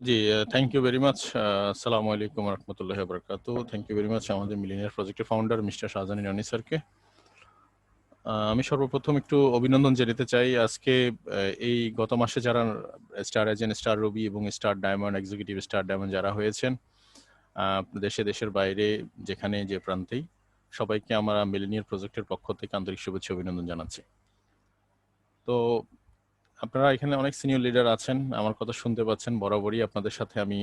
G, thank you very much. আসসালামু আলাইকুম ওয়া রাহমাতুল্লাহি ওয়া বারাকাতুহু। থ্যাংক ইউ ভেরি মাচ আমাদের মিলিনিয়ার প্রজেক্টের ফাউন্ডার মিস্টার শাহজাহান ইরানী স্যারকে। আমি সর্বপ্রথম একটু অভিনন্দন জানাতে চাই। আজকে এই গত মাসে যারা স্টার এজেন্ট, স্টার রবি এবং star diamond, executive star diamond যারা হয়েছেন, দেশে দেশের বাইরে যেখানে যে প্রান্তেই, সবাইকে আমরা মিলিনিয়ার প্রজেক্টের পক্ষ থেকে আন্তরিক শুভেচ্ছা অভিনন্দন জানাচ্ছি। তো আপনারা এখানে অনেক সিনিয়র লিডার আছেন, আমার কথা শুনতে পাচ্ছেন। বরাবরই আপনাদের সাথে আমি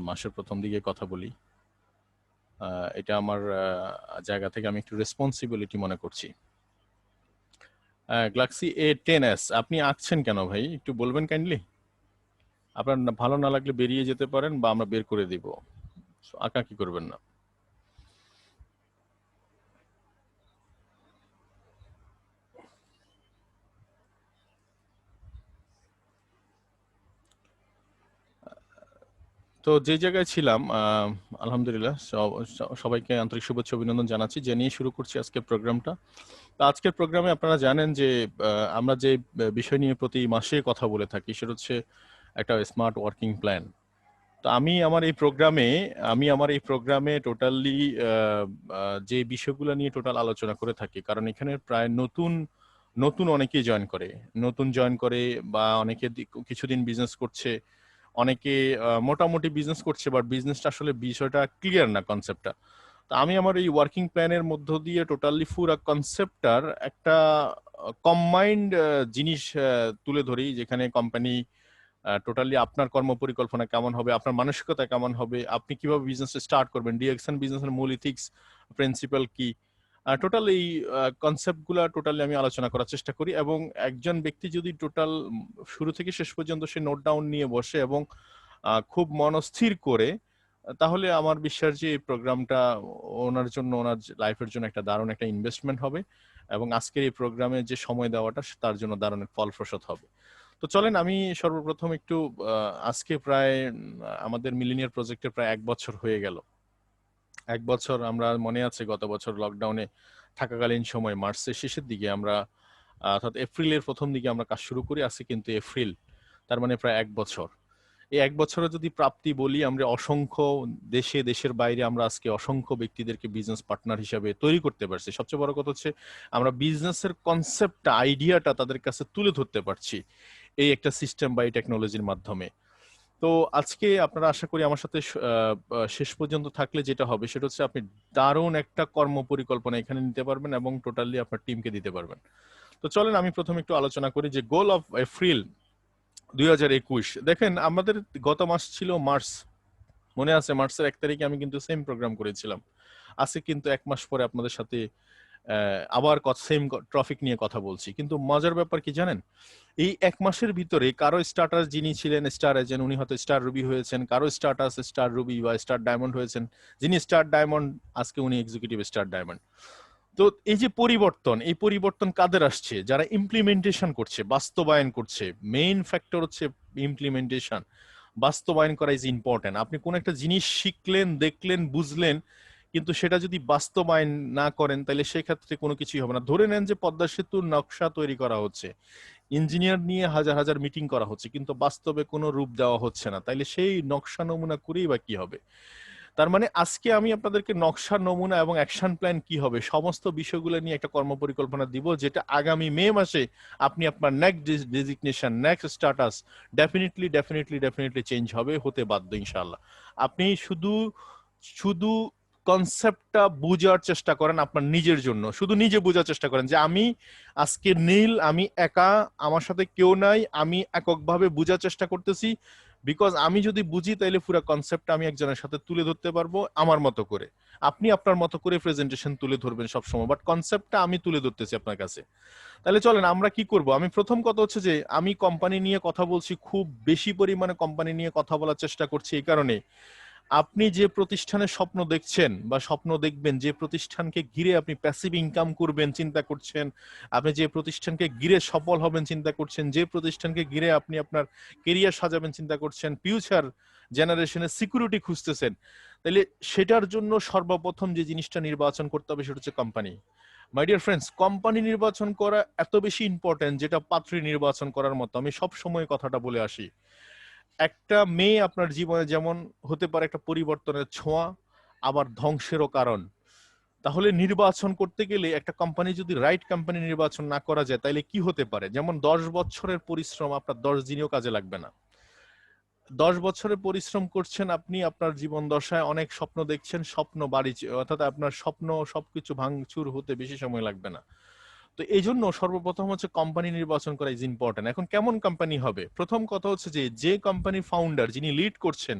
মাসের প্রথম দিকে কথা বলি। এটা আমার জায়গা থেকে আমি একটু রেসপন্সিবিলিটি মনে করছি। গ্যালাক্সি A10s আপনি আঁকছেন কেন ভাই? একটু বলবেন কাইন্ডলি? আপনার ভালো না লাগলে বেরিয়ে যেতে পারেন বা আমরা বের করে দিব। আঁকাআঁকি করবেন না। তো যে জায়গায় ছিলাম, আলহামদুলিল্লাহ সবাইকে আন্তরিক শুভেচ্ছা অভিনন্দন জানাচ্ছি। জানিয়ে শুরু করছি আজকের প্রোগ্রামটা। তো আজকের প্রোগ্রামে আপনারা জানেন যে আমরা যে বিষয় নিয়ে প্রতি মাসে কথা বলে থাকি সেটা হচ্ছে একটা স্মার্ট ওয়ার্কিং প্ল্যান। তো আমি আমার এই প্রোগ্রামে টোটালি যে বিষয়গুলো নিয়ে টোটাল আলোচনা করে থাকি, কারণ এখানে প্রায় নতুন নতুন অনেকেই জয়েন করে বা অনেকে কিছুদিন বিজনেস করছে, অনেকে মোটামুটি বিজনেস করছে, বাট বিজনেসটা আসলে বিষয়টা ক্লিয়ার না, কনসেপ্টটা। তো আমি আমার এই ওয়ার্কিং প্ল্যানের মধ্য দিয়ে টোটালি পুরো কনসেপ্টটার একটা কম্বাইন্ড জিনিস তুলে ধরি, যেখানে কোম্পানি টোটালি আপনার কর্মপরিকল্পনা কেমন হবে, আপনার মানসিকতা কেমন হবে, আপনি কিভাবে বিজনেস স্টার্ট করবেন, ডিএক্সএন বিজনেসের মূল ইথিক্স প্রিন্সিপাল কি, টোটাল এই কনসেপ্টগুলো টোটালি আমি আলোচনা করার চেষ্টা করি। এবং একজন ব্যক্তি যদি টোটাল শুরু থেকে শেষ পর্যন্ত সে নোট ডাউন নিয়ে বসে এবং খুব মনস্থির করে, তাহলে আমার বিশ্বাস যে এই প্রোগ্রামটা ওনার জন্য, ওনার লাইফের জন্য একটা দারুণ একটা ইনভেস্টমেন্ট হবে এবং আজকের এই প্রোগ্রামে যে সময় দেওয়াটা তার জন্য দারুণ ফলপ্রসূ হবে। তো চলেন আমি সর্বপ্রথম একটু আজকে প্রায় আমাদের মিলিনিয়ার প্রজেক্টের প্রায় 1 বছর হয়ে গেল। 1 বছর, আমরা মনে আছে গত বছর লকডাউনে থাকাকালীন সময় মার্চের শেষের দিকে আমরা, অর্থাৎ এপ্রিলের প্রথম দিকে আমরা কাজ শুরু করি। আজকে কিন্তু এপ্রিল, তার মানে প্রায় 1 বছর। এই 1 বছরে যদি প্রাপ্তি বলি, আমরা অসংখ্য দেশে দেশের বাইরে আমরা আজকে অসংখ্য ব্যক্তিদেরকে বিজনেস পার্টনার হিসাবে তৈরি করতে পারছি। সবচেয়ে বড় কথা হচ্ছে আমরা বিজনেসের কনসেপ্টটা, আইডিয়াটা তাদের কাছে তুলে ধরতে পারছি এই একটা সিস্টেম বা এই টেকনোলজির মাধ্যমে। তো আজকে আপনারা আশা করি আমার সাথে শেষ পর্যন্ত থাকলে যেটা হবে সেটা হচ্ছে আপনি দারুণ একটা কর্ম পরিকল্পনা এখানে নিতে পারবেন এবং টোটালি আপনার টিমকে দিতে পারবেন। তো চলেন আমি প্রথমে একটু আলোচনা করি যে গোল অফ এপ্রিল 2021। দেখেন, আমাদের গত মাস ছিল মার্চ, মনে আছে? মার্চের 1 তারিখে আমি কিন্তু সেম প্রোগ্রাম করেছিলাম। আজকে কিন্তু 1 মাস পরে আপনাদের সাথে আবার সেম টপিক নিয়ে কথা বলছি। কিন্তু মজার ব্যাপার কি জানেন? এই 1 মাসের ভিতরে কারো স্টার্টাস যিনি ছিলেন স্টার এজেন্ট, উনি হয়তো স্টার রুবি হয়েছেন, কারো স্টার্টাস স্টার রুবি বা স্টার ডায়মন্ড হয়েছেন, যিনি স্টার ডায়মন্ড আজকে উনি এক্সিকিউটিভ স্টার ডায়মন্ড। তো এই যে পরিবর্তন, এই পরিবর্তন কাদের আসছে? যারা ইমপ্লিমেন্টেশন করছে, বাস্তবায়ন করছে। মেইন ফ্যাক্টর হচ্ছে ইমপ্লিমেন্টেশন। বাস্তবায়ন করা ইজ ইম্পর্টেন্ট। আপনি কোন একটা জিনিস শিখলেন, দেখলেন, বুঝলেন, কিন্তু সেটা যদি বাস্তবায়ন না করেন তাহলে সেক্ষেত্রে কোনো কিছুই হবে না। ধরে নেন যে পদ্মা সেতুর নকশা তৈরি করা হচ্ছে, ইঞ্জিনিয়ার নিয়ে হাজার হাজার মিটিং করা হচ্ছে, কিন্তু বাস্তবে কোনো রূপ দেওয়া হচ্ছে না, তাইলে সেই নকশা নমুনা করেই বা কি হবে? তার মানে আজকে আমি আপনাদেরকে নকশা নমুনা এবং অ্যাকশন প্ল্যান কি হবে সমস্ত বিষয়গুলো নিয়ে একটা কর্মপরিকল্পনা দিব, যেটা আগামী মে মাসে আপনি আপনার next designation, next status definitely definitely definitely change হবে, হতে বাধ্য ইনশাআল্লাহ। আপনি শুধু শুধু কনসেপ্টটা বোঝার চেষ্টা করেন আপনার নিজের জন্য, শুধু নিজে বোঝার চেষ্টা করেন যে আমি আজকে নীল, আমি একা, আমার সাথে কেউ নাই, আমি এককভাবে বোঝার চেষ্টা করতেছি। বিকজ আমি যদি বুঝি তাইলে পুরো কনসেপ্টটা আমি একজনের সাথে তুলে ধরতে পারবো আমার মতো করে। আপনি আপনার মতো করে প্রেজেন্টেশন তুলে ধরবেন সবসময়, বাট কনসেপ্টটা আমি তুলে ধরতেছি আপনার কাছে। তাহলে চলেন আমরা কি করব। আমি প্রথম কথা হচ্ছে যে আমি কোম্পানি নিয়ে কথা বলছি, খুব বেশি পরিমাণে কোম্পানি নিয়ে কথা বলার চেষ্টা করছি এই কারণে, আপনি যে প্রতিষ্ঠানের স্বপ্ন দেখছেন বা স্বপ্ন দেখবেন, যে প্রতিষ্ঠানকে ঘিরে আপনি প্যাসিভ ইনকাম করবেন চিন্তা করছেন, আপনি যে প্রতিষ্ঠানকে ঘিরে সফল হবেন চিন্তা করছেন, যে প্রতিষ্ঠানকে ঘিরে আপনি আপনার কেরিয়ার সাজাবেন চিন্তা করছেন, ফিউচার জেনারেশনের সিকিউরিটি খুঁজতেছেন, তাহলে সেটার জন্য সর্বপ্রথম যে জিনিসটা নির্বাচন করতে হবে সেটা হচ্ছে কোম্পানি। মাই ডিয়ার ফ্রেন্ডস, কোম্পানি নির্বাচন করা এত বেশি ইম্পর্টেন্ট যেটা পাত্রী নির্বাচন করার মতো। আমি সব সময় কথাটা বলে আসি, একটা মেয়ে আপনার জীবনে যেমন হতে পারে একটা পরিবর্তনের ছোঁয়া, আবার ধ্বংসেরও কারণ। তাহলে নির্বাচন করতে গেলে একটা কোম্পানি যদি রাইট কোম্পানি নির্বাচন না করা যায় তাহলে কি হতে পারে? যেমন 10 বছরের পরিশ্রম আপনার 10 দিনেও কাজে লাগবে না। 10 বছরের পরিশ্রম করছেন আপনি, আপনার জীবন দশায় অনেক স্বপ্ন দেখছেন, স্বপ্ন বাড়ি অর্থাৎ আপনার স্বপ্ন সবকিছু ভাঙচুর হতে বেশি সময় লাগবে না। তো এই জন্য সর্বপ্রথম হচ্ছে কোম্পানি নির্বাচন করা ইজ ইম্পর্টেন্ট। এখন কেমন কোম্পানি হবে? প্রথম কথা হচ্ছে যে কোম্পানির ফাউন্ডার যিনি লিড করছেন,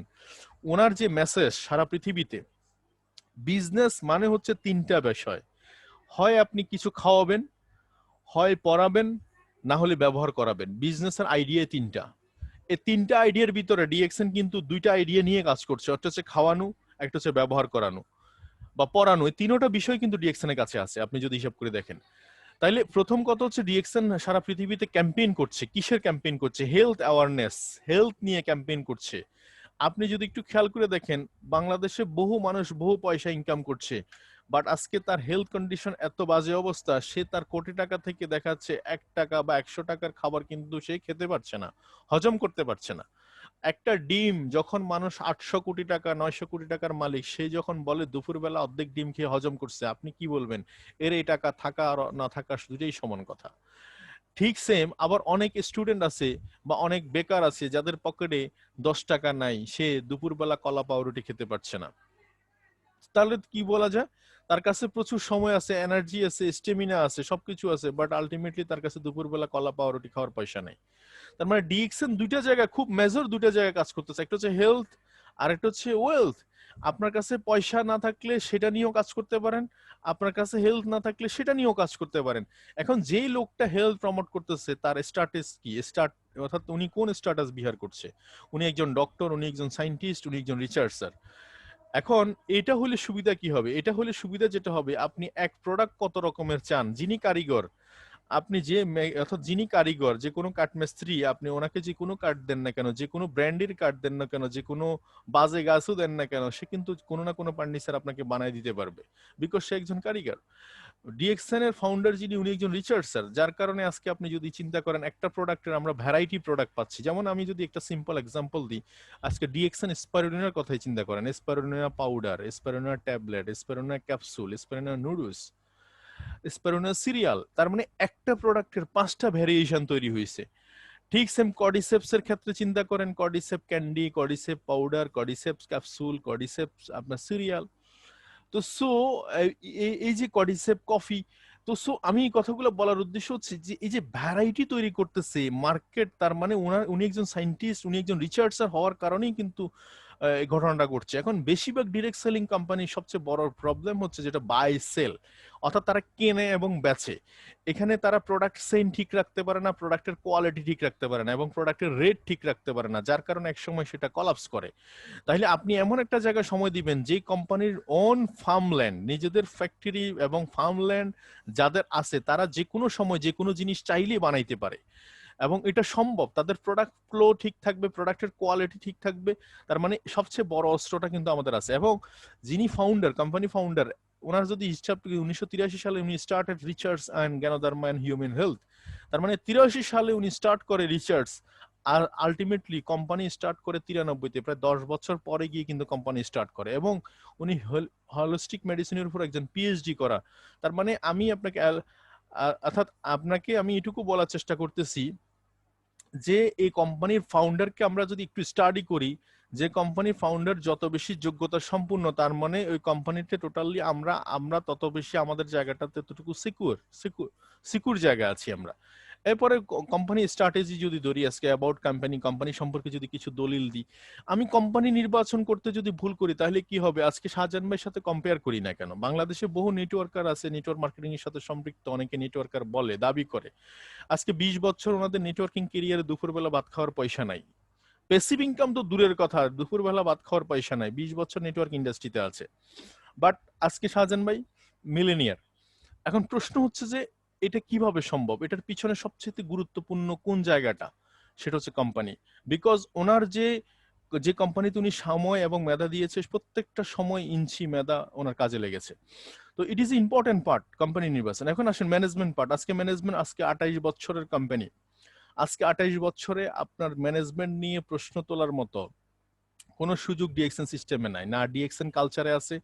ওনার যে মেসেজ সারা পৃথিবীতে, বিজনেস মানে হচ্ছে 3টা বিষয়। হয় আপনি কিছু খাওয়াবেন, হয় পড়াবেন, না হলে ব্যবহার করাবেন। বিজনেসের আইডিয়া 3টা। এই 3টা আইডিয়ার ভিতরে ডিএক্সএন কিন্তু 2টা আইডিয়া নিয়ে কাজ করছে। একটা হচ্ছে খাওয়ানো, একটা হচ্ছে ব্যবহার করানো বা পড়ানো। এই 3টা বিষয় কিন্তু ডিএক্সএন এর কাছে আছে, আপনি যদি হিসাব করে দেখেন। তাইলে প্রথম কথা হচ্ছে ডিএক্সএন সারা পৃথিবীতে ক্যাম্পেইন করছে। কিসের ক্যাম্পেইন করছে? হেলথ অ্যাওয়ারনেস, হেলথ নিয়ে ক্যাম্পেইন করছে। আপনি যদি একটু খেয়াল করে দেখেন, বাংলাদেশে বহু মানুষ বহু পয়সা ইনকাম করছে, বাট আজকে তার হেলথ কন্ডিশন এত বাজে অবস্থা, সে তার কোটি টাকা থেকে দেখাচ্ছে 1 টাকা বা 100 টাকার খাবার কিন্তু সে খেতে পারছে না, হজম করতে পারছে না। একটা ডিম যখন মানুষ 800 কোটি টাকা 900 কোটি টাকার মালিক, সে যখন বলে দুপুরবেলা অর্ধেক ডিম খেয়ে হজম করছে, আপনি কি বলবেন? এর এই টাকা থাকা আর না থাকা দুটোই সমান কথা। ঠিক সেম আবার অনেক স্টুডেন্ট আছে বা অনেক বেকার আছে যাদের পকেটে 10 টাকা নাই, সে দুপুরবেলা কলা পাউরুটি খেতে পারছে না। তাহলে কি বলা যায়? তার কাছে প্রচুর সময় আছে, এনার্জি আছে, স্টেমিনা আছে, সবকিছু আছে, বাট আলটিমেটলি তার কাছে দুপুরবেলা কলা পাউরুটি খাওয়ার পয়সা নাই। তার মানে ডিএক্সএন 2টা জায়গায়, খুব মেজর 2টা জায়গায় কাজ করতেছে। একটা হচ্ছে হেলথ, আর একটা হচ্ছে ওয়েলথ। আপনার কাছে পয়সা না থাকলে সেটা নিয়েও কাজ করতে পারেন, আপনার কাছে হেলথ না থাকলে সেটা নিয়েও কাজ করতে পারেন। এখন যেই লোকটা হেলথ প্রমোট করতেছে তার স্ট্যাটাস কি, অর্থাৎ উনি কোন স্ট্যাটাস বিহার করছে? উনি একজন ডক্টর, উনি একজন সায়েন্টিস্ট, উনি একজন রিসার্চার। এখন এটা হলে সুবিধা কি হবে? এটা হলে সুবিধা যেটা হবে, আপনি এক প্রোডাক্ট কত রকমের চান, যিনি কারিগর, আপনি অর্থাৎ যিনি কারিগর, যে কোনো কাঠমিস্ত্রি, আপনি ওনাকে যে কোনো কাঠ দেন না কেন, যে কোনো ব্র্যান্ডের কাঠ দেন না কেন, যে কোনো বাজে গাছও দেন না কেন, সে কিন্তু কোনো না কোনো ফার্নিচার আপনাকে বানায় দিতে পারবে, বিকজ সে একজন কারিগর। ডিএক্সএন এর ফাউন্ডার যিনি, উনি একজন রিসার্চার, যার কারণে আজকে আপনি যদি চিন্তা করেন একটা প্রোডাক্টের আমরা ভ্যারাইটি প্রোডাক্ট পাচ্ছি। যেমন আমি যদি একটা সিম্পল এক্সাম্পল দিই, আজকে ডিএক্সএন স্পাইরুলিনার কথাই চিন্তা করেন, spirulina powder, spirulina tablet, spirulina capsule, spirulina noodles, spirulina serial, তার মানে একটা প্রোডাক্টের 5টা ভ্যারিয়েশন তৈরি হয়েছে। ঠিক সেম কর্ডিসেপস এর ক্ষেত্রে চিন্তা করেন, cordycep candy, cordycep powder, cordyceps capsule, cordyceps আপনার সিরিয়াল। তো সো এই যে কর্ডিসেপ কফি, তো সো আমি এই কথাগুলো বলার উদ্দেশ্য হচ্ছে যে এই যে ভ্যারাইটি তৈরি করতেছে মার্কেট, তার মানে উনি একজন সায়েন্টিস্ট, উনি একজন রিসার্চার হওয়ার কারণেই কিন্তু এই ঘটনাটা ঘটছে। এখন বেশিরভাগ ডিরেক্ট সেলিং কোম্পানির সবচেয়ে বড় প্রবলেম হচ্ছে যেটা বাই সেল, অর্থাৎ তারা কেনে এবং বেচে। এখানে তারা প্রোডাক্ট সেন ঠিক রাখতে পারে না, প্রোডাক্টের কোয়ালিটি ঠিক রাখতে পারে না, এবং প্রোডাক্টের রেট ঠিক রাখতে পারে না, যার কারণে একসময় সেটা কলাপস করে। তাহলে আপনি এমন একটা জায়গায় সময় দিবেন যে কোম্পানির ওন ফার্মল্যান্ড, নিজেদের ফ্যাক্টরি এবং ফার্মল্যান্ড যাদের আছে, তারা যে কোনো সময় যে কোনো জিনিস চাইলেই বানাইতে পারে, এবং এটা সম্ভব। তাদের প্রোডাক্ট ফ্লো ঠিক থাকবে, প্রোডাক্টের কোয়ালিটি ঠিক থাকবে। তার মানে সবচেয়ে বড় অস্ত্রটা কিন্তু আমাদের আছে। এবং যিনি ফাউন্ডার, কোম্পানি ফাউন্ডার, ওনার যদি হিসাব 1983 সালে উনি স্টার্টেড রিসার্চ অ্যান্ড জ্ঞানোধর্ম অ্যান্ড হিউম্যান হেলথ। তার মানে 83 সালে উনি স্টার্ট করে রিসার্চ, আর আলটিমেটলি কোম্পানি স্টার্ট করে 93-তে, প্রায় 10 বছর পরে গিয়ে কিন্তু কোম্পানি স্টার্ট করে। এবং উনি হলিস্টিক মেডিসিনের উপর একজন পিএইচডি করা। তার মানে আমি আপনাকে অর্থাৎ আপনাকে আমি এটুকু বলার চেষ্টা করতেছি যে এই কোম্পানির ফাউন্ডারকে আমরা যদি একটু স্টাডি করি, যে কোম্পানির ফাউন্ডার যত বেশি যোগ্যতা সম্পূর্ণ, তার মানে ওই কোম্পানিতে টোটালি আমরা আমরা তত বেশি আমাদের জায়গাটাতে ততটুকু সিকিউর সিকিউর সিকিউর জায়গা আছি আমরা। এরপরে কোম্পানি স্ট্র্যাটেজি যদি ধরি, আজকে অ্যাবাউট কোম্পানি সম্পর্কে যদি কিছু দলিল দিই, আমি কোম্পানি নির্বাচন করতে যদি ভুল করি তাহলে কি হবে? আজকে শাহজাহান ভাইয়ের সাথে কম্পেয়ার করি না কেন, বাংলাদেশে বহু নেটওয়ার্কার আছে, নেটওয়ার্ক মার্কেটিং এর সাথে সম্পৃক্ত, অনেকে নেটওয়ার্কার বলে, দাবি করে। আজকে 20 বছর ওনাদের নেটওয়ার্কিং কেরিয়ারে দুপুরবেলা ভাত খাওয়ার পয়সা নাই, প্যাসিভ ইনকাম তো দূরের কথা, দুপুরবেলা ভাত খাওয়ার পয়সা নাই, 20 বছর নেটওয়ার্ক ইন্ডাস্ট্রিতে আছে। বাট আজকে শাহজাহান ভাই মিলেনিয়ার। এখন প্রশ্ন হচ্ছে যে এটা কিভাবে সম্ভব? এটার পিছনে সবচেয়ে গুরুত্বপূর্ণ কোন জায়গাটা? সেটা হচ্ছে কোম্পানি। বিকজ ওনার যে যে কোম্পানিতে উনি সময় এবং মেধা দিয়েছে, প্রত্যেকটা সময় ইঞ্চি মেধা ওনার কাজে লেগেছে। তো it is important part company নির্বাচন। এখন আসেন ম্যানেজমেন্ট পার্ট। আজকে ম্যানেজমেন্ট, আজকে 28 বছরের কোম্পানি, আজকে 28 বছরে আপনার ম্যানেজমেন্ট নিয়ে প্রশ্ন তোলার মতো কোনো সুযোগ ডিএক্সএন সিস্টেমে নাই, না ডিএক্সএন কালচারে আছে।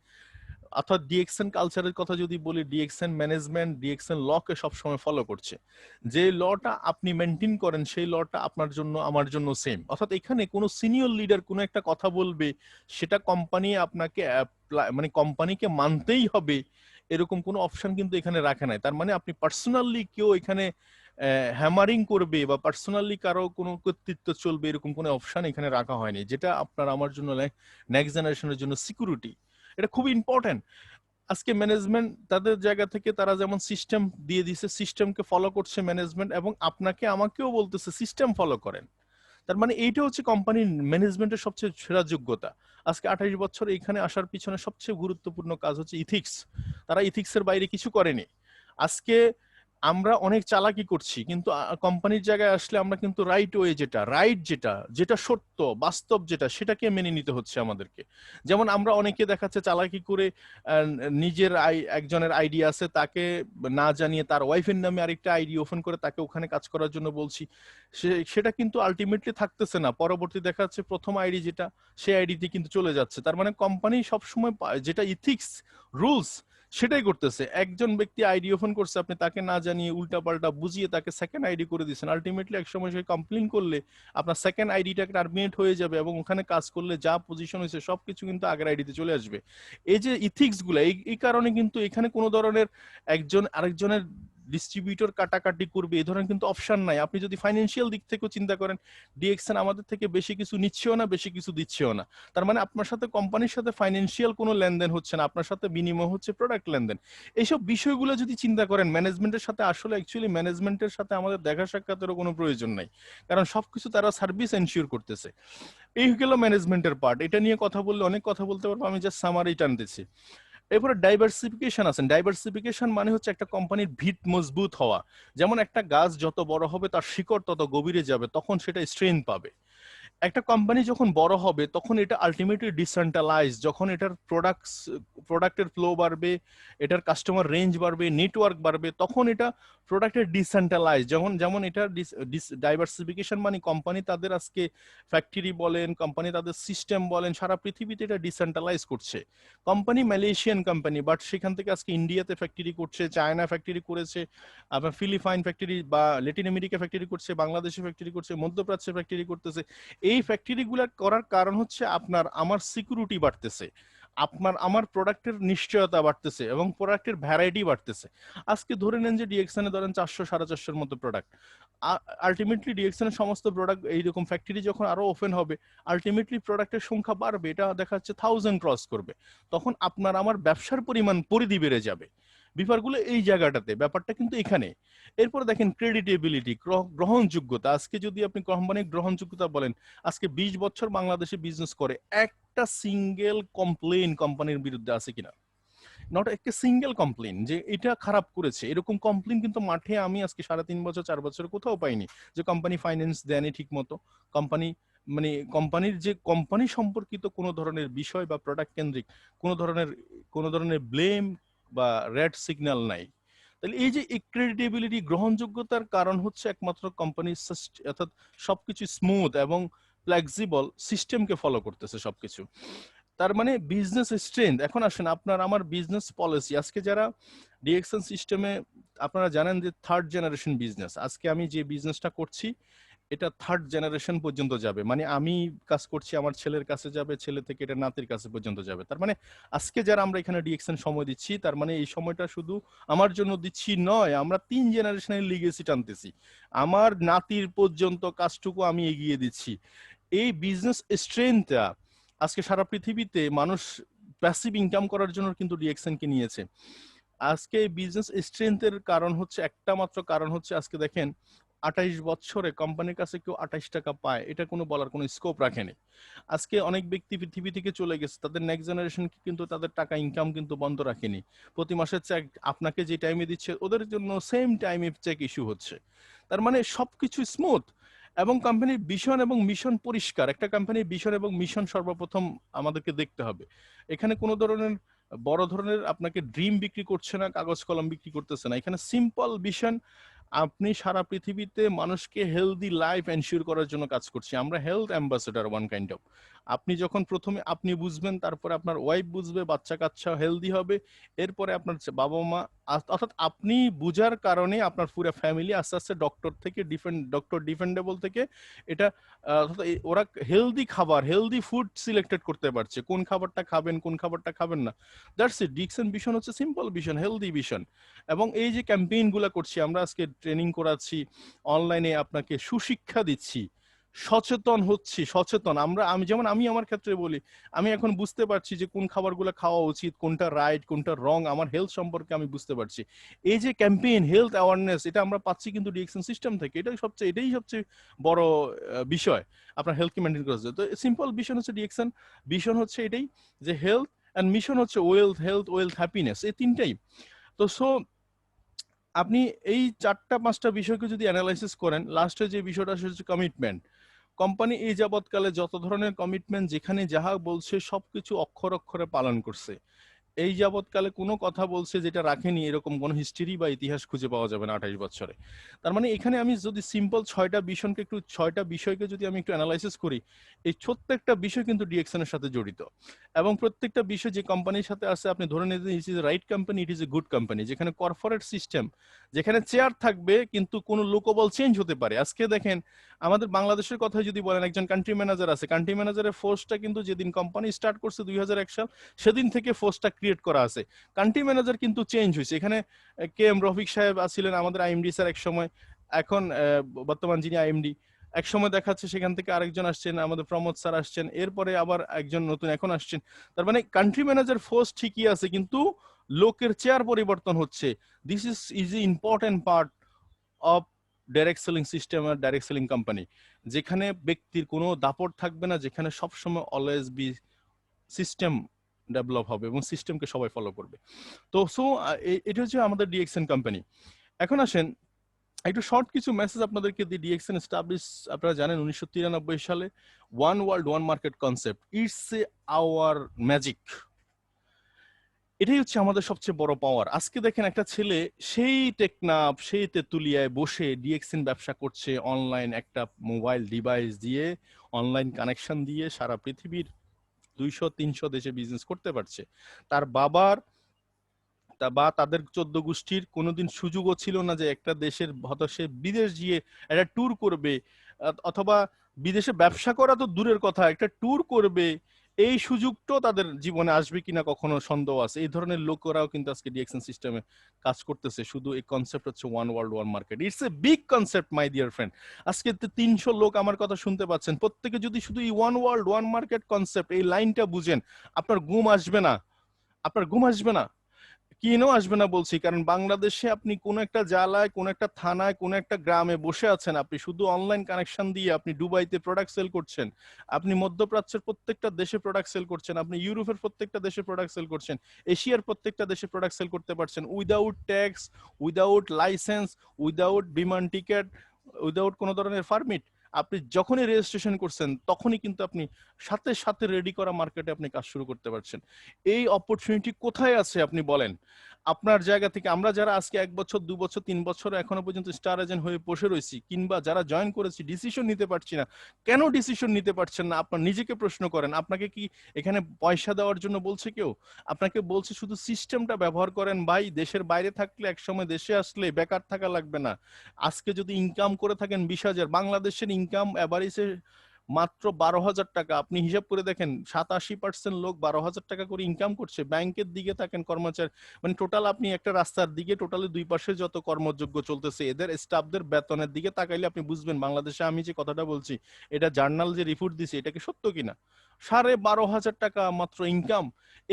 অর্থাৎ ডিএক্সএন কালচারের কথা যদি বলি, ডিএক্সএন ম্যানেজমেন্ট ডিএক্সএন লকে সবসময় ফলো করছে। যে লটা আপনি মেনটেন করেন সেই লটা আপনার জন্য আমার জন্য সেম। অর্থাৎ এখানে কোনো সিনিয়র লিডার কোনো একটা কথা বলবে, সেটা কোম্পানি আপনাকে মানে কোম্পানিকে মানতেই হবে এরকম কোনো অপশন কিন্তু এখানে রাখে নাই। তার মানে আপনি পার্সোনালি কেউ এখানে হ্যামারিং করবে বা পার্সোনালি কারো কোনো কর্তৃত্ব চলবে এরকম কোনো অপশন এখানে রাখা হয়নি, যেটা আপনার আমার জন্য নেক্সট জেনারেশনের জন্য সিকিউরিটি। এটা খুব ইম্পর্টেন্ট। আজকে ম্যানেজমেন্ট তাদের জায়গা থেকে তারা যেমন সিস্টেম দিয়ে দিছে, সিস্টেমকে ফলো করছে ম্যানেজমেন্ট, এবং আপনাকে আমাকেও বলতেছে সিস্টেম ফলো করেন। তার মানে এইটা হচ্ছে কোম্পানির ম্যানেজমেন্টের সবচেয়ে সেরা যোগ্যতা। আজকে 28 বছর এখানে আসার পিছনে সবচেয়ে গুরুত্বপূর্ণ কাজ হচ্ছে ইথিক্স। তারা ইথিক্সের বাইরে কিছু করেনি। আজকে আমরা অনেক চালাকি করছি, কিন্তু কোম্পানির জায়গায় আসলে আমরা কিন্তু রাইট ওয়ে, যেটা রাইট, যেটা যেটা সত্য বাস্তব, যেটা সেটাকে মেনে নিতে হচ্ছে আমাদেরকে। যেমন আমরা অনেকে দেখাচ্ছে চালাকি করে নিজের একজনের আইডি আছে তাকে না জানিয়ে তার ওয়াইফের নামে আরেকটা আইডি ওপেন করে তাকে ওখানে কাজ করার জন্য বলছি, সেটা কিন্তু আলটিমেটলি থাকতেছে না। পরবর্তী দেখা যাচ্ছে প্রথম আইডি যেটা, সেই আইডিতে কিন্তু চলে যাচ্ছে। তার মানে কোম্পানি সবসময় যেটা ইথিক্স রুলস সেটাই করতেছে। একজন ব্যক্তি আইডি ওপেন করছে, আপনি তাকে না জানিয়ে উল্টা পাল্টা বুঝিয়ে তাকে সেকেন্ড আইডি করে দিচ্ছেন। আলটিমেটলি এক সময় সে কমপ্লেন করলে আপনার সেকেন্ড আইডিটা টার্মিনেট হয়ে যাবে, এবং ওখানে কাজ করলে যা পজিশন হয়েছে সবকিছু কিন্তু আগের আইডিতে চলে আসবে। এই যে ইথিক্স গুলা, এই কারণে কিন্তু এখানে কোনো ধরনের একজন আরেকজনের ডিস্ট্রিবিউটর কাটাকাটি করবে এই ধরনের কিন্তু অপশন নাই। আপনি যদি ফাইন্যান্সিয়াল দিক থেকেও চিন্তা করেন, ডিএক্সএন আমাদের থেকে বেশি কিছু নিচ্ছেও না, বেশি কিছু দিচ্ছেও না। তার মানে আপনার সাথে কোম্পানির সাথে ফাইন্যান্সিয়াল কোনো লেনদেন হচ্ছে না, আপনার সাথে বিনিময় হচ্ছে প্রোডাক্ট লেনদেন। এইসব বিষয়গুলো যদি চিন্তা করেন, ম্যানেজমেন্টের সাথে আসলে অ্যাকচুয়ালি ম্যানেজমেন্টের সাথে আমাদের দেখা সাক্ষাতেরও কোনো প্রয়োজন নাই, কারণ সবকিছু তারা সার্ভিস এনশিওর করতেছে। এই গেল ম্যানেজমেন্টের পার্ট। এটা নিয়ে কথা বললে অনেক কথা বলতে পারবো, আমি জাস্ট সামারি টানতেছি। এরপরে ডাইভার্সিফিকেশন আছেন। ডাইভার্সিফিকেশন মানে হচ্ছে একটা কোম্পানির ভিত মজবুত হওয়া। যেমন একটা গাছ যত বড় হবে তার শিকড় তত গভীরে যাবে, তখন সেটা স্ট্রেংথ পাবে। একটা কোম্পানি যখন বড় হবে তখন এটা আলটিমেটলি ডিসেন্ট্রালাইজ, যখন এটার প্রোডাক্টের ফ্লো বাড়বে, এটার কাস্টমার রেঞ্জ বাড়বে, নেটওয়ার্ক বাড়বে, তখন এটা প্রোডাক্টের ডিসেন্ট্রালাইজ। যেমন এটা ডাইভার্সিফিকেশন মানে কোম্পানি তাদের আজকে ফ্যাক্টরি বলেন, কোম্পানি তাদের সিস্টেম বলেন, সারা পৃথিবীতে এটা ডিসেন্ট্রালাইজ করছে। কোম্পানি মালয়েশিয়ান কোম্পানি, বাট সেখান থেকে আজকে ইন্ডিয়াতে ফ্যাক্টরি করছে, চায়না ফ্যাক্টরি করেছে, আপনার ফিলিপাইন ফ্যাক্টরি বা ল্যাটিন আমেরিকা ফ্যাক্টরি করছে, বাংলাদেশে ফ্যাক্টরি করছে, মধ্যপ্রাচ্যে ফ্যাক্টরি করতেছে। এই ফ্যাক্টরিগুলো করার কারণ হচ্ছে আপনার আমার সিকিউরিটি বাড়তেছে, আপনার আমার প্রোডাক্টের নিশ্চয়তা বাড়তেছে, এবং প্রোডাক্টের ভ্যারাইটি বাড়তেছে। আজকে ধরে নেন যে ডিএক্সএন ধরেন 400-450 মতো প্রোডাক্ট। আলটিমেটলি ডিএক্সএন সমস্ত প্রোডাক্ট এইরকম ফ্যাক্টরি যখন আরো ওপেন হবে, আলটিমেটলি প্রোডাক্টের সংখ্যা বাড়বে, এটা দেখা যাচ্ছে 1000 ক্রস করবে। তখন আপনার আমার ব্যবসার পরিমাণ পরিধি বেড়ে যাবে। ব্যাপারগুলো এই জায়গাটাতে, ব্যাপারটা কিন্তু এখানে। এরপর দেখেন ক্রেডিটেবিলিটি, গ্রহণযোগ্যতা। আজকে যদি আপনি কোম্পানির গ্রহণযোগ্যতা বলেন, আজকে 20 বছর বাংলাদেশে বিজনেস করে একটা সিঙ্গেল কমপ্লেন কোম্পানির বিরুদ্ধে আছে কিনা? নট একটা সিঙ্গেল কমপ্লেন যে এটা খারাপ করেছে, এরকম কমপ্লেন কিন্তু মাঠে আমি আজকে 3.5 বছর 4 বছর কোথাও পাইনি। যে কোম্পানি ফাইন্যান্স দেয়নি ঠিক মতো, কোম্পানি মানে কোম্পানির যে কোম্পানি সম্পর্কিত কোনো ধরনের বিষয় বা প্রোডাক্ট কেন্দ্রিক কোনো ধরনের ব্লেম বা রেড সিগন্যাল নাই। তাহলে এই যে ক্রেডিটেবিলিটি, গ্রহণযোগ্যতার কারণ হচ্ছে একমাত্র কোম্পানির অর্থাৎ সবকিছু স্মুথ এবং ফ্লেক্সিবল সিস্টেমকে ফলো করতেছে সবকিছু। তার মানে বিজনেস স্ট্রেংথ। এখন আসেন আপনার আমার বিজনেস পলিসি। আজকে যারা ডিএক্সএন সিস্টেমে, আপনারা জানেন যে থার্ড জেনারেশন বিজনেস। আজকে আমি যে বিজনেসটা করছি এটা থার্ড জেনারেশন পর্যন্ত যাবে, মানে আমি কাজ করছি, আমার ছেলের কাছে যাবে, ছেলে থেকে এটা নাতির কাছে পর্যন্ত যাবে। তার মানে আজকে যারা আমরা এখানে ডিএক্সএন সময় দিচ্ছি, তার মানে এই সময়টা শুধু আমার জন্য দিচ্ছি নয়, আমরা 3 জেনারেশনের লিগেসি টানতেছি। আমার নাতির পর্যন্ত কাজটুকু আমি এগিয়ে দিচ্ছি। এই বিজনেস স্ট্রেংথটা আজকে সারা পৃথিবীতে মানুষ প্যাসিভ ইনকাম করার জন্য কিন্তু ডিএক্সএন কে নিয়েছে। আজকে বিজনেস স্ট্রেংথের কারণ হচ্ছে একটা মাত্র কারণ হচ্ছে, আজকে দেখেন 28 বছরে কোম্পানির কাছে কেউ 28 টাকা পায়, এটা কোনো বলার কোনো স্কোপ রাখেনি। আজকে অনেক ব্যক্তি পৃথিবী থেকে চলে গেছে, তাদের নেক্সট জেনারেশন কিন্তু তাদের টাকা ইনকাম কিন্তু বন্ধ রাখেনি। প্রতি মাসের চেক আপনাকে যে টাইমে দিচ্ছে ওদের জন্য সেম টাইমে চেক ইস্যু হচ্ছে। তার মানে সবকিছু স্মুথ, এবং কোম্পানির ভিশন এবং মিশন পরিষ্কার। একটা কোম্পানির ভিশন এবং মিশন সর্বপ্রথম আমাদেরকে দেখতে হবে। এখানে কোনো ধরনের বড় ধরনের আপনাকে ড্রিম বিক্রি করছে না, কাগজ কলম বিক্রি করতেছে না। এখানে সিম্পল ভিশন আপনি সারা পৃথিবীতে মানুষকে হেলদি লাইফ এনশিওর করার জন্য কাজ করছি। আমরা health ambassador one kind of. আপনি যখন প্রথমে আপনি বুঝবেন, তারপরে আপনার ওয়াইফ বুঝবে, বাচ্চা-কাচ্চা হেলদি হবে। এরপরে আপনার বাবা-মা, অর্থাৎ আপনি বুঝার কারণে আপনার পুরা ফ্যামিলি আস্তে, আস্তে ডক্টর থেকে ডক্টর ডিপেন্ডেবল থেকে এটা অর্থাৎ ওরা হেলদি খাবার, হেলদি ফুড সিলেক্টেড করতে পারছে। কোন খাবারটা খাবেন, কোন খাবারটা খাবেন না। That's it. ডিকসন ভিশন হচ্ছে সিম্পল ভিশন, হেলদি ভিশন। এবং এই যে ক্যাম্পেইন গুলা করছি, আমরা আজকে ট্রেনিং করাচ্ছি, অনলাইনে আপনাকে সুশিক্ষা দিচ্ছি, সচেতন হচ্ছি, সচেতন আমি আমার ক্ষেত্রে বলি, আমি এখন বুঝতে পারছি যে কোন খাবারগুলো খাওয়া উচিত, কোনটা রাইট, কোনটা রং, আমার হেলথ সম্পর্কে আমি বুঝতে পারছি। এই যে ক্যাম্পেইন, হেলথ অ্যাওয়ারনেস, এটা আমরা পাচ্ছি কিন্তু ডিএকশন সিস্টেম থেকে। এটাই সবচেয়ে বড় বিষয় আপনার হেলথকে মেনটেন করা। তো সিম্পল ভিশন হচ্ছে ডিএকশন, ভিশন হচ্ছে এটাই যে হেলথ, অ্যান্ড মিশন হচ্ছে ওয়েলথ হ্যাপিনেস, এই তিনটাই। তো আপনি এই 4-5টা বিষয়কে যদি অ্যানালাইসিস করেন, লাস্টে যে বিষয়টা সেটা হচ্ছে কমিটমেন্ট। কোম্পানি এই যাবৎকালে যত ধরনের কমিটমেন্ট যেখানে যাহা বলছে সবকিছু অক্ষর অক্ষরে পালন করছে। এই যাবৎকালে কোনো কথা বলছে যেটা রাখেনি, এরকম কোনো হিস্ট্রি বা ইতিহাস খুঁজে পাওয়া যাবে না 28 বছরে। তার মানে এখানে আমি যদি সিম্পল 6টা বিষয়কে যদি আমি একটু অ্যানালাইসিস করি, এই প্রত্যেকটা বিষয় কিন্তু ডিএকশন এর সাথে জড়িত। এবং প্রত্যেকটা বিষয় যে কোম্পানির সাথে আছে, আপনি ধরে নিতে it is right company, it is a good company. যেখানে কর্পোরেট সিস্টেম, যেখানে চেয়ার থাকবে কিন্তু কোনো লোকবল চেঞ্জ হতে পারে। আজকে দেখেন, আমাদের বাংলাদেশের কথা যদি বলেন, একজন কান্ট্রি ম্যানেজার আছে, কান্ট্রি ম্যানেজারের ফোর্সটা কিন্তু যেদিন কোম্পানি স্টার্ট করছে 2001 সাল, সেদিন থেকে ফোর্সটা ক্রিয়েট করা আছে। কান্ট্রি ম্যানেজার কিন্তু চেঞ্জ হয়েছে। এখানে কে এম রফিক সাহেব ছিলেন আমাদের আইএমডি স্যার এক সময়, এখন বর্তমান যিনি আইএমডি, এক সময় দেখাচ্ছে সেখান থেকে আরেকজন আসছেন, আমাদের প্রমোদ স্যার আসছেন, এরপরে আবার একজন নতুন এখন আসছেন। তার মানে কান্ট্রি ম্যানেজার ফোর্স ঠিকই আছে, কিন্তু লোকের চেয়ার পরিবর্তন হচ্ছে। This is important part of direct selling system আর ডাইরেক্ট সেলিং কোম্পানি, যেখানে ব্যক্তির কোনো দাপট থাকবে না, যেখানে সবসময় অলওয়েজ বি সিস্টেম ডেভেলপ হবে এবং সিস্টেমকে সবাই ফলো করবে। তো এটা হচ্ছে আমাদের ডিএক্সএন কোম্পানি। এখন আসেন একটু শর্ট কিছু মেসেজ আপনাদেরকে দিই। ডিএক্সএন এস্টাবলিশ, আপনারা জানেন 1993 সালে, one world one market concept, it's a our magic. এটাই হচ্ছে আমাদের সবচেয়ে বড় পাওয়ার। আজকে দেখেন একটা ছেলে সেই টেকনাফ, সেই তেতুলিয়ায় বসে ডিএক্সএন ব্যবসা করছে, অনলাইন একটা মোবাইল ডিভাইস দিয়ে, অনলাইন কানেকশন দিয়ে সারা পৃথিবীর 200-300 দেশে বিজনেস করতে পারছে। তার বাবার বা তাদের 14 গোষ্ঠীর কোনোদিন সুযোগও ছিল না যে একটা দেশের হয়তো সে বিদেশ গিয়ে একটা ট্যুর করবে, অথবা বিদেশে ব্যবসা করা তো দূরের কথা, একটা ট্যুর করবে, এই সুযোগটাও তাদের জীবনে আসবে কিনা কখনো সন্দেহ আছে। এই ধরনের লোকেরাও কিন্তু আজকে ডিএক্সএন সিস্টেমে কাজ করতেছে। শুধু এই কনসেপ্ট হচ্ছে one world one market, it's a big concept my dear friend. আজকে 300 লোক আমার কথা শুনতে পাচ্ছেন, প্রত্যেকে যদি শুধু এই one world one market concept এই লাইনটা বুঝেন, আপনার ঘুম আসবে না, আপনার ঘুম আসবে না। কেন আসবে না বলছি, কারণ বাংলাদেশে আপনি কোন একটা জেলায়, কোন একটা থানায়, কোন একটা গ্রামে বসে আছেন, আপনি শুধু অনলাইন কানেকশন দিয়ে আপনি দুবাইতে প্রোডাক্ট সেল করছেন, আপনি মধ্যপ্রাচ্যের প্রত্যেকটা দেশে প্রোডাক্ট সেল করছেন, আপনি ইউরোপের প্রত্যেকটা দেশে প্রোডাক্ট সেল করছেন, এশিয়ার প্রত্যেকটা দেশে প্রোডাক্ট সেল করতে পারছেন, without tax, without licence, without বিমান টিকেট, উইদাউট কোনো ধরনের পারমিট। আপনি যখনই রেজিস্ট্রেশন করছেন তখনই কিন্তু আপনি সাথে সাথে রেডি করা মার্কেটে আপনি কাজ শুরু করতে পারছেন। এই অপরচুনিটি কোথায় আছে আপনি বলেন? আপনার জায়গা থেকে আমরা যারা আজকে 1 বছর, 2 বছর, 3 বছর এখনো পর্যন্ত স্টার এজেন্ট হয়ে বসে রয়েছি, কিংবা যারা জয়েন করেছি, ডিসিশন নিতে পারছি না। কেন ডিসিশন নিতে পারছেন না? আপনার নিজেকে প্রশ্ন করেন। আপনাকে কি এখানে পয়সা দেওয়ার জন্য বলছে কেউ? আপনাকে বলছে শুধু সিস্টেমটা ব্যবহার করেন ভাই। দেশের বাইরে থাকলে একসময় দেশে আসলে বেকার থাকা লাগবে না। আজকে যদি ইনকাম করে থাকেন 20,000, বাংলাদেশের ইনকাম এভারেজে মাত্র 12,000 টাকা। আপনি হিসাব করে দেখেন, 87% লোক 12,000 টাকা করে ইনকাম করছে। ব্যাংকের দিকে থাকেন, কর্মচারী, মানে টোটাল আপনি একটা রাস্তার দিকে টোটালি দুই পাশে যত কর্মযোগ্য চলতেছে, এদের স্টাফদের বেতনের দিকে তাকাইলে আপনি বুঝবেন বাংলাদেশে আমি যে কথাটা বলছি, এটা জার্নাল যে রিপোর্ট দিছে এটা কি সত্য কিনা। 12,500 টাকা মাত্র ইনকাম।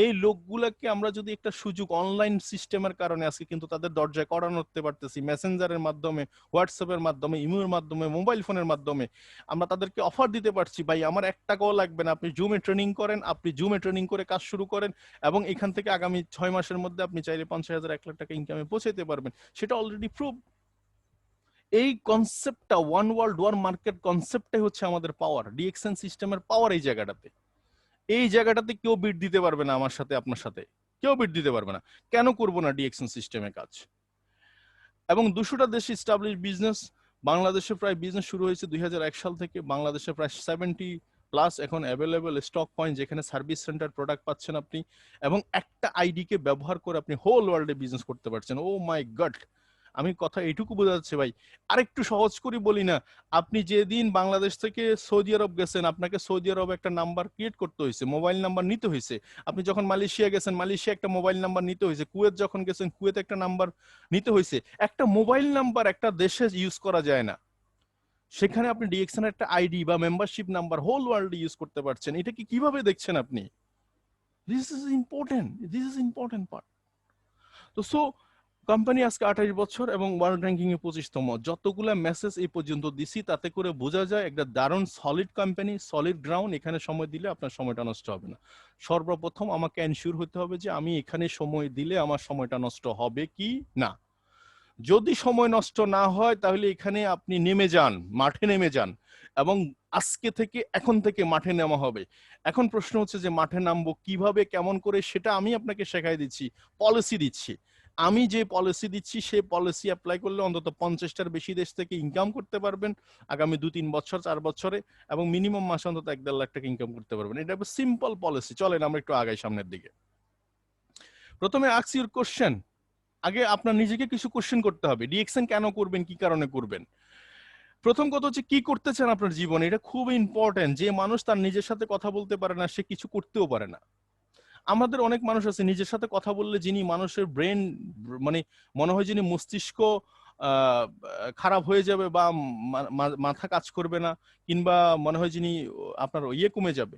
এই লোকগুলাকে আমরা যদি একটা সুযোগ, অনলাইন সিস্টেমের কারণে আজকে কিন্তু তাদের দরজায় কড়া নাড়তে পারতেছি, মেসেঞ্জারের মাধ্যমে, হোয়াটসঅ্যাপের মাধ্যমে, ইমের মাধ্যমে, মোবাইল ফোনের মাধ্যমে আমরা তাদেরকে অফার দিতে পারছি, ভাই আমার 1 টাকাও লাগবে না, আপনি জুমে ট্রেনিং করেন, আপনি জুমে ট্রেনিং করে কাজ শুরু করেন, এবং এখান থেকে আগামী 6 মাসের মধ্যে আপনি চাইলে 50,000, 1 লাখ টাকা ইনকামে পৌঁছাতে পারবেন। সেটা অলরেডি প্রুভ। এই কনসেপ্টটা, ওয়ান ওয়ার্ল্ড ওয়ান মার্কেট কনসেপ্টটাই হচ্ছে আমাদের পাওয়ার, ডিএক্সএন সিস্টেমের পাওয়ার। এই জায়গাটাতে, এই জায়গাটাতে কেউ বিট দিতে পারবে না আমার সাথে, আপনার সাথে কেউ বিট দিতে পারবে না। কেন করবো না ডিএক্সএন সিস্টেমে কাজ? এবং 200টা দেশে এস্টাবলিশ বিজনেস। বাংলাদেশে প্রায় বিজনেস শুরু হয়েছে 2001 সাল থেকে। বাংলাদেশে প্রায় 70 প্লাস এখন অ্যাভেলেবল স্টক পয়েন্ট, যেখানে সার্ভিস সেন্টার প্রোডাক্ট পাচ্ছেন আপনি, এবং একটা আইডি কে ব্যবহার করে আপনি হোল ওয়ার্ল্ডে বিজনেস করতে পারছেন। ও মাই গড, আমি কথা এইটুকু বোঝা যাচ্ছে ভাই। আরেকটু সহজ করে বলি না, আপনি যেদিন বাংলাদেশ থেকে সৌদি আরব গেছেন, আপনাকে সৌদি আরব একটা নাম্বার ক্রিয়েট করতে হয়েছে, মোবাইল নাম্বার নিতে হয়েছে। আপনি যখন মালয়েশিয়া গেছেন, মালয়েশিয়া একটা মোবাইল নাম্বার নিতে হয়েছে। কুয়েত যখন গেছেন, কুয়েত একটা নাম্বার নিতে হয়েছে। একটা মোবাইল নাম্বার একটা দেশে ইউজ করা যায় না, সেখানে আপনি ডিএক্সএন একটা আইডি বা membership number whole world use করতে পারছেন। এটা কি কিভাবে দেখছেন আপনি? This is important part. তো সো কোম্পানি আজকে 28 বছর এবং ওয়ার্ল্ড র্যাঙ্কিং এ 25তম। যতগুলা মেসেজ এই পর্যন্ত দিছি তাতে করে বোঝা যায় একটা দারুণ সলিড কোম্পানি, সলিড গ্রাউন্ড। এখানে সময় দিলে আপনার সময়টা নষ্ট হবে না। সর্বপ্রথম আমাকে এনশিওর হতে হবে যে আমি এখানে সময় দিলে আমার সময়টা নষ্ট হবে কি না। যদি সময় নষ্ট না হয় তাহলে এখানে আপনি নেমে যান, মাঠে নেমে যান, এবং আজকে থেকে এখন থেকে মাঠে নামা হবে। এখন প্রশ্ন হচ্ছে যে মাঠে নামবো কিভাবে, কেমন করে, সেটা আমি আপনাকে শেখাই দিচ্ছি, পলিসি দিচ্ছি। আমি যে পলিসি দিচ্ছি সেই পলিসি অ্যাপ্লাই করলে অন্তত 50টার বেশি দেশ থেকে ইনকাম করতে পারবেন আগামী 2-3 বছর 4 বছরে, এবং মিনিমাম মাসে অন্তত 1-1.5 লাখ টাকা ইনকাম করতে পারবেন। এটা একটা সিম্পল পলিসি। চলেন আমরা একটু আগাই সামনের দিকে। প্রথমে আস্ক ইউর কোশ্চেন। আগে আপনার নিজেকে কিছু কোশ্চেন করতে হবে, ডিএক্সএন কেন করবেন, কি কারণে করবেন। প্রথম কথা হচ্ছে কি করতে চান আপনার জীবনে, এটা খুব ইম্পর্টেন্ট। যে মানুষ তার নিজের সাথে কথা বলতে পারে না, সে কিছু করতেও পারে না। আমাদের অনেক মানুষ আছে নিজের সাথে কথা বললে যিনি মানুষের ব্রেন, মানে মনে হয় যিনি মস্তিষ্ক খারাপ হয়ে যাবে বা মাথা কাজ করবে না, কিংবা মনে হয় যিনি আপনার ইয়ে কমে যাবে।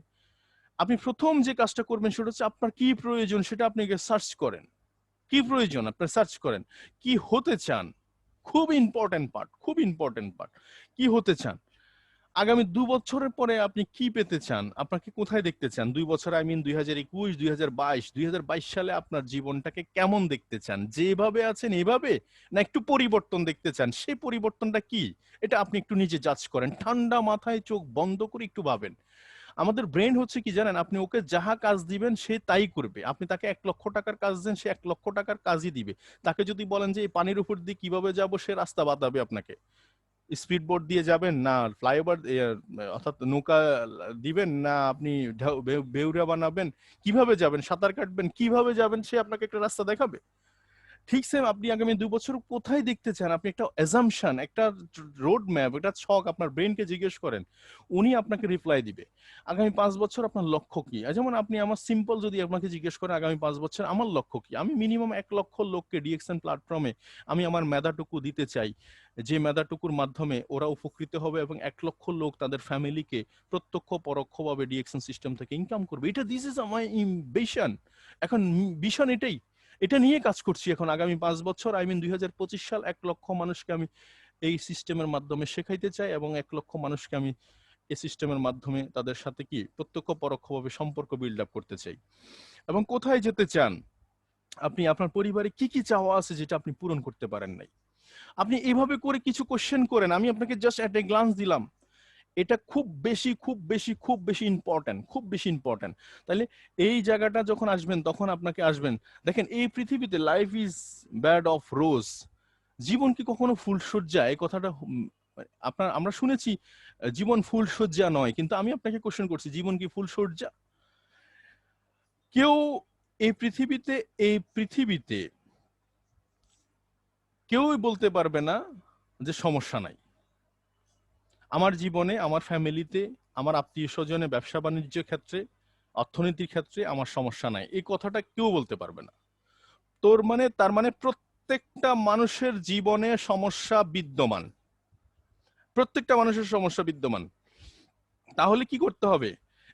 আপনি প্রথম যে কাজটা করবেন সেটা হচ্ছে আপনার কি প্রয়োজন সেটা আপনি সার্চ করেন। কি প্রয়োজন আপনার সার্চ করেন। কি হতে চান, খুব ইম্পর্টেন্ট পার্ট, খুব ইম্পর্টেন্ট পার্ট। কি হতে চান, আগামী 2 বছরের পরে আপনি কি পেতে চান, আপনাকে কোথায় দেখতে চান 2 বছর, আই মিন 2021, 2022 সালে আপনার জীবনটাকে কেমন দেখতে চান, যেভাবে আছেন এইভাবে, না একটু পরিবর্তন দেখতে চান, সেই পরিবর্তনটা কি, এটা আপনি একটু নিজে জাজ করেন। ঠান্ডা মাথায় চোখ বন্ধ করে একটু ভাবেন। আমাদের ব্রেন হচ্ছে কি জানেন, আপনি ওকে যাহা কাজ দিবেন সে তাই করবে। আপনি তাকে 1 লক্ষ টাকার কাজ দেন, সে 1 লক্ষ টাকার কাজই দিবে। তাকে যদি বলেন যে এই পানির উপর দিয়ে কিভাবে যাব, সে রাস্তা বাতাবে আপনাকে। স্পিড বোট দিয়ে যাবেন না ফ্লাইওভার, অর্থাৎ নৌকা দিবেন, না আপনি বেউরা বানাবেন, কিভাবে যাবেন, সাঁতার কাটবেন, কিভাবে যাবেন, সে আপনাকে একটা রাস্তা দেখাবে। ঠিক সেম আপনি আগামী 2 বছর কোথায় দেখতে চান, আপনি একটা অ্যাজাম্পশন, একটা রোড ম্যাপ, একটা ছক আপনার ব্রেনকে জিজ্ঞেস করেন, উনি আপনাকে রিপ্লাই দিবে। আগামী 5 বছর আপনার লক্ষ্য কি, যেমন আপনি আমার সিম্পল যদি আপনাকে জিজ্ঞেস করেন আগামী 5 বছর আমার লক্ষ্য কি, আমি মিনিমাম 1 লক্ষ লোককে ডিএক্সএন প্ল্যাটফর্মে আমি আমার মেধাটুকু দিতে চাই, যে মেধাটুকুর মাধ্যমে ওরা উপকৃত হবে এবং 1 লক্ষ লোক তাদের ফ্যামিলিকে প্রত্যক্ষ পরোক্ষভাবে ডিএক্সএন সিস্টেম থেকে ইনকাম করবে। এটা দিস ইজ মাই ভিশন। এখন ভিশন এটাই, এটা নিয়ে কাজ করছি এখন আগামী 5 বছর, আই মিন 2025 সাল। 1 লক্ষ মানুষকে আমি এই সিস্টেমের মাধ্যমে শেখাইতে চাই এবং 1 লক্ষ মানুষকে আমি এই সিস্টেমের মাধ্যমে তাদের সাথে কি প্রত্যক্ষ পরোক্ষভাবে সম্পর্ক বিল্ড আপ করতে চাই। এবং কোথায় যেতে চান, আপনি আপনার পরিবারে কি কি চাওয়া আছে যেটা আপনি পূরণ করতে পারেন নাই, আপনি এইভাবে করে কিছু কোশ্চেন করেন। আমি আপনাকে জাস্ট একটা গ্লান্স দিলাম, এটা খুব বেশি খুব বেশি খুব বেশি ইম্পর্টেন্ট, খুব বেশি ইম্পর্টেন্ট। তাহলে এই জায়গাটা যখন আসবেন তখন আপনাকে আসবেন, দেখেন এই পৃথিবীতে life is bad of rose. জীবন কি কখনো ফুলশয্যা, এই কথাটা আপনার আমরা শুনেছি জীবন ফুলশয্যা নয়, কিন্তু আমি আপনাকে কোশ্চেন করছি জীবন কি ফুলশয্যা? কেউ এই পৃথিবীতে, এই পৃথিবীতে কেউই বলতে পারবে না যে সমস্যা নাই। আমার জীবনে, আমার ফ্যামিলিতে, আমার আত্মীয় স্বজনে, ব্যবসা বাণিজ্য ক্ষেত্রে, অর্থনীতির ক্ষেত্রে আমার সমস্যা নাই, এই কথাটা কেউ বলতে পারবে না। তার মানে প্রত্যেকটা মানুষের জীবনে সমস্যা বিদ্যমান, প্রত্যেকটা মানুষের সমস্যা বিদ্যমান। তাহলে কি করতে হবে?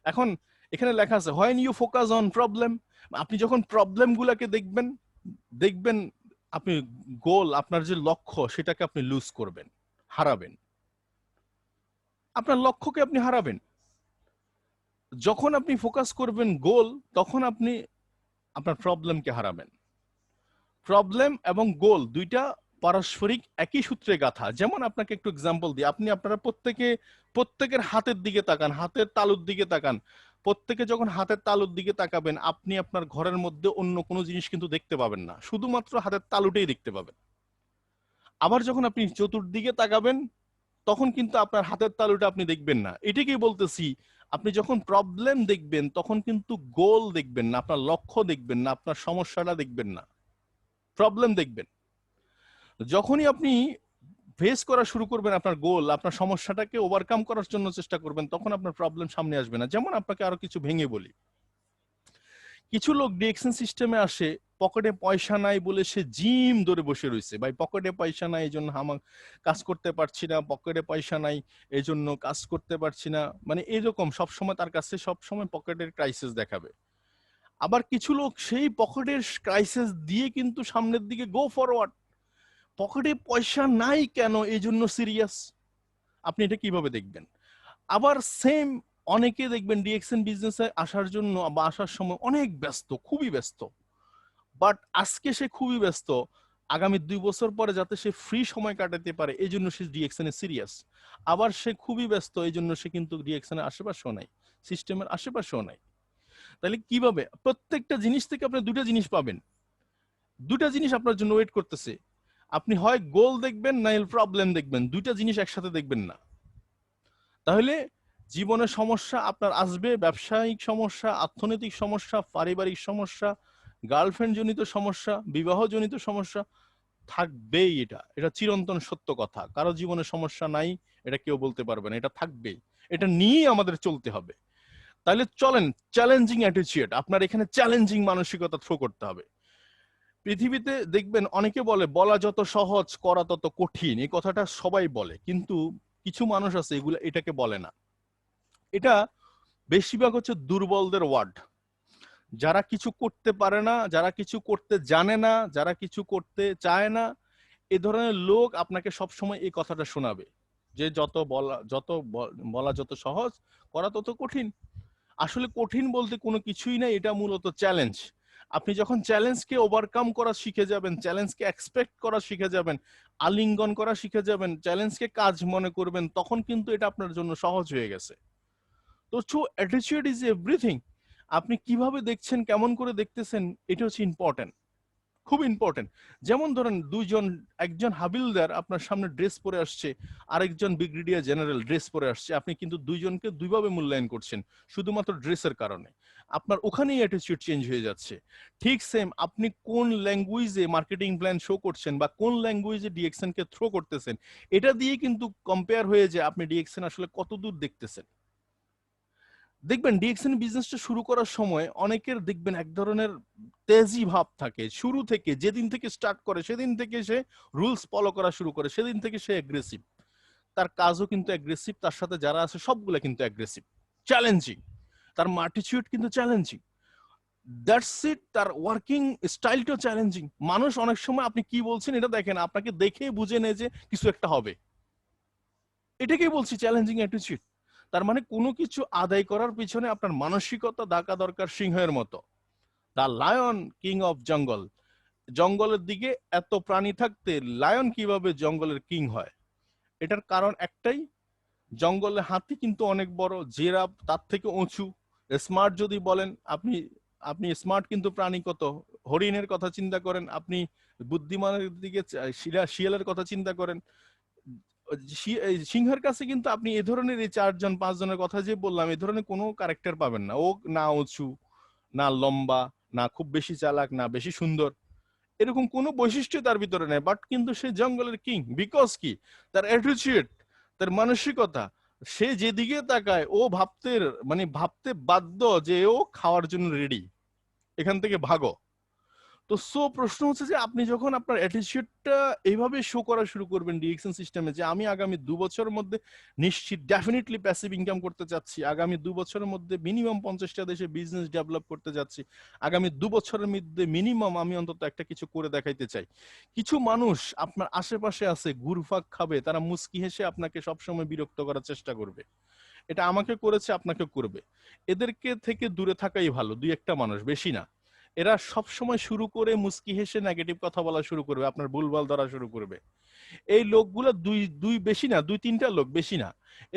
এখন এখানে লেখা আছে when you focus on problem, আপনি যখন প্রবলেম গুলাকে দেখবেন, দেখবেন আপনি গোল, আপনার যে লক্ষ্য সেটাকে আপনি লুজ করবেন, হারাবেন। আপনার লক্ষ্যকে আপনি হারাবেন। যখন আপনি ফোকাস করবেন গোল, তখন আপনি আপনার প্রবলেমকে হারাবেন। প্রবলেম এবং গোল দুইটা পারস্পরিক একই সূত্রে গাঁথা। যেমন আপনাকে একটু এক্সাম্পল দিই, আপনারা প্রত্যেকের হাতের দিকে তাকান, হাতের তালুর দিকে তাকান। প্রত্যেকে যখন হাতের তালুর দিকে তাকাবেন, আপনি আপনার ঘরের মধ্যে অন্য কোনো জিনিস কিন্তু দেখতে পাবেন না, শুধুমাত্র হাতের তালুটাই দেখতে পাবেন। আবার যখন আপনি চতুর্দিকে তাকাবেন তখন কিন্তু আপনার হাতের তালুটা আপনি দেখবেন না। এটাকেই বলতেছি, আপনি যখন প্রবলেম দেখবেন তখন কিন্তু গোল দেখবেন না, আপনার লক্ষ্য দেখবেন না, আপনার সমস্যাটা দেখবেন না, প্রবলেম দেখবেন। যখনই আপনি ফেস করা শুরু করবেন আপনার গোল, আপনার সমস্যাটাকে ওভারকাম করার জন্য চেষ্টা করবেন, তখন আপনার প্রবলেম সামনে আসবে না। যেমন আপনাকে আরো কিছু ভেঙে বলি, কিছু লোক ডিএক্সএন সিস্টেমে আসে, পকেটে পয়সা নাই বলে সে জিম ধরে বসে রয়েছে, ভাই পকেটে পয়সা নাই এই জন্য আমার কাজ করতে পারছি না, পকেটে পয়সা নাই এই জন্য কাজ করতে পারছি না, মানে এরকম সবসময় তার কাছে সবসময় পকেটের ক্রাইসিস দেখাবে। আবার কিছু লোক সেই পকেটের ক্রাইসিস দিয়ে কিন্তু সামনের দিকে গো ফরওয়ার্ড, পকেটে পয়সা নাই কেন এই জন্য সিরিয়াস। আপনি এটা কিভাবে দেখবেন? আবার সেম অনেকে দেখবেন ডিএক্সএন বিজনেসে আসার জন্য বা আসার সময় অনেক ব্যস্ত, খুবই ব্যস্ত, বাট আজকে সে খুবই ব্যস্ত, আগামী 2 বছর পরে যাতে সে ফ্রি সময় কাটাতে পারে এই জন্য সে ডিএক্সএন এ সিরিয়াস। আবার সে খুবই ব্যস্ত এই জন্য সে কিন্তু ডিএক্সএন এর আশেপাশেও নাই, সিস্টেমের আশেপাশেও নাই। তাহলে কিভাবে প্রত্যেকটা জিনিস থেকে আপনি দুটা জিনিস পাবেন, দুটা জিনিস আপনার জন্য ওয়েট করতেছে। আপনি হয় গোল দেখবেন না প্রবলেম দেখবেন, দুইটা জিনিস একসাথে দেখবেন না। তাহলে জীবনের সমস্যা আপনার আসবে, ব্যবসায়িক সমস্যা, অর্থনৈতিক সমস্যা, পারিবারিক সমস্যা, গার্লফ্রেন্ড জনিত সমস্যা, বিবাহ জনিত সমস্যা থাকবেই। এটা এটা চিরন্তন সত্য কথা, কারো জীবনে সমস্যা নাই এটা কেউ বলতে পারবে না, এটা থাকবেই, এটা নিয়েই আমাদের চলতে হবে। তাহলে চলেন চ্যালেঞ্জিং অ্যাটিটিউড, আপনার এখানে চ্যালেঞ্জিং মানসিকতা থ্রো করতে হবে। পৃথিবীতে দেখবেন অনেকে বলে বলা যত সহজ করা তত কঠিন, এই কথাটা সবাই বলে, কিন্তু কিছু মানুষ আছে এগুলো এটাকে বলে না। এটা বেশিরভাগ হচ্ছে দুর্বলদের ওয়ার্ড, যারা কিছু করতে পারে না, যারা কিছু করতে জানে না, যারা কিছু করতে চায় না, এ ধরনের লোক আপনাকে সবসময় এই কথাটা শোনাবে যে বলা যত সহজ করা তত কঠিন। আসলে কঠিন বলতে কোনো কিছুই নাই, এটা মূলত চ্যালেঞ্জ। আপনি যখন চ্যালেঞ্জকে ওভারকাম করা শিখে যাবেন, চ্যালেঞ্জকে এক্সপেক্ট করা শিখে যাবেন, আলিঙ্গন করা শিখে যাবেন, চ্যালেঞ্জকে কাজ মনে করবেন, তখন কিন্তু এটা আপনার জন্য সহজ হয়ে গেছে। তো অ্যাটিটিউড ইজ এভরিথিং। আপনি কিভাবে দেখছেন, কেমন করে দেখতেছেন, এটা হচ্ছে ইম্পর্টেন্ট, খুব ইম্পর্টেন্ট। যেমন ধরেন একজন হাবিলদার আপনার সামনে ড্রেস পরে আসছে, আরেকজন ব্রিগেডিয়ার জেনারেল ড্রেস পরে আসছে, আপনি কিন্তু দুইজনকে দুইভাবে মূল্যায়ন করছেন শুধুমাত্র ড্রেসের কারণে। আপনার ওখানেই অ্যাটিটিউড চেঞ্জ হয়ে যাচ্ছে। ঠিক সেম, আপনি কোন ল্যাঙ্গুয়েজে মার্কেটিং প্ল্যান শো করছেন বা কোন ল্যাঙ্গুয়েজে ডিএক্সএন কে থ্রো করতেছেন, এটা দিয়ে কিন্তু কম্পেয়ার হয়ে যায় আপনি ডিএক্সএন আসলে কতদূর দেখতেছেন। দেখবেন ডিএক্সএন বিজনেসটা শুরু করার সময় অনেকের দেখবেন এক ধরনের তেজি ভাব থাকে, শুরু থেকে যেদিন থেকে স্টার্ট করে সেদিন থেকে সে রুলস ফলো করা শুরু করে, সেদিন থেকে সে অ্যাগ্রেসিভ, তার কাজও কিন্তু অ্যাগ্রেসিভ, তার সাথে যারা আছে সবগুলো কিন্তু অ্যাগ্রেসিভ, চ্যালেঞ্জিং, তার অ্যাটিটিউড কিন্তু চ্যালেঞ্জিং, দ্যাটস ইট, তার ওয়ার্কিং স্টাইলটাও চ্যালেঞ্জিং। মানুষ অনেক সময় আপনি কি বলছেন এটা দেখেন, আপনাকে দেখে বুঝে নেয় যে কিছু একটা হবে, এটাকেই বলছি চ্যালেঞ্জিং অ্যাটিটিউড। তার মানে কোনো কিছু আদায় করার পিছনে আপনার মানসিকতা থাকা দরকার সিংহের মতো। দা লায়ন কিং অফ জঙ্গল, জঙ্গলের দিকে এত প্রাণী থাকতে লায়ন কিভাবে জঙ্গলের কিং হয়? এটার কারণ একটাই, জঙ্গলে হাতি কিন্তু অনেক বড়, জিরাফ তার থেকে উঁচু, স্মার্ট যদি বলেন আপনি, আপনি স্মার্ট কিন্তু প্রাণী কত, হরিণের কথা চিন্তা করেন, আপনি বুদ্ধিমানের দিকে শিয়ালের কথা চিন্তা করেন, সিংহের কাছে কিন্তু আপনি এ ধরনের এই 4-5 জনের কথা যে বললাম, এ ধরনের কোনো ক্যারেক্টার পাবেন না। ও না উঁচু, না লম্বা, না খুব বেশি চালাক, না বেশি সুন্দর, এরকম কোনো বৈশিষ্ট্য তার ভিতরে নেই, বাট কিন্তু সে জঙ্গলের কিং। বিকজ কি, তার অ্যাটিটিউড, তার মানসিকতা, সে যেদিকে তাকায় ও ভাবতে বাধ্য যে ও খাওয়ার জন্য রেডি, এখান থেকে ভাগো। তো প্রশ্ন হচ্ছে যে আপনি যখন আপনার অ্যাটিটিউডটা এইভাবে শো করা শুরু করবেন ডিএক্সএন সিস্টেমে, যে আমি আগামী 2 বছরের মধ্যে নিশ্চিত ডেফিনেটলি প্যাসিভ ইনকাম করতে চাচ্ছি, আগামী 2 বছরের মধ্যে মিনিমাম 50টা দেশে বিজনেস ডেভেলপ করতে যাচ্ছি, আগামী 2 বছরের মধ্যে মিনিমাম আমি অন্তত একটা কিছু করে দেখাইতে চাই। কিছু মানুষ আপনার আশেপাশে আছে ঘুরফাক খাবে, তারা মুস্কি হেসে আপনাকে সবসময় বিরক্ত করার চেষ্টা করবে, এটা আমাকে করেছে আপনাকে করবে, এদেরকে থেকে দূরে থাকাই ভালো। 2-1টা মানুষ, বেশি না। এরা সব সময় শুরু করে মুস্কি হেসে নেগেটিভ কথা বলা শুরু করবে, আপনার ভুলভাল ধরা শুরু করবে। এই লোকগুলা দুই দুই বেশি না, 2-3টা লোক, বেশি না।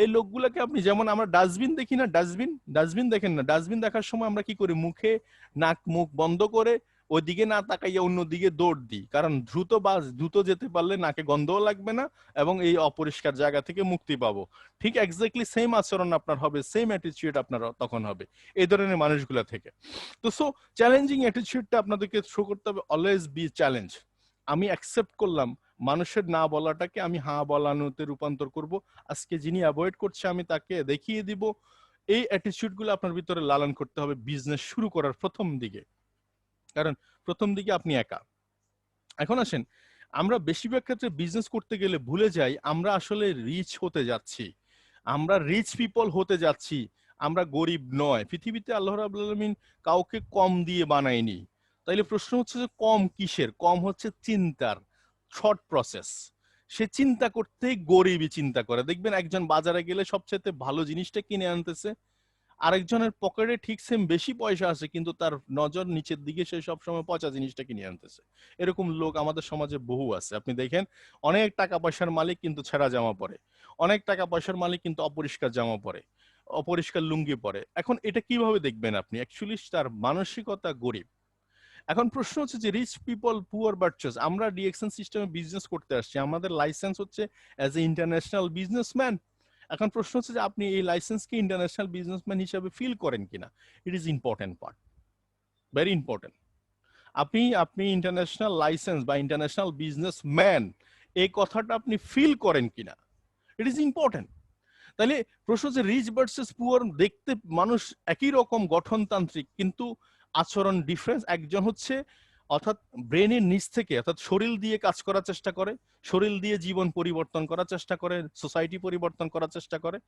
এই লোকগুলাকে আপনি, যেমন আমরা ডাস্টবিন দেখি না, ডাস্টবিন ডাস্টবিন দেখেন না, ডাস্টবিন দেখার সময় আমরা কি করি, মুখে নাক মুখ বন্ধ করে ওইদিকে না তাকাইয়া অন্যদিকে দৌড় দিই, কারণ দ্রুত যেতে পারলে নাকে গন্ধও লাগবে না এবং এই অপরিষ্কার জায়গা থেকে মুক্তি পাবো। ঠিক এক্স্যাক্টলি সেম আচরণ আপনার হবে, সেম অ্যাটিটিউড আপনার তখন হবে এই ধরনের মানুষগুলা থেকে। তো সো চ্যালেঞ্জিং অ্যাটিটিউডটা আপনাদেরকে শো করতে হবে, অলওয়েজ বি চ্যালেঞ্জ। আমি অ্যাকসেপ্ট করলাম মানুষের না বলাটাকে আমি হ্যাঁ বলানোতে রূপান্তর করব। আজকে যিনি অ্যাভয়েড করছে আমি তাকে দেখিয়ে দিব। এই অ্যাটিটিউড গুলো আপনার ভিতরে লালন করতে হবে বিজনেস শুরু করার প্রথম দিকে, কারণ প্রথম দিকে আপনি একা। এখন আসেন, আমরা বেশিরভাগ ক্ষেত্রে বিজনেস করতে গেলে ভুলে যাই আমরা আসলে রিচ হতে যাচ্ছি, আমরা রিচ পিপল হতে যাচ্ছি, আমরা গরিব নয়। পৃথিবীতে আল্লাহ রাব্বুল আলামিন কাউকে কম দিয়ে বানায়নি। তাইলে প্রশ্ন হচ্ছে যে কম কিসের? কম হচ্ছে চিন্তার, শর্ট প্রসেস। সে চিন্তা করতেই গরিবই চিন্তা করে। দেখবেন একজন বাজারে গেলে সবচেয়ে ভালো জিনিসটা কিনে আনতেছে, আরেকজনের পকেটে ঠিক সেম বেশি পয়সা আছে কিন্তু তার নজর নিচের দিকে, সে সবসময় পচা জিনিসটা কিনে আনতেছে। এরকম লোক আমাদের সমাজে বহু আছে। আপনি দেখেন অনেক টাকা পয়সার মালিক কিন্তু ছেঁড়া জামা পরে, অনেক টাকা পয়সার মালিক কিন্তু অপরিষ্কার জামা পরে, অপরিষ্কার লুঙ্গি পরে। এখন এটা কিভাবে দেখবেন আপনি? অ্যাকচুয়ালি তার মানসিকতা গরিব। এখন প্রশ্ন হচ্ছে যে রিচ পিপল পুয়ার বার্চার্স, আমরা ডিএক্সএন সিস্টেমে বিজনেস করতে আসছি, আমাদের লাইসেন্স হচ্ছে অ্যাজ এ ইন্টারন্যাশনাল বিজনেসম্যান। এখন প্রশ্ন হচ্ছে যে আপনি এই লাইসেন্সকে ইন্টারন্যাশনাল বিজনেসম্যান হিসেবে ফিল করেন কিনা। It is important part, very important. আপনি আপনি ইন্টারন্যাশনাল লাইসেন্স বা ইন্টারন্যাশনাল বিজনেসম্যান এই কথাটা আপনি ফিল করেন কিনা, ইট ইজ ইম্পর্টেন্ট। তাহলে প্রশ্ন হচ্ছে রিচ ভার্সেস পুয়ার, দেখতে মানুষ একই রকম গঠনতান্ত্রিক কিন্তু আচরণ ডিফারেন্স। একজন হচ্ছে অর্থাৎ ব্রেনের নিচ থেকে অর্থাৎ শরীর দিয়ে কাজ করার চেষ্টা করে, শরীর দিয়ে জীবন পরিবর্তন করার চেষ্টা করে, সোসাইটি পরিবর্তন করার চেষ্টা করে।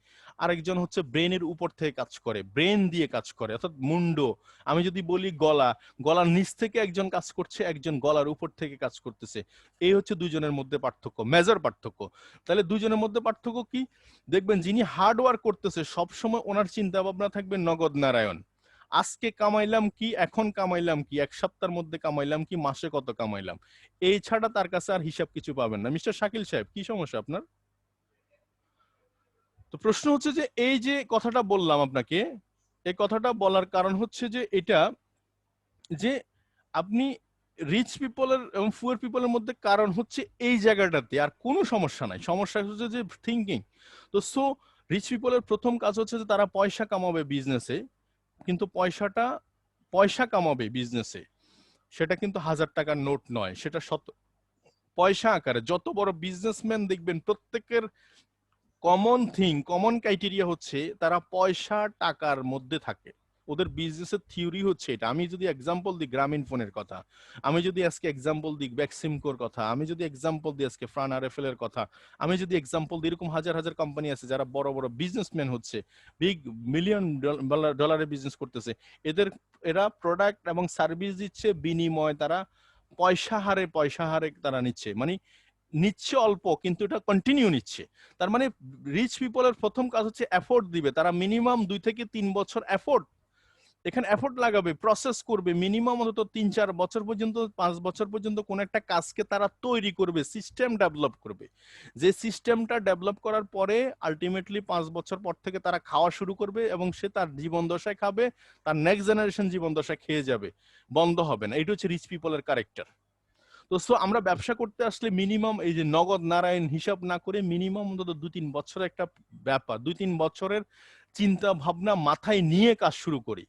আরেকজন হচ্ছে ব্রেনের উপর থেকে কাজ করে, ব্রেন দিয়ে কাজ করে অর্থাৎ মুন্ড। আমি যদি বলি গলা, গলার নিচ থেকে একজন কাজ করছে, একজন গলার উপর থেকে কাজ করতেছে। এই হচ্ছে দুজনের মধ্যে পার্থক্য, মেজর পার্থক্য। তাহলে দুজনের মধ্যে পার্থক্য কি? দেখবেন যিনি হার্ড ওয়ার্ক করতেছে সবসময় ওনার চিন্তা ভাবনা থাকবে নগদ নারায়ণ। আজকে কামাইলাম কি, এখন কামাইলাম কি, এক সপ্তাহের মধ্যে কামাইলাম কি, মাসে কত কামাইলাম, এই ছাড়া তার কাছে আর হিসাব কিছু পাবেন না। মিস্টার শাকিল সাহেব, কি সমস্যা আপনার? তো প্রশ্ন হচ্ছে যে এই যে কথাটা বললাম আপনাকে, এই কথাটা বলার কারণ হচ্ছে যে এটা যে আপনি রিচ পিপলের এবং পুয়ার পিপলের মধ্যে কারণ হচ্ছে এই জায়গাটাতে, আর কোনো সমস্যা নাই। সমস্যা হচ্ছে যে থিঙ্কিং। তো সো রিচ পিপলের প্রথম কাজ হচ্ছে যে তারা পয়সা কামাবে বিজনেসে, কিন্তু পয়সা কামাবে বিজনেসে, সেটা কিন্তু 1000 টাকার নোট নয়, সেটা পয়সা আকারে। যত বড় বিজনেসম্যান দেখবেন প্রত্যেকের কমন ক্রাইটেরিয়া হচ্ছে তারা পয়সা টাকার মধ্যে থাকে। ওদের বিজনেসের থিওরি হচ্ছে এটা। আমি যদি এক্সাম্পল দিই গ্রামীণ ফোনের কথা, আমি যদি আজকে এক্সাম্পল দিই বেক্সিমকোর কথা, আমি যদি এক্সাম্পল দিই আজকে ফ্রান আরএফএল এর কথা, আমি যদি এক্সাম্পল দিই, এরকম হাজার হাজার কোম্পানি আছে যারা বড় বড় বিজনেসম্যান হচ্ছে, বিগ মিলিয়ন ডলারের বিজনেস করতেছে। এরা প্রোডাক্ট এবং সার্ভিস দিচ্ছে, বিনিময় তারা পয়সা হারে তারা নিচ্ছে, মানে নিচ্ছে অল্প কিন্তু এটা কন্টিনিউ নিচ্ছে। তার মানে রিচ পিপলের প্রথম কাজ হচ্ছে এফোর্ট দিবে, তারা মিনিমাম 2 থেকে 3 বছর এখানে এফোর্ট লাগাবে, প্রসেস করবে, মিনিমাম অন্তত 3-4 বছর পর্যন্ত, 5 বছর পর্যন্ত কোন একটা কাজকে তারা তৈরি করবে, সিস্টেম ডেভেলপ করবে। যে সিস্টেমটা ডেভেলপ করার পরে আলটিমেটলি 5 বছর পর থেকে তারা খাওয়া শুরু করবে এবং সে তার জীবন দশায় খাবে, তার নেক্সট জেনারেশন জীবন দশায় খেয়ে যাবে, বন্ধ হবে না। এটা হচ্ছে রিচ পিপলের ক্যারেক্টার। তো সো আমরা ব্যবসা করতে আসলে মিনিমাম এই যে নগদ নারায়ণ হিসাব না করে মিনিমাম অন্তত 2-3 বছরের একটা ব্যাপার, 2-3 বছরের চিন্তা ভাবনা মাথায় নিয়ে কাজ শুরু করি,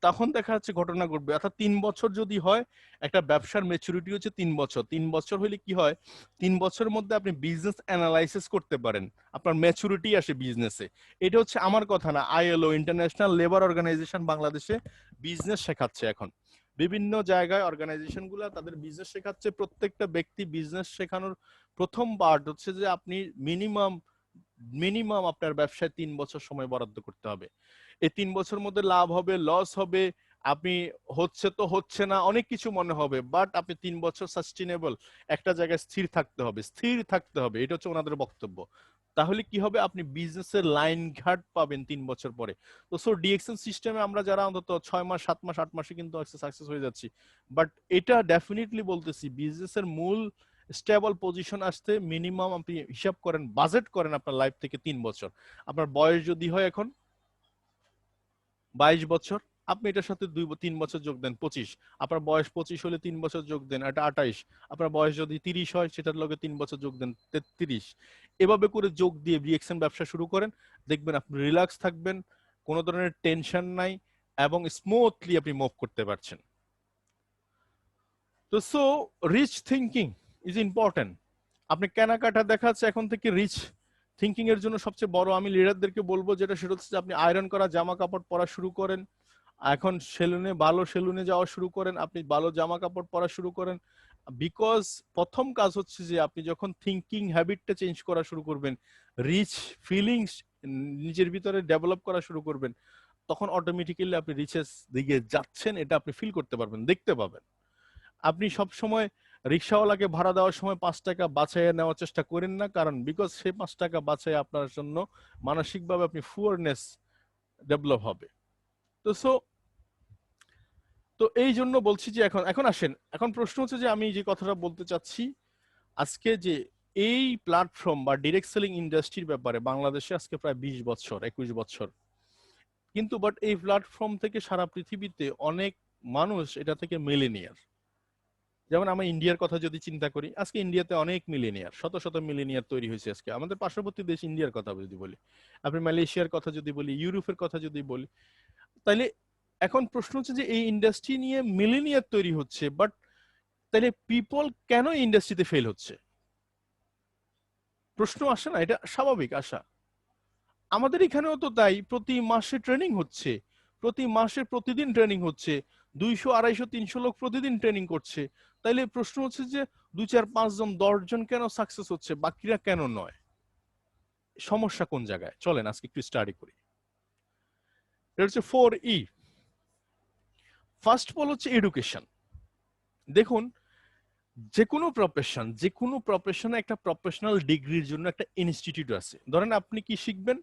তখন দেখা যাচ্ছে ঘটনা ঘটবে। অর্থাৎ 3 বছর যদি হয়, একটা ব্যবসার ম্যাচুরিটি হচ্ছে 3 বছর। 3 বছর হলে কি হয়, 3 বছরের মধ্যে আপনি বিজনেস অ্যানালাইসিস করতে পারেন, আপনার ম্যাচুরিটি আসে বিজনেসে। এটা হচ্ছে আমার কথা না, আইএলও ইন্টারন্যাশনাল লেবার অর্গানাইজেশন বাংলাদেশে বিজনেস শেখাচ্ছে এখন। বিভিন্ন জায়গায় অর্গানাইজেশন গুলা তাদের বিজনেস শেখাচ্ছে। প্রত্যেকটা ব্যক্তি বিজনেস শেখানোর প্রথম পার্ট হচ্ছে যে আপনি মিনিমাম মিনিমাম আপনার ব্যবসায় 3 বছর সময় বরাদ্দ করতে হবে। এই 3 বছর মধ্যে লাভ হবে, লস হবে, আপনি হচ্ছে তো হচ্ছে না, অনেক কিছু মনে হবে, বাট আপনি 3 বছর সাস্টেনেবল একটা জায়গায় স্থির থাকতে হবে। এটা হচ্ছে ওনাদের বক্তব্য। তাহলে কি হবে, আপনি বিজনেসের লাইন ঘাট পাবেন 3 বছর পরে। তো সো ডিএক্সএন সিস্টেমে আমরা যারা অন্তত 6 মাস 7 মাস 8 মাসে কিন্তু সাকসেস হয়ে যাচ্ছি। বাট এটা ডেফিনেটলি বলতেছি বিজনেসের মূল স্টেবল পজিশন আসতে মিনিমাম আপনি হিসাব করেন, বাজেট করেন আপনার লাইফ থেকে 3 বছর। আপনার বয়স যদি হয় এখন 22 বছর, আপনি এটার সাথে 3 বছর যোগ দেন 25, আপনার বয়স 25 হলে 3 বছর যোগ দেন, এটা 28, আপনার বয়স যদি 30 হয় সেটার লগে 3 বছর যোগ দেন 33। এভাবে করে যোগ দিয়ে বিএক্সএন ব্যবসা শুরু করেন, দেখবেন আপনি রিল্যাক্স থাকবেন, কোনো ধরনের টেনশন নাই এবং স্মুথলি আপনি মুভ করতে পারছেন। তো so rich thinking is important. আপনি কেনাকাটা দেখাচ্ছে এখন থেকে রিচ থিঙ্কিং এর জন্য সবচেয়ে বড় আমি লিডারদেরকে বলবো যেটা, সেটা হচ্ছে যে আপনি আয়রন করা জামা কাপড় পরা শুরু করেন, এখন সেলুনে ভালো সেলুনে যাওয়া শুরু করেন, আপনি ভালো জামা কাপড় পরা শুরু করেন। বিকজ প্রথম কাজ হচ্ছে যে আপনি যখন থিঙ্কিং হ্যাবিটটা চেঞ্জ করা শুরু করবেন, রিচ ফিলিংস নিজের ভিতরে ডেভেলপ করা শুরু করবেন, তখন অটোমেটিক্যালি আপনি রিচেস দিকে যাচ্ছেন এটা আপনি ফিল করতে পারবেন, দেখতে পাবেন। আপনি সব সময় রিক্সাওয়ালাকে ভাড়া দেওয়ার সময় 5 টাকা বাঁচাইয়া নেওয়ার চেষ্টা করেন না, কারণ বিকজ সেই 5 টাকা বাঁচাই আপনার জন্য মানসিকভাবে আপনি ফুয়ারনেস ডেভেলপ হবে। তো সো তো এই জন্য বলছি যে এখন এখন আসেন, এখন প্রশ্ন হচ্ছে যে আমি যে কথাটা বলতে চাচ্ছি আজকে, যে এই প্ল্যাটফর্ম বা ডিরেক্ট সেলিং ইন্ডাস্ট্রির ব্যাপারে বাংলাদেশে আজকে প্রায় 20 বছর 21 বছর, কিন্তু বাট এই প্ল্যাটফর্ম থেকে সারা পৃথিবীতে অনেক মানুষ এটা থেকে মিলেনিয়ার। যেমন আমরা ইন্ডিয়ার কথা যদি চিন্তা করি, আজকে ইন্ডিয়াতে অনেক মিলেনিয়ার, শত শত মিলেনিয়ার তৈরি হয়েছে। আজকে আমাদের পার্শ্ববর্তী দেশ ইন্ডিয়ার কথা যদি বলি, আপনি মালয়েশিয়ার কথা যদি বলি, ইউরোপের কথা যদি বলি, তাহলে এখন প্রশ্ন হচ্ছে যে এই ইন্ডাস্ট্রি নিয়ে মিলেনিয়ার তৈরি হচ্ছে, বাট তাহলে পিপল কেন ইন্ডাস্ট্রিতে ফেল হচ্ছে? প্রশ্ন আসে না? এটা স্বাভাবিক আসা। আমাদের এখানেও তো তাই, প্রতি মাসে ট্রেনিং হচ্ছে, প্রতি মাসে প্রতিদিন ট্রেনিং হচ্ছে, 200 250 300 লোক প্রতিদিন ট্রেনিং করছে। তাইলে প্রশ্ন হচ্ছে যে 2 4 5 জন 10 জন কেন সাকসেস হচ্ছে, বাকিরা কেন নয়? সমস্যা কোন জায়গায়? চলেন আজকে একটু স্টাডি করি। এটা হচ্ছে 4E। ফার্স্ট বল হচ্ছে এডুকেশন। দেখুন, যে কোনো প্রফেশনে একটা প্রফেশনাল ডিগ্রির জন্য একটা ইনস্টিটিউট আছে। ধরেন আপনি কি শিখবেন?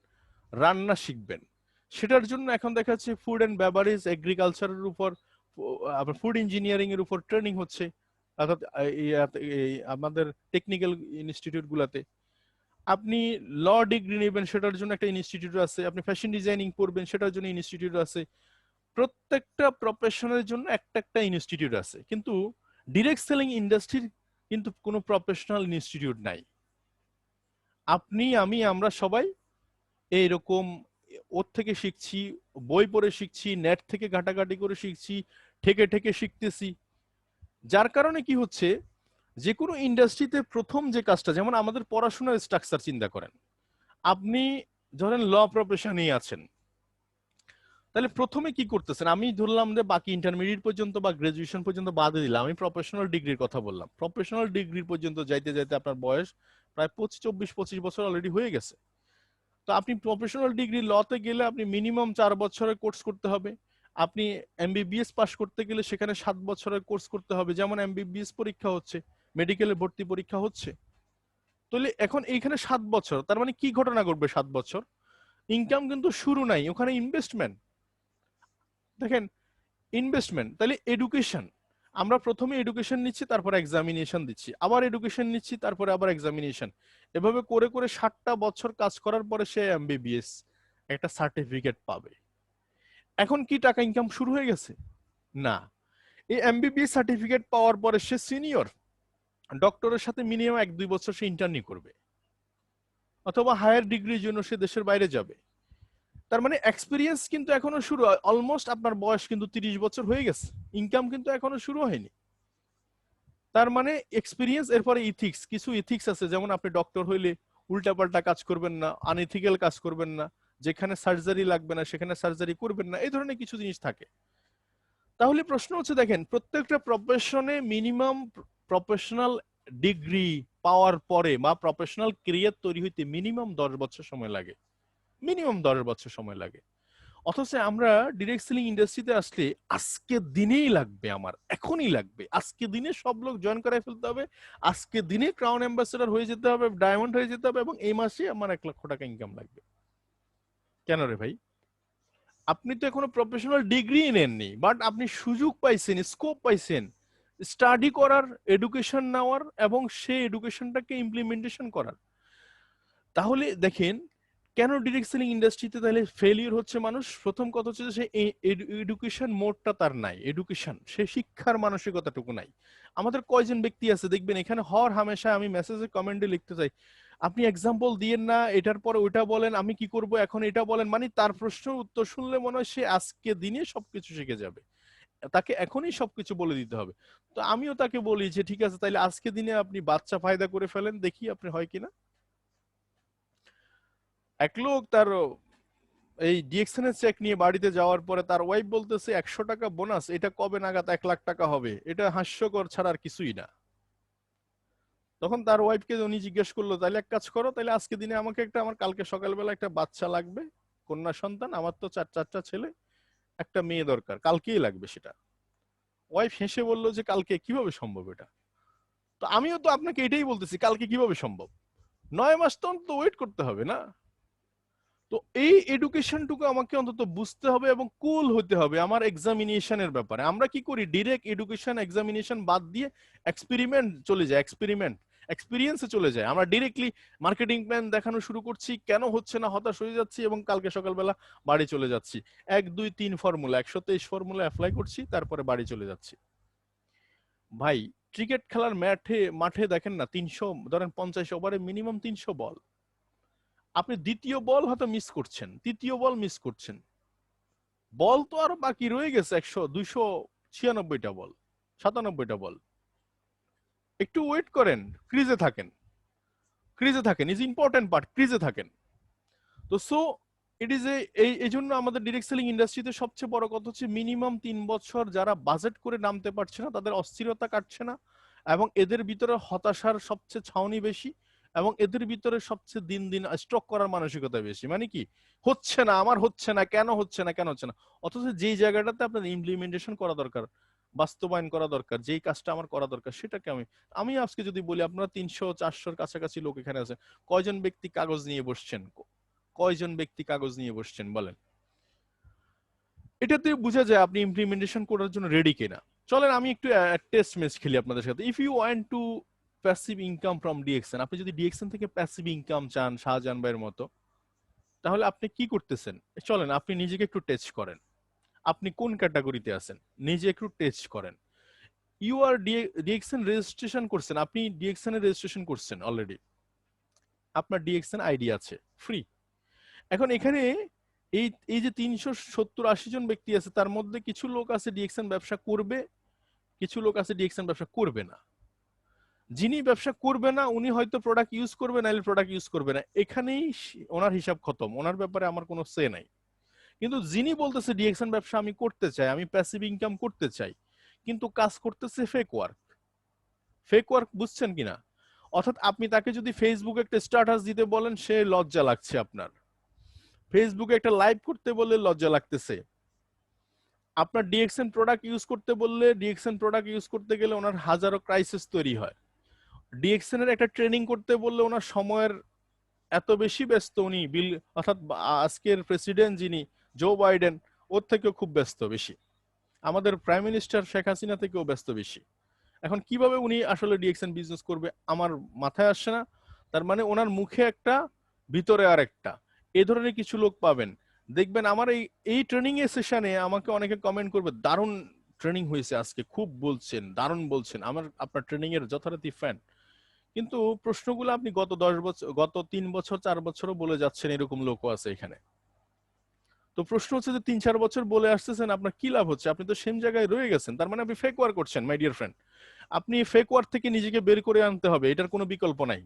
রান্না শিখবেন, সেটার জন্য এখন দেখা যাচ্ছে ফুড অ্যান্ড বেভারেজ এগ্রিকালচারের উপর, আপনার ফুড ইঞ্জিনিয়ারিং এর উপর ট্রেনিং হচ্ছে, অর্থাৎ আমাদের টেকনিক্যাল ইনস্টিটিউট গুলাতে। আপনি ল ডিগ্রি নেবেন, সেটার জন্য একটা ইনস্টিটিউট আছে। আপনি ফ্যাশন ডিজাইনিং পড়বেন, সেটার জন্য ইনস্টিটিউট আছে। প্রত্যেকটা প্রফেশনের জন্য একটা একটা ইনস্টিটিউট আছে, কিন্তু ডিরেক্ট সেলিং ইন্ডাস্ট্রির কিন্তু কোনো প্রফেশনাল ইনস্টিটিউট নাই। আপনি আমি আমরা সবাই এইরকম ওর থেকে শিখছি, বই পড়ে শিখছি, নেট থেকে ঘাটাঘাটি করে শিখছি, ঠেকে ঠেকে শিখতেছি। যার কারণে কি হচ্ছে, যে কোনো ইন্ডাস্ট্রিতে প্রথম যে কাজটা, যেমন আমাদের পড়াশোনার স্ট্রাকচার চিন্তা করেন, আপনি ধরেন ল প্রফেশনেই আছেন, তাহলে প্রথমে কি করতেছেন? আমি ধরলাম যে বাকি ইন্টারমিডিয়েট পর্যন্ত বা গ্রাজুয়েশন পর্যন্ত বাদে দিলাম, আমি প্রফেশনাল ডিগ্রির কথা বললাম। প্রফেশনাল ডিগ্রি পর্যন্ত যাইতে যাইতে আপনার বয়স প্রায় 24-25 বছর অলরেডি হয়ে গেছে। তো আপনি প্রফেশনাল ডিগ্রি লতে গেলে আপনি মিনিমাম 4 বছরের কোর্স করতে হবে। আপনি এমবিবিএস পাস করতে গেলে সেখানে 7 বছরের কোর্স করতে হবে, যেমন এমবিবিএস পরীক্ষা হচ্ছে, মেডিকেলে ভর্তি পরীক্ষা হচ্ছে। তাহলে এখন এইখানে 7 বছর, তার মানে কি ঘটনা ঘটবে 7 বছর? ইনকাম কিন্তু শুরু নাই, ওখানে ইনভেস্টমেন্ট। দেখেন, ইনভেস্টমেন্ট। তাহলে এডুকেশন, আমরা প্রথমে এডুকেশন নিচ্ছি, তারপর এক্সামিনেশন দিচ্ছি, আবার এডুকেশন নিচ্ছি, তারপরে আবার এক্সামিনেশন। এভাবে করে করে 7টা বছর কাজ করার পরে সে এমবিবিএস একটা সার্টিফিকেট পাবে। এখন কি টাকা ইনকাম শুরু হয়ে গেছে? না। এই এমবিবিএস সার্টিফিকেট পাওয়ার পরে সে সিনিয়র ডক্টরের সাথে মিনিমাম 1-2 বছর সে ইন্টার্নি করবে, অথবা হায়ার ডিগ্রির জন্য সে দেশের বাইরে যাবে। তার মানে এক্সপিরিয়েন্স কিন্তু এখনো শুরু, অলমোস্ট আপনার বয়স কিন্তু 30 বছর হয়ে গেছে, ইনকাম কিন্তু এখনো শুরু হয়নি। তার মানে এক্সপিরিয়েন্স, এরপরে ইথিক্স, কিছু ইথিক্স আছে, যেমন আপনি ডক্টর হইলে উল্টাপাল্টা কাজ করবেন না, আনইথিক্যাল কাজ করবেন না, যেখানে সার্জারি লাগবে না সেখানে সার্জারি করবেন না, এই ধরনের কিছু জিনিস থাকে। তাহলে প্রশ্ন হচ্ছে, দেখেন প্রত্যেকটা প্রফেশনে মিনিমাম প্রফেশনাল ডিগ্রি পাওয়ার পরে বা প্রফেশনাল ক্যারিয়ার তৈরি হইতে মিনিমাম 10 বছর সময় লাগে, মিনিমাম 10 বছর সময় লাগে। অথচ আমরা ডিরেক্ট সেলিং ইন্ডাস্ট্রিতে আসলে আজকে দিনেই লাগবে, আমার এখনই লাগবে, আজকে দিনে সব লোক জয়েন করাই ফেলতে হবে, আজকে দিনে ক্রাউন অ্যাম্বাসেডর হয়ে যেতে হবে, ডায়মন্ড হয়ে যেতে হবে, এবং এই মাসে আমার 1 লক্ষ টাকা ইনকাম লাগবে। কেন রে ভাই? আপনি তো এখনো প্রফেশনাল ডিগ্রি নেননি, বাট আপনি সুযোগ পাইছেন, স্কোপ পাইছেন স্টাডি করার, এডুকেশন নেওয়ার এবং সেই এডুকেশনটাকে ইমপ্লিমেন্টেশন করার। তাহলে দেখেন, কেন ডিরেক্ট সেলিং ইন্ডাস্ট্রিতে তাহলে ফেলিওর হচ্ছে মানুষ? প্রথম কথা হচ্ছে যে সে এডুকেশন মোডটা তার নাই, এডুকেশন, সে শিক্ষার মানসিকতাটুকু নাই। আমাদের কয়জন ব্যক্তি আছে দেখবেন এখানে হর হামেশা, আমি মেসেজে কমেন্টে লিখতে চাই, আপনি এক্সাম্পল দিয়েন না, এটার পরে ওইটা বলেন, আমি কি করব এখন এটা বলেন, মানে তার প্রশ্নের উত্তর শুনলে মনে হয় সে আজকে দিনে সবকিছু শিখে যাবে, তাকে এখনই সবকিছু বলে দিতে হবে। তো আমিও তাকে বলি যে ঠিক আছে তাইলে আজকে দিনে আপনি বাচ্চা ফায়দা করে ফেলেন, দেখি আপনি হয় কিনা। এক লোক তার এই ডিএক্সএন এর চেক নিয়ে বাড়িতে যাওয়ার পরে তার ওয়াইফ বলতেছে 100 টাকা বোনাস, এটা কবে নাগাদ 1 লাখ টাকা হবে, এটা হাস্যকর ছাড়া আর কিছুই না। তখন তার ওয়াইফকে উনি জিজ্ঞেস করলো, তাহলে এক কাজ করো, তাহলে আজকে দিনে আমাকে একটা, আমার কালকে সকালবেলা একটা বাচ্চা লাগবে, কন্যা সন্তান, আমার তো চারটা ছেলে, একটা মেয়ে দরকার, কালকেই লাগবে সেটা। ওয়াইফ হেসে বললো যে কালকে কিভাবে সম্ভব এটা? তো আমিও তো আপনাকে এটাই বলতেছি, কালকে কিভাবে সম্ভব? 9 মাস তো অন্তত ওয়েট করতে হবে না? তো এই এডুকেশনটুকু আমাকে অন্তত বুঝতে হবে এবং কুল হতে হবে আমার এক্সামিনেশনের ব্যাপারে। আমরা কি করি, ডিরেক্ট এডুকেশন এক্সামিনেশন বাদ দিয়ে এক্সপেরিমেন্ট চলে যায়, এক্সপিরিয়েন্সে চলে যায়। আমরা ডিরেক্টলি মার্কেটিং প্ল্যান দেখানো শুরু করছি, কেন হচ্ছে না হতাশ হয়ে যাচ্ছি এবং কালকে সকালবেলা বাড়ি চলে যাচ্ছি। 1 2 3 ফর্মুলা, 123 ফর্মুলা অ্যাপ্লাই করছি, তারপরে বাড়ি চলে যাচ্ছি। ভাই, ক্রিকেট খেলার মাঠে দেখেন না, 300 ধরেন 50 ওভারে মিনিমাম 300 বল। আপনি দ্বিতীয় বল হয়তো মিস করছেন, তৃতীয় বল মিস করছেন, বল তো আরো বাকি রয়ে গেছে 296টা বল, 97টা বল। একটু ওয়েট করেন, ক্রিজে থাকেন, ইজ ইম্পর্টেন্ট পার্ট, ক্রিজে থাকেন। তো সো ইট ইজ এই জন্য আমাদের ডিরেক্ট সেলিং ইন্ডাস্ট্রিতে সবচেয়ে বড় কথা হচ্ছে মিনিমাম 3 বছর যারা বাজেট করে নামতে পারছে না, তাদের অস্থিরতা কাটছে না, এবং এদের ভিতরে হতাশার সবচেয়ে ছাউনি বেশি, এবং এদের ভিতরে সবচেয়ে দিন দিন স্ট্রোক করার মানসিকতা বেশি। মানে কি, হচ্ছে না, আমার হচ্ছে না, কেন হচ্ছে না, কেন হচ্ছে না? অথচ যেই জায়গাটাতে আপনার ইমপ্লিমেন্টেশন করা দরকার, বাস্তবায়ন করা দরকার, যেই কাজটা আমার করা দরকার, সেটাকে আমি আমি আজকে যদি বলি, আপনারা 300 400-র কাছাকাছি লোক এখানে আছে, কয়জন ব্যক্তি কাগজ নিয়ে বসছেন? কয়জন ব্যক্তি কাগজ নিয়ে বসছেন বলেন? এটাতে বোঝা যায় আপনি ইমপ্লিমেন্টেশন করার জন্য রেডি কিনা। চলেন আমি একটু টেস্ট ম্যাচ খেলি আপনাদের সাথে। If you want to passive income from DXN, আপনি যদি ডিএক্সএন থেকে প্যাসিভ ইনকাম চান শাহজাহান ভাইয়ের মতো, তাহলে আপনি কি করতেছেন? চলেন আপনি নিজেকে একটু টেস্ট করেন, আপনি কোন ক্যাটাগরিতে আছেন, নিজে একটু টেস্ট করেন। ইউ আর ডিএক্সএন রেজিস্ট্রেশন করছেন, আপনি ডিএক্সএন এর রেজিস্ট্রেশন করছেন অলরেডি, আপনার ডিএক্সএন আইডি আছে, ফ্রি। এখন এখানে এই এই যে 370-80 জন ব্যক্তি আছে, তার মধ্যে কিছু লোক আছে ডিএক্সএন ব্যবসা করবে, কিছু লোক আছে ডিএক্সএন ব্যবসা করবে না। যিনি ব্যবসা করবে না উনি হয়তো প্রোডাক্ট ইউজ করবে, নাইলে প্রোডাক্ট ইউজ করবে না, এখানেই ওনার হিসাব খতম, ওনার ব্যাপারে আমার কোনো সে নাই। কিন্তু যিনি বলতেছে ডিএক্সএন ব্যবসা আমি করতে চাই, আমি প্যাসিভ ইনকাম করতে চাই, কিন্তু কাজ করতেছে ফেক ওয়ার্ক, বুঝছেন কিনা? অর্থাৎ আপনি তাকে যদি ফেসবুকে একটা স্ট্যাটাস দিতে বলেন, সে লজ্জা লাগছে, আপনার ফেসবুকে একটা লাইভ করতে বললে লজ্জা লাগতেছে, আপনার ডিএক্সএন প্রোডাক্ট ইউজ করতে বললে, ডিএক্সএন প্রোডাক্ট ইউজ করতে গেলে ওনার হাজারো ক্রাইসিস তৈরি হয়, ডিএক্সএন এর একটা ট্রেনিং করতে বললে ওনার সময়ের এত বেশি ব্যস্ত, উনি বিল অর্থাৎ আজকের প্রেসিডেন্ট যিনি জো বাইডেন, ওর থেকেও খুব ব্যস্ত বেশি, আমাদের প্রাইম মিনিস্টার শেখ হাসিনা থেকেও ব্যস্ত বেশি। এখন কিভাবে উনি আসলে ডিএক্সএন বিজনেস করবে আমার মাথায় আসছে না। তার মানে ওনার মুখে একটা, ভিতরে আর একটা, এই ধরনের কিছু লোক পাবেন। দেখবেন আমার এই ট্রেনিং এর সেশনে আমাকে অনেকে কমেন্ট করবে, দারুণ ট্রেনিং হয়েছে আজকে, খুব বলছেন, দারুণ বলছেন, আমার আপনার ট্রেনিং এর যথারীতি ফ্যান। কিন্তু প্রশ্নগুলো আপনি গত 10 বছর, গত 3 বছর 4 বছরও বলে যাচ্ছেন, এরকম লোকও আছে এখানে। তো প্রশ্ন হচ্ছে যে 3 4 বছর বলে আসতেছেন, আপনার কি লাভ হচ্ছে? আপনি তো সেম জায়গায় রয়ে গেছেন, তার মানে আপনি ফেক ওয়ার্ক করছেন মাই ডিয়ার ফ্রেন্ড। আপনি ফেক ওয়ার্ক থেকে নিজেকে বের করে আনতে হবে, এটার কোনো বিকল্প নাই।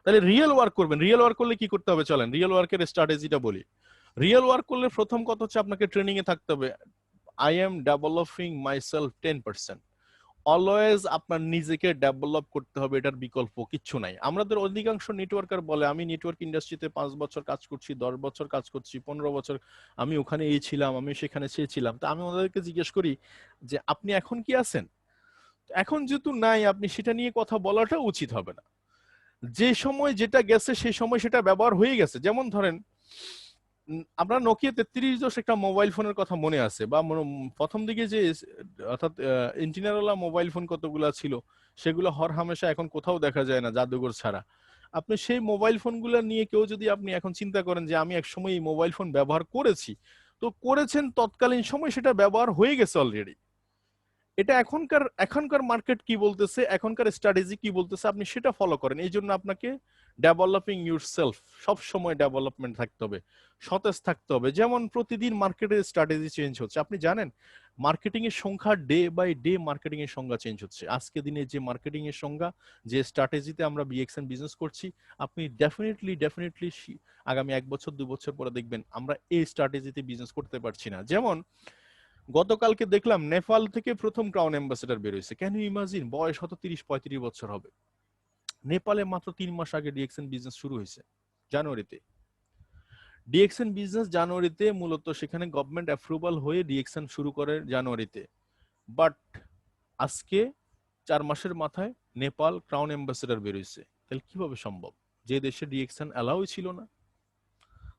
তাহলে রিয়েল ওয়ার্ক করবেন, রিয়েল ওয়ার্ক করলে কি করতে হবে চলেন রিয়েল ওয়ার্কের স্ট্র্যাটেজিটা বলি। রিয়েল ওয়ার্ক করলে প্রথম কথা হচ্ছে আপনাকে ট্রেনিং এ থাকতে হবে। I am developing myself 10%। Always আপনার নিজেকে ডেভেলপ করতে হবে, এটার বিকল্প কিচ্ছু নাই। আমাদের অধিকাংশ নেটওয়ার্কার বলে আমি নেটওয়ার্ক ইন্ডাস্ট্রিতে 5 বছর কাজ করছি, 10 বছর কাজ করছি, 15 বছর আমি ওখানে এই ছিলাম, আমি সেখানে সে ছিলাম। তা আমি ওদেরকে জিজ্ঞেস করি যে আপনি এখন কি আছেন? এখন যেহেতু নাই, আপনি সেটা নিয়ে কথা বলাটা উচিত হবে না। যে সময় যেটা গেছে সেই সময় সেটা ব্যবহার হয়ে গেছে। যেমন ধরেন আপনার নোকিয়া 3310 একটা মোবাইল ফোনের কথা মনে আছে, বা প্রথম দিকে যে অর্থাৎ ইন্টিনারওয়ালা মোবাইল ফোন কতগুলা ছিল, সেগুলো হর হামেশা এখন কোথাও দেখা যায় না জাদুঘর ছাড়া। আপনি সেই মোবাইল ফোনগুলো নিয়ে কেউ যদি আপনি এখন চিন্তা করেন যে আমি একসময় এই মোবাইল ফোন ব্যবহার করেছি, তো করেছেন তৎকালীন সময় সেটা ব্যবহার হয়ে গেছে অলরেডি। এটা এখনকার এখনকার মার্কেট কি বলতেছে, এখনকার স্ট্র্যাটেজি কি বলতেছে, আপনি সেটা ফলো করেন। এই জন্য আপনাকে ডেভেলপিং ইউর সেলফ, সব সময় ডেভেলপমেন্ট থাকতে হবে, সতেজ থাকতে হবে। যেমন প্রতিদিন মার্কেটের স্ট্র্যাটেজি চেঞ্জ হচ্ছে, আপনি জানেন মার্কেটিং এর সংখ্যা ডে বাই ডে মার্কেটিং এর সংখ্যা চেঞ্জ হচ্ছে। আজকে দিনে যে মার্কেটিং এর সংখ্যা, যে স্ট্র্যাটেজিতে আমরা বিএক্সএন বিজনেস করছি, আপনি ডেফিনেটলি ডেফিনেটলি আগামী 1 বছর 2 বছর পরে দেখবেন আমরা এই স্ট্র্যাটেজিতে বিজনেস করতে পারছি না। যেমন গতকালকে দেখলাম নেপাল থেকে প্রথম ক্রাউন অ্যাম্বাসেডর বের হয়েছে। ক্যান ইউ ইমাজিন, বয়স হয়তো 30-35 বছর হবে। নেপালে মাত্র 3 মাস আগে ডিএক্সএন বিজনেস শুরু হয়েছে, জানুয়ারিতে। ডিএক্সএন বিজনেস জানুয়ারিতে, মূলত সেখানে গভর্নমেন্ট অ্যাপ্রুভাল হয়ে ডিএক্সএন শুরু করে জানুয়ারিতে। বাট আজকে 4 মাসের মাথায় নেপাল ক্রাউন অ্যাম্বাসেডর বের হয়েছে। তাহলে কিভাবে সম্ভব, যে দেশে ডিএক্সএন অ্যালাউই ছিল না?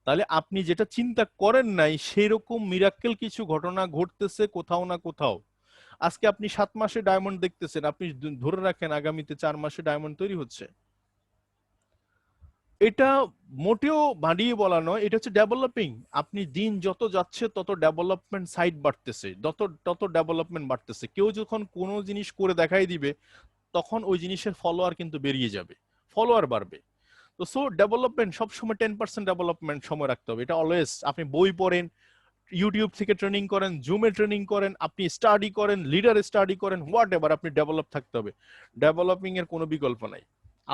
তাহলে আপনি যেটা চিন্তা করেন নাই সেরকম মিরাক্কেল কিছু ঘটনা ঘটতেছে কোথাও না কোথাও। আজকে আপনি 7 মাসে ডায়মন্ড দেখতেছেন, আপনি ধরে রাখেন আগামীতে 4 মাসে ডায়মন্ড তৈরি হচ্ছে। এটা মোটেও বাড়িয়ে বলা নয়, এটা হচ্ছে ডেভেলপিং। আপনি দিন যত যাচ্ছে তত ডেভেলপমেন্ট সাইড বাড়তেছে, তত তত ডেভেলপমেন্ট বাড়তেছে। কেউ যখন কোনো জিনিস করে দেখাই দিবে, তখন ওই জিনিসের ফলোয়ার কিন্তু বেরিয়ে যাবে, ফলোয়ার বাড়বে। তো সো ডেভেলপমেন্ট সবসময় 10% ডেভেলপমেন্ট সময় রাখতে হবে, এটা অলওয়েজ। আপনি বই পড়েন, ইউটিউব থেকে ট্রেনিং করেন, জুমে ট্রেনিং করেন, আপনি স্টাডি করেন, লিডার স্টাডি করেন, হোয়াট এভার, আপনি ডেভেলপ থাকতে হবে। ডেভেলপিং এর কোনো বিকল্প নাই।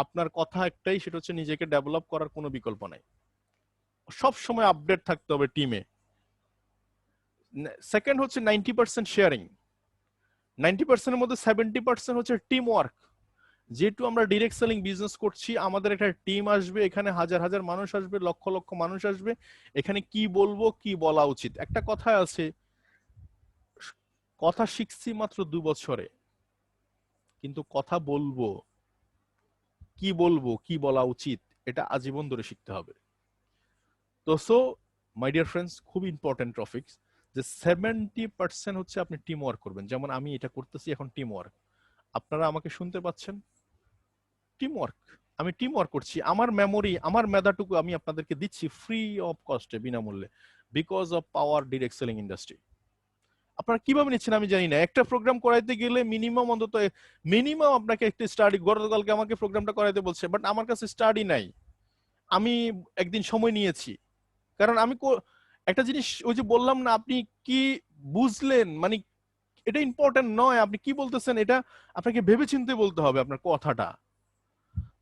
আপনার কথা একটাই, সেটা হচ্ছে নিজেকে ডেভেলপ করার কোনো বিকল্প নাই। সব সময় আপডেট থাকতে হবে টিমে। সেকেন্ড হচ্ছে 90% শেয়ারিং। 90%-এর মধ্যে 70% হচ্ছে টিম ওয়ার্ক। যেহেতু আমরা ডিরেক্ট সেলিং বিজনেস করছি, আমাদের একটা টিম আসবে, এখানে হাজার হাজার মানুষ আসবে, লক্ষ লক্ষ মানুষ আসবে। এখানে কি বলবো, কি বলা উচিত, একটা কথা আছে, কথা শিখছি মাত্র 2 বছরে, কিন্তু কথা বলবো, কি বলা উচিত, এটা আজীবন ধরে শিখতে হবে। তো সো মাই ডিয়ার ফ্রেন্ডস, খুব ইম্পর্টেন্ট টপিকস, যে 70% হচ্ছে আপনি টিম ওয়ার্ক করবেন। যেমন আমি এটা করতেছি এখন, টিম ওয়ার্ক। আপনারা আমাকে শুনতে পাচ্ছেন, টিম ওয়ার্ক। আমি টিম ওয়ার্ক করছি, আমার মেমোরি, আমার মেধাটুকু আমি আপনাদেরকে দিচ্ছি ফ্রি অফ কস্টে, বিনামূল্যে, because of power direct selling industry. আপনারা কিভাবে নিচ্ছেন আমি জানি না। একটা প্রোগ্রাম করাইতে গেলে মিনিমাম অন্তত মিনিমাম আপনাকে একটি স্টাডি, গতকালকে আমাকে প্রোগ্রামটা করাইতে বলছে, বাট আমার কাছে স্টাডি নাই। আমি একদিন সময় নিয়েছি, কারণ আমি একটা জিনিস, ওই যে বললাম না, আপনি কি বুঝলেন, মানে এটা ইম্পর্টেন্ট নয় আপনি কি বলতেছেন, এটা আপনাকে ভেবে চিন্তে বলতে হবে আপনার কথাটা।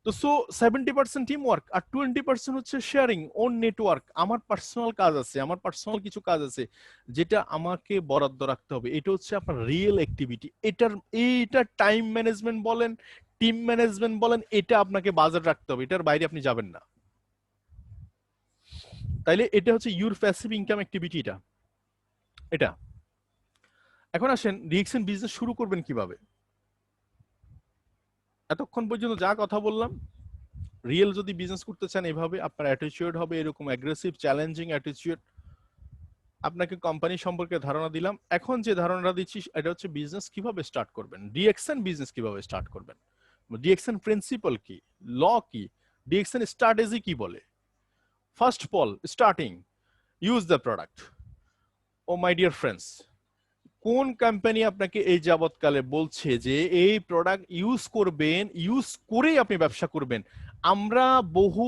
তো সো 70% টিম ওয়ার্ক, আর 20% হচ্ছে শেয়ারিং ওন নেটওয়ার্ক। আমার পার্সোনাল কাজ আছে, আমার পার্সোনাল কিছু কাজ আছে যেটা আমাকে বরাদ্দ রাখতে হবে। এটা হচ্ছে আপনার রিয়েল অ্যাক্টিভিটি। এইটা টাইম ম্যানেজমেন্ট বলেন, টিম ম্যানেজমেন্ট বলেন, এটা আপনাকে বাজার রাখতে হবে, এটার বাইরে আপনি যাবেন না। তাইলে এটা হচ্ছে ইউর প্যাসিভ ইনকাম অ্যাক্টিভিটি। এটা এখন আসেন, রিয়েকশন বিজনেস শুরু করবেন কিভাবে। এতক্ষণ পর্যন্ত যা কথা বললাম, রিয়েল যদি বিজনেস করতে চান, এভাবে আপনার অ্যাটিটিউড হবে এরকম অ্যাগ্রেসিভ চ্যালেঞ্জিং অ্যাটিটিউড। আপনাকে কোম্পানি সম্পর্কে ধারণা দিলাম। এখন যে ধারণাটা দিচ্ছি এটা হচ্ছে বিজনেস কিভাবে স্টার্ট করবেন, ডিএক্সএন বিজনেস কিভাবে স্টার্ট করবেন, ডিএক্সএন প্রিন্সিপাল কি, ল কি, ডিএক্সএন স্ট্র্যাটেজি কি বলে। First of all, starting, use the product. Oh my dear friends, কোন কোম্পানি আপনাকে এই যাবৎকালে বলছে যে এই প্রোডাক্ট ইউজ করবেন, ইউজ করেই আপনি ব্যবসা করবেন? আমরা বহু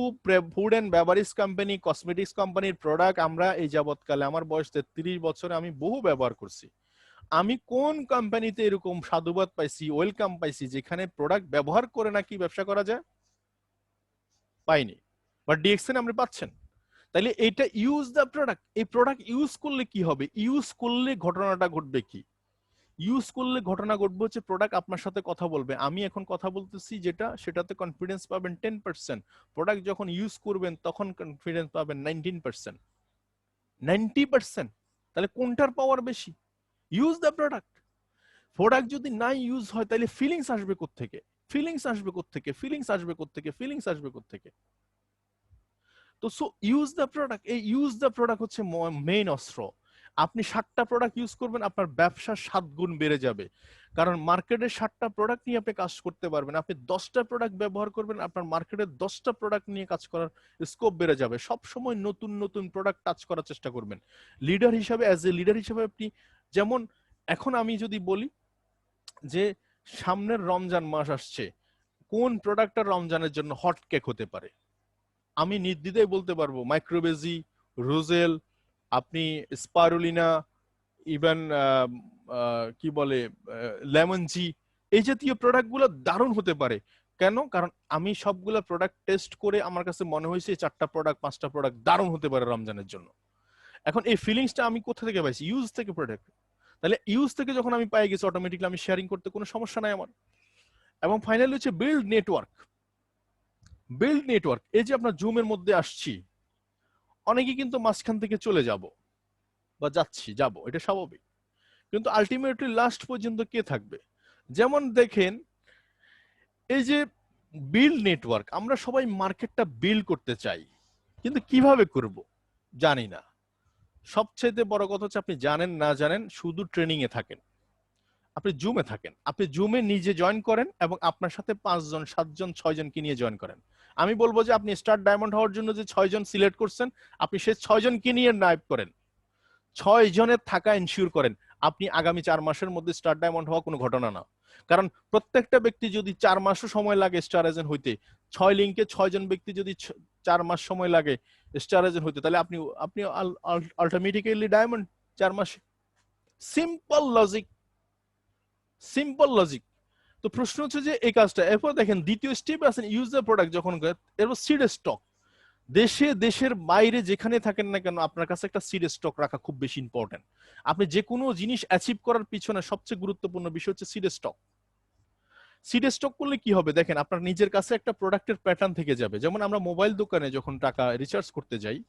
food and beverage company, cosmetics কোম্পানির প্রোডাক্ট আমরা এই যাবৎকালে, আমার বয়স 33 বছরে, আমি বহু ব্যবহার করছি। আমি কোন কোম্পানিতে এরকম সাধুবাদ পাইছি, ওয়েলকাম পাইছি, যেখানে প্রোডাক্ট ব্যবহার করে নাকি ব্যবসা করা যায়? পাইনি। বাট ডিএক্সএন আপনি পাচ্ছেন। তাইলে এটা ইউজ দ্য প্রোডাক্ট। এই প্রোডাক্ট ইউজ করলে কি হবে, ইউজ করলে ঘটনাটা ঘটবে কি? ইউজ করলে ঘটনা ঘটবে হচ্ছে প্রোডাক্ট আপনার সাথে কথা বলবে। আমি এখন কথা বলতেছি যেটা, সেটাতে কনফিডেন্স পাবেন 10%। প্রোডাক্ট যখন ইউজ করবেন তখন কনফিডেন্স পাবেন 19%, 90%। তাহলে কোনটার পাওয়ার বেশি? Use the product. প্রোডাক্ট যদি না ইউজ হয় তাহলে ফিলিংস আসবে কোত্থেকে, ফিলিংস আসবে কোত্থেকে, ফিলিংস আসবে কোত্থেকে, ফিলিংস আসবে কোত্থেকে? তো সো ইউজ দ্য প্রোডাক্ট। এই ইউজ দ্য প্রোডাক্ট হচ্ছে মেইন অস্ত্র। আপনি 7টা প্রোডাক্ট ইউজ করবেন, আপনার ব্যবসা 7 গুণ বেড়ে যাবে। কারণ মার্কেটে 7টা প্রোডাক্ট নিয়ে আপনি কাজ করতে পারবেন। আপনি 10টা প্রোডাক্ট ব্যবহার করবেন, আপনার মার্কেটে 10টা প্রোডাক্ট নিয়ে কাজ করার স্কোপ বেড়ে যাবে। সব সময় নতুন নতুন প্রোডাক্ট টাচ করার চেষ্টা করবেন। লিডার হিসাবে, অ্যাজ এ লিডার হিসাবে আপনি, যেমন এখন আমি যদি বলি যে সামনের রমজান মাস আসছে, কোন প্রোডাক্টটা রমজানের জন্য হট কেক হতে পারে, আমি নির্দ্বিধায় বলতে পারবো মাইক্রোবেজি, রোজেল, আপনি স্পারুলিনা, ইভেন কি বলে লেমন জি, এই জাতীয় প্রোডাক্টগুলো দারুণ হতে পারে। কেন? কারণ আমি সবগুলো প্রোডাক্ট টেস্ট করে আমার কাছে মনে হয়েছে 4টা প্রোডাক্ট 5টা প্রোডাক্ট দারুণ হতে পারে রমজানের জন্য। এখন এই ফিলিংসটা আমি কোথা থেকে পাইছি? ইউজ থেকে প্রোডাক্ট। তাহলে ইউজ থেকে যখন আমি পাই গেছি, অটোমেটিকলি আমি শেয়ারিং করতে কোনো সমস্যা নাই আমার। এবং ফাইনালি হচ্ছে বিল্ড নেটওয়ার্ক। বিল্ড নেটওয়ার্ক, এই যে আপনার জুমের মধ্যে আসছি, অনেকে কিন্তু মাঝখান থেকে চলে যাব বা যাব, এটা স্বাভাবিক। কিন্তু আলটিমেটলি লাস্ট পর্যন্ত কে থাকবে? যেমন দেখেন, এই যে বিল্ড নেটওয়ার্ক, আমরা সবাই মার্কেটটা বিল্ড করতে চাই, কিন্তু কিভাবে করব জানি না। সবচেয়ে বড় কথা হচ্ছে আপনি জানেন না জানেন, শুধু ট্রেনিং এ থাকেন, আপনি জুমে থাকেন, আপনি জুমে নিজে জয়েন করেন এবং আপনার সাথে 5 জন 7 জন 6 জনকে নিয়ে জয়েন করেন। আমি বলবো যে আপনি স্টার ডায়মন্ড হওয়ার জন্য যে 6 জন সিলেক্ট করছেন, আপনি সেই 6 জনকে নিয়ে নাইপ করেন, 6 জনের থাকা এনশিওর করেন। আপনি আগামী 4 মাসের মধ্যে স্টার ডায়মন্ড হওয়া কোনো ঘটনা না। কারণ প্রত্যেকটা ব্যক্তি যদি 4 মাসও সময় লাগে স্টার এজেন্ট হইতে, 6 লিঙ্কে 6 জন ব্যক্তি যদি 4 মাস সময় লাগে স্টার এজেন্ট হইতে, তাহলে আপনি আপনি আলটিমেটলি ডায়মন্ড 4 মাসে। Simple logic, simple logic. তো প্রশ্ন হচ্ছে যে এই কাজটা, এরপর দেখেন দ্বিতীয় স্টেপ আছেন ইউজার প্রোডাক্ট, যখন এরপর সিড স্টক। দেশে দেশের বাইরে যেখানে থাকেন না কেন, আপনার কাছে একটা সিড স্টক রাখা খুব বেশি ইম্পর্টেন্ট। আপনি যে কোনো জিনিস অ্যাচিভ করার পিছনে সবচেয়ে গুরুত্বপূর্ণ বিষয় হচ্ছে সিড স্টক। সিড স্টক করলে কি হবে দেখেন, আপনার নিজের কাছে একটা প্রোডাক্টের প্যাটার্ন থেকে যাবে। যেমন আমরা মোবাইল দোকানে যখন টাকা রিচার্জ করতে যাই,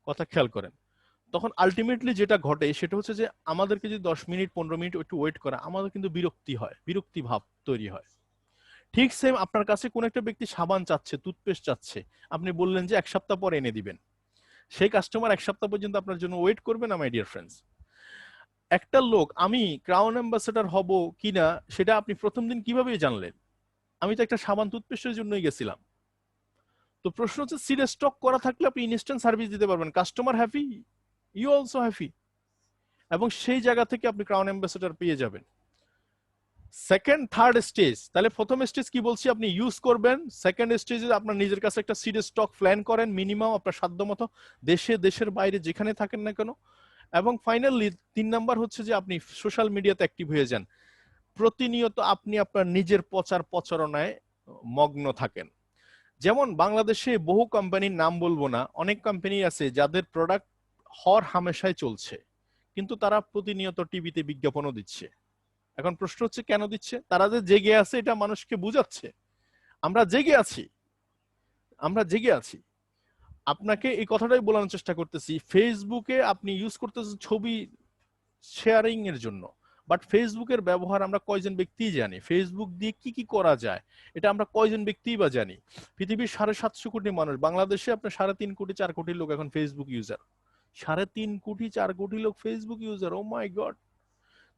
কথা খেয়াল করেন, তখন আলটিমেটলি যেটা ঘটে সেটা হচ্ছে যে আমাদেরকে যদি 10 মিনিট 15 মিনিট একটু ওয়েট করা, আমাদের কিন্তু বিরক্তি হয়, বিরক্তি ভাব তৈরি হয়। ঠিক সেম আপনার কাছে কোন একটা ব্যক্তি সাবান চাচ্ছে, টুথপেস্ট চাচ্ছে, আপনি বললেন যে 1 সপ্তাহ পরে এনে দিবেন, সেই কাস্টমার 1 সপ্তাহ পর্যন্ত আপনার জন্য ওয়েট করবে না মাই ডিয়ার ফ্রেন্ডস? একটা লোক, আমি ক্রাউন অ্যাম্বাসেডর হব কিনা সেটা আপনি প্রথম দিন কিভাবে জানলেন? আমি তো একটা সাবান টুথপেস্টের জন্যই গেছিলাম। তো প্রশ্ন হচ্ছে সিড স্টক করা থাকলে আপনি ইনস্ট্যান্ট সার্ভিস দিতে পারবেন, customer happy, you also happy, এবং সেই জায়গা থেকে আপনি ক্রাউন অ্যাম্বাসেডর পেয়ে যাবেন। সেকেন্ড থার্ড স্টেজ, তাহলে প্রথম স্টেজ কি বলছি, আপনি ইউজ করবেন। সেকেন্ড স্টেজে আপনার নিজের কাছে একটা সিড স্টক প্ল্যান করেন, মিনিমাম আপনার সাধ্য মতো, দেশে দেশের বাইরে যেখানে থাকেন না কেন। এবং ফাইনালি 3 নাম্বার হচ্ছে যে আপনি সোশ্যাল মিডিয়াতে অ্যাক্টিভ হয়ে যান। প্রতিনিয়ত আপনি আপনার নিজের প্রচার প্রচারণায় মগ্ন থাকেন। যেমন বাংলাদেশে বহু কোম্পানির নাম বলবো না, অনেক কোম্পানি আছে যাদের প্রোডাক্ট হর হামেশাই চলছে, কিন্তু তারা প্রতিনিয়ত টিভিতে বিজ্ঞাপনও দিচ্ছে। এখন প্রশ্ন হচ্ছে কেন দিচ্ছে? তারা যে জেগে আছে এটা মানুষকে বুঝাচ্ছে, আমরা জেগে আছি, আমরা জেগে আছি। আপনাকে এই কথাটাই বলানোর চেষ্টা করতেছি, ফেসবুকে আপনি ইউজ করতেছেন ছবি শেয়ারিং এর জন্য, বাট ফেসবুকের ব্যবহার আমরা কয়জন ব্যক্তি জানি? ফেসবুক দিয়ে কি কি করা যায় এটা আমরা কয়জন ব্যক্তি বা জানি? পৃথিবীর 750 কোটি মানুষ, বাংলাদেশে আপনার 3.5 কোটি 4 কোটি লোক এখন ফেসবুক ইউজার। 3.5 কোটি 4 কোটি লোক ফেসবুক ইউজার, ও মাই গড।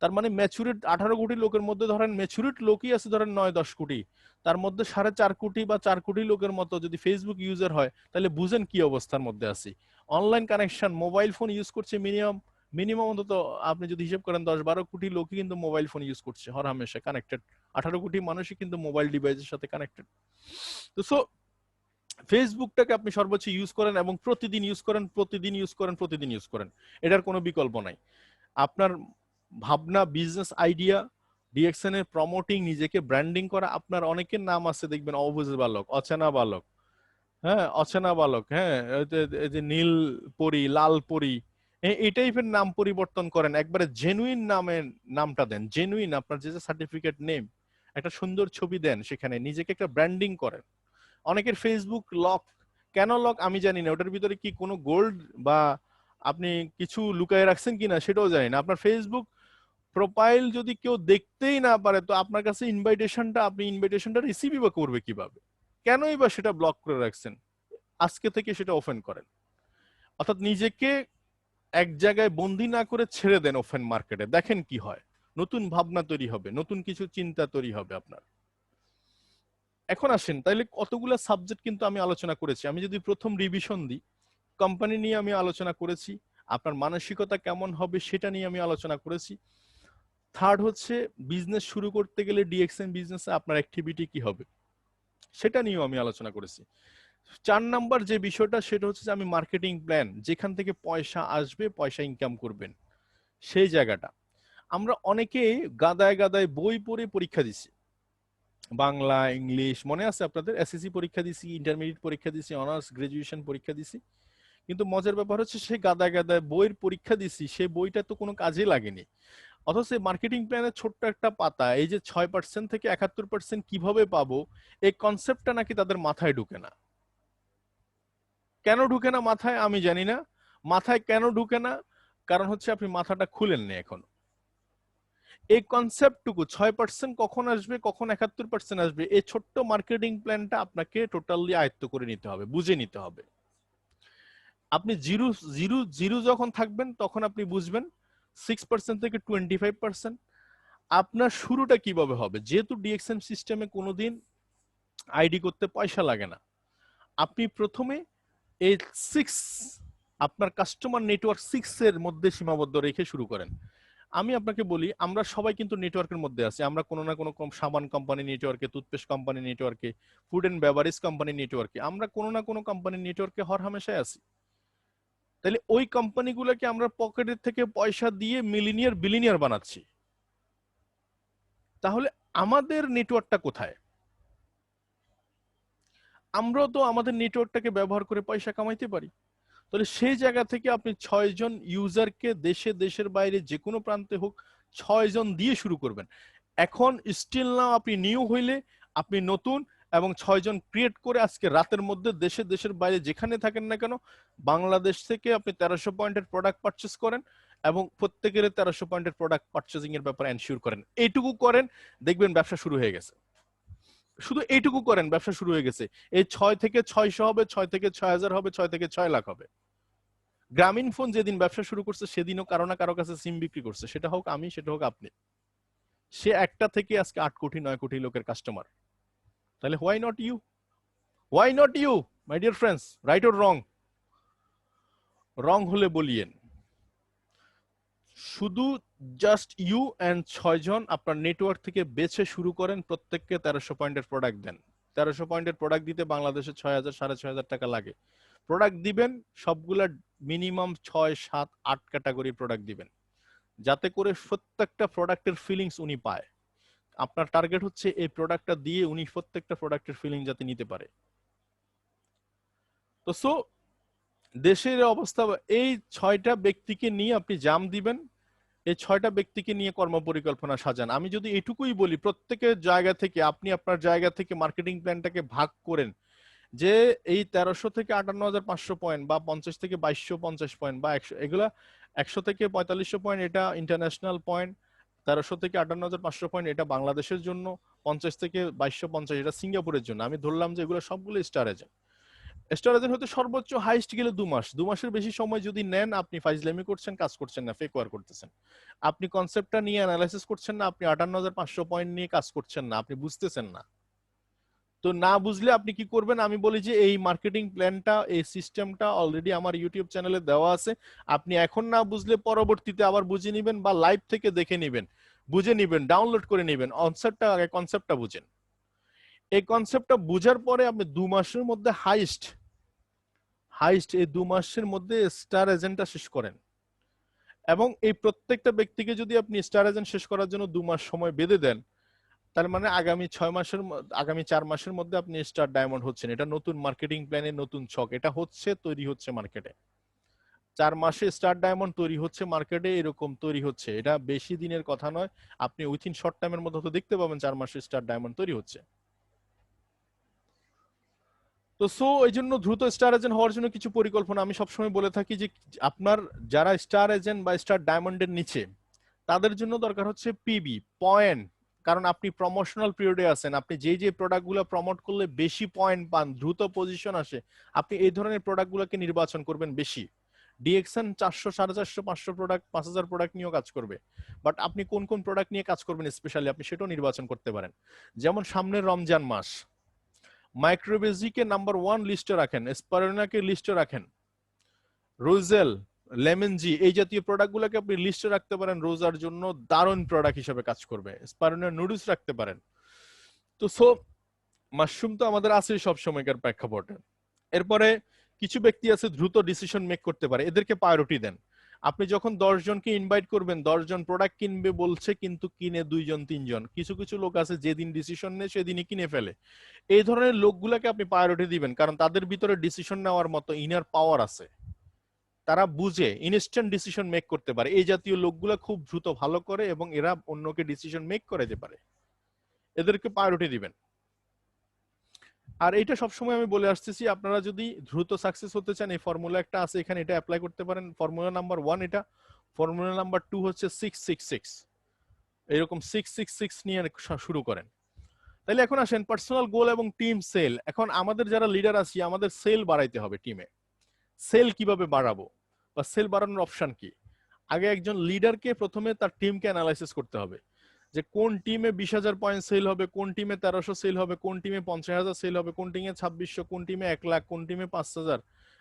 তার মানে ম্যাচুরিট 18 কোটি লোকের মধ্যে ধরেন ম্যাচুরিট লোকই আছে ধরেন 9-10 কোটি, তার মধ্যে 4.5 কোটি বা 4 কোটি লোকের মতো যদি ফেসবুক ইউজার হয়, তাহলে বুঝেন কি অবস্থার মধ্যে আছি। Online connection, mobile phone use করছে মিনিমাম, মিনিমাম অন্তত আপনি যদি হিসেব করেন 10-12 কোটি লোকই কিন্তু মোবাইল ফোন ইউজ করছে, হর হামেশা কানেক্টেড। 18 কোটি মানুষই কিন্তু মোবাইল ডিভাইসের সাথে কানেক্টেড। তো সো ফেসবুকটাকে আপনি সর্বোচ্চ ইউজ করেন এবং প্রতিদিন ইউজ করেন, প্রতিদিন ইউজ করেন, প্রতিদিন ইউজ করেন, এটার কোনো বিকল্প নাই। আপনার ভাবনা, বিজনেস আইডিয়া, ডিএক্সএন এর প্রমোটিং, নিজেকে ব্র্যান্ডিং করা, আপনার অনেকের নাম আছে দেখবেন অবুঝ বালক, অচেনা বালক, হ্যাঁ অচেনা বালক, হ্যাঁ এই যে নীল পরি, লাল পরি, এই টাইপের নাম পরিবর্তন করেন, একবারে জেনুইন নামের নামটা দেন, জেনুইন আপনার যে সার্টিফিকেট নেম, একটা সুন্দর ছবি দেন, সেখানে নিজেকে একটা ব্র্যান্ডিং করেন। অনেকের ফেসবুক লক, কেন লক আমি জানি না, ওটার ভিতরে কি কোনো গোল্ড বা আপনি কিছু লুকায় রাখছেন কিনা সেটাও জানি না। আপনার ফেসবুক প্রোফাইল যদি কেউ দেখতেই না পারে, তো আপনার কাছে ইনভাইটেশনটা, আপনি ইনভাইটেশনটা রিসিভই বা করবে কিভাবে? কেনই বা সেটা ব্লক করে রাখছেন? আজকে থেকে সেটা ওপেন করেন। অর্থাৎ নিজেকে এক জায়গায় বন্দি না করে ছেড়ে দেন ওপেন মার্কেটে, দেখেন কি হয়। নতুন ভাবনা তৈরি হবে, নতুন কিছু চিন্তা তৈরি হবে আপনার। এখন আসেন, তাইলে কতগুলো সাবজেক্ট কিন্তু আমি আলোচনা করেছি। আমি যদি প্রথম রিভিশন দিই, কোম্পানি নিয়ে আমি আলোচনা করেছি, আপনার মানসিকতা কেমন হবে সেটা নিয়ে আমি আলোচনা করেছি। থার্ড হচ্ছে বিজনেস শুরু করতে গেলে ডিএক্সএম বিজনেসে আপনার অ্যাক্টিভিটি কি হবে সেটা নিয়েও আমি আলোচনা করেছি। 4 নাম্বার যে বিষয়টা সেটা হচ্ছে যে আমি মার্কেটিং প্ল্যান, যেখান থেকে পয়সা আসবে, পয়সা ইনকাম করবেন সেই জায়গাটা। আমরা অনেকে গাদায় গাদায় বই পড়ে পরীক্ষা দিছি, বাংলা, ইংলিশ, মনে আছে আপনাদের? এসএসসি পরীক্ষা দিছি, ইন্টারমিডিয়েট পরীক্ষা দিছি, অনার্স গ্রাজুয়েশন পরীক্ষা দিছি। কিন্তু মজার ব্যাপার হচ্ছে সে গাদায় গাদায় বইয়ের পরীক্ষা দিছি, সে বইটা তো কোনো কাজে লাগেনি। অথচ মার্কেটিং প্ল্যানের ছোট্ট একটা পাতা, এই যে 6% থেকে 71% কিভাবে পাবো, এই কনসেপ্টটা নাকি তাদের মাথায় ঢুকে না। কেন ঢুকে না মাথায় আমি জানি না। মাথায় কেন ঢুকে না? কারণ হচ্ছে আপনি মাথাটা খুলেননি এখন। এই কনসেপ্টটুকু 6% কখন আসবে, কখন 71% আসবে, এই ছোট্ট মার্কেটিং প্ল্যানটা আপনাকে টোটালি আয়ত্ত করে নিতে হবে, বুঝে নিতে হবে। আপনি জিরো জিরো জিরো যখন থাকবেন তখন আপনি বুঝবেন 6% থেকে 25%। আপনার শুরুটা কিভাবে হবে? যেহেতু ডিএক্সএম সিস্টেমে কোনোদিন আইডি করতে পয়সা লাগে না, আপনি প্রথমে এই 6, আপনার কাস্টমার নেটওয়ার্ক 6 এর মধ্যে সীমাবদ্ধ রেখে শুরু করেন। আমি আপনাকে বলি, আমরা সবাই কিন্তু নেটওয়ার্কের মধ্যে আছি। আমরা কোনো না কোনো সাবান কোম্পানি নেটওয়ার্কে, টুথপেস্ট কোম্পানি নেটওয়ার্কে, ফুড এন্ড বেভারেজ কোম্পানি নেটওয়ার্কে, আমরা কোনো না কোনো কোম্পানির নেটওয়ার্কে হর হামেশায় আছি। তাহলে ওই কোম্পানিগুলোকে আমরা পকেটের থেকে পয়সা দিয়ে মিলিনিয়ার বিলিনিয়ার বানাচ্ছি। তাহলে আমাদের নেটওয়ার্কটা কোথায়? আমরাও তো আমাদের নেটওয়ার্কটাকে ব্যবহার করে পয়সা কামাইতে পারি। তাহলে সেই জায়গা থেকে আপনি 6 জন ইউজারকে, দেশে দেশের বাইরে যে কোনো প্রান্তে হোক, 6 জন দিয়ে শুরু করবেন। এখন স্টিল নাও আপনি নিউ হইলে আপনি নতুন, এবং 6 জন ক্রিয়েট করে আজকে রাতের মধ্যে দেশে দেশের বাইরে যেখানে থাকেন না কেন, বাংলাদেশ থেকে আপনি 1300 পয়েন্টের প্রোডাক্ট পারচেস করেন এবং প্রত্যেকের 1300 পয়েন্টের প্রোডাক্ট পারচেজিং এর ব্যাপারে এনশিওর করেন। এইটুকু করেন, দেখবেন ব্যবসা শুরু হয়ে গেছে। শুধু এইটুকু করেন, ব্যবসা শুরু হয়ে গেছে। এই 6 থেকে 600 হবে, 6 থেকে 6000 হবে, 6 থেকে 6 লাখ হবে। গ্রামীণ ফোন যেদিন ব্যবসা শুরু করছে সেদিনও কারো না কারো কাছে সিম বিক্রি করছে, সেটা হোক আমি, সেটা হোক আপনি। সে একটা থেকে আজকে 8 কোটি 9 কোটি লোকের কাস্টমার। তাহলে why not you? Why not you my dear friends? Right or wrong? Wrong হলে বলিয়েন। শুধু জাস্ট ইউ এন্ড 6 জন আপনার নেটওয়ার্ক থেকে বেছে শুরু করেন, প্রত্যেককে 1300 পয়েন্টের প্রোডাক্ট দেন। 1300 পয়েন্টের প্রোডাক্ট দিতে বাংলাদেশে 6000 6500 টাকা লাগে। প্রোডাক্ট দিবেন সবগুলা মিনিমাম 6 7 8 ক্যাটাগরির প্রোডাক্ট দিবেন, যাতে করে প্রত্যেকটা প্রোডাক্টের ফিলিংস উনি পায়। আপনার টার্গেট হচ্ছে এই প্রোডাক্টটা দিয়ে উনি প্রত্যেকটা প্রোডাক্টের ফিলিং যাতে নিতে পারে। তো সো দেশের অবস্থা, এই 6টা ব্যক্তিকে নিয়ে আপনি জাম দিবেন, এই 6টা ব্যক্তিকে নিয়ে কর্ম পরিকল্পনা সাজান। আমি যদি এটুকুই বলি, প্রত্যেকের জায়গা থেকে আপনি আপনার জায়গা থেকে মার্কেটিং প্ল্যানটাকে ভাগ করেন, যে এই 1300 থেকে 58500 পয়েন্ট বা 50 থেকে 2250 পয়েন্ট বা 100, এগুলা 100 থেকে 4500 পয়েন্ট এটা ইন্টারন্যাশনাল পয়েন্ট, 1300 থেকে 58500 পয়েন্ট এটা বাংলাদেশের জন্য, 50 থেকে 2250 এটা সিঙ্গাপুরের জন্য। আমি ধরলাম যে এগুলো সবগুলো স্টার এজেন্ট। স্টার এজেন্ট হতে সর্বোচ্চ হাইস্ট গেলে 2 মাস, 2 মাসের বেশি সময় যদি নেন, আপনি ফাইজলামি করছেন, কাজ করছেন না, ফেক ওয়ার করতেছেন। আপনি কনসেপ্টটা নিয়ে অ্যানালাইসিস করছেন না, আপনি 58500 পয়েন্ট নিয়ে কাজ করছেন না, আপনি বুঝতেছেন না। তো না বুঝলে আপনি কি করবেন? আমি বলি যে এই মার্কেটিং প্ল্যানটা, এই সিস্টেমটা অলরেডি আমার ইউটিউব চ্যানেলে দেওয়া আছে। আপনি এখন না বুঝলে পরবর্তীতে আবার বুঝে নিবেন বা লাইভ থেকে দেখে নিবেন, বুঝে নিবেন, ডাউনলোড করে নিবেন। কনসেপ্টটা আগে, কনসেপ্টটা বুঝেন। এই কনসেপ্টটা বুঝার পরে আপনি 2 মাসের মধ্যে হাইস্ট হাইস্ট এই 2 মাসের মধ্যে স্টার এজেন্টটা শেষ করেন। এবং এই প্রত্যেকটা ব্যক্তিকে যদি আপনি স্টার এজেন্ট শেষ করার জন্য 2 মাস সময় বেঁধে দেন, তার মানে আগামী 6 মাসের, আগামী 4 মাসের মধ্যে আপনি স্টার ডায়মন্ড হচ্ছেন। এটা নতুন মার্কেটিং প্ল্যানের নতুন ছক, এটা হচ্ছে তৈরি হচ্ছে মার্কেটে। 4 মাসে স্টার ডায়মন্ড তৈরি হচ্ছে মার্কেটে, এরকম তৈরি হচ্ছে। এটা বেশি দিনের কথা নয়, আপনি উইথিন শর্ট টাইমের মধ্যে তো দেখতে পাবেন 4 মাসে স্টার ডায়মন্ড তৈরি হচ্ছে। তো সো এই জন্য দ্রুত স্টার এজেন্ট হওয়ার জন্য কিছু পরিকল্পনা আমি সবসময় বলে থাকি যে আপনার যারা স্টার এজেন্ট বা স্টার ডায়মন্ডের নিচে, তাদের জন্য দরকার হচ্ছে পিবি পয়েন্ট। কারণ আপনি প্রমোশনাল পিরিয়ডে আছেন, আপনি যে যে প্রোডাক্টগুলো প্রমোট করলে বেশি পয়েন্ট পান, দ্রুত পজিশন আসে, আপনি এই ধরনের প্রোডাক্টগুলোকে নির্বাচন করবেন বেশি। ডিএক্সএন 400, 450, 500 প্রোডাক্ট, 5000 প্রোডাক্ট নিয়েও কাজ করবে। বাট আপনি কোন কোন প্রোডাক্ট নিয়ে কাজ করবেন স্পেশালি আপনি সেটাও নির্বাচন করতে পারেন। যেমন সামনের রমজান মাস, মাইক্রোবেজিকে নাম্বার 1 লিস্টে রাখেন, স্পারোনাকে লিস্টে রাখেন, রোজেল, লেমন জি এই জাতীয় প্রোডাক্টগুলোকে আপনি লিস্টে রাখতে পারেন, রোজার জন্য দারুণ প্রোডাক্ট হিসেবে কাজ করবে। স্পারোনার নুডলস রাখতে পারেন। তো সো মাশরুম তো আমাদের আছে সব সময়কার প্রেক্ষাপটে। এরপরে কিছু ব্যক্তি আছে দ্রুত ডিসিশন মেক করতে পারে, এদেরকে প্রায়োরিটি দেন। আপনি যখন 10 জনকে ইনভাইট করবেন, 10 জন প্রোডাক্ট কিনবে বলছে কিন্তু কিনে 2 জন 3 জন। কিছু কিছু লোক আছে যেদিন ডিসিশন নেয় সেদিনই কিনে ফেলে। এই ধরনের লোকগুলাকে আপনি প্রায়োরিটি দিবেন, কারণ তাদের ভিতরে ডিসিশন নেওয়ার মতো ইনার পাওয়ার আছে, তারা বুঝে ইনস্ট্যান্ট ডিসিশন মেক করতে পারে। এই জাতীয় লোকগুলা খুব দ্রুত ভালো করে এবং এরা অন্যকে ডিসিশন মেক করে দিতে পারে, এদেরকে প্রায়োরিটি দিবেন। আর এটা সবসময় আমি বলে আসতেছি, আপনারা যদি দ্রুত সাকসেস হতে চান এই ফর্মুলা একটা আছে এখানে, এটা অ্যাপ্লাই করতে পারেন। ফর্মুলা নাম্বার 1 এটা, ফর্মুলা নাম্বার 2 হচ্ছে 666, এরকম 666 নিয়ে শুরু করেন। তাহলে এখন আসেন পার্সোনাল গোল এবং টিম সেল। এখন আমাদের যারা লিডার আছি আমাদের সেল বাড়াইতে হবে টিমে। সেল কিভাবে বাড়াবো বা সেল বাড়ানোর অপশন কি? আগে একজন লিডারকে প্রথমে তার টিমকে অ্যানালাইসিস করতে হবে যে কোন টিমে 20,000 পয়েন্ট সেল হবে, কোন টিমে 1300 সেল হবে, কোন টিমে 50,000 সেল হবে, কোন টিমে 2600, কোন টিমে 1 লাখ, কোন টিমে 5,000।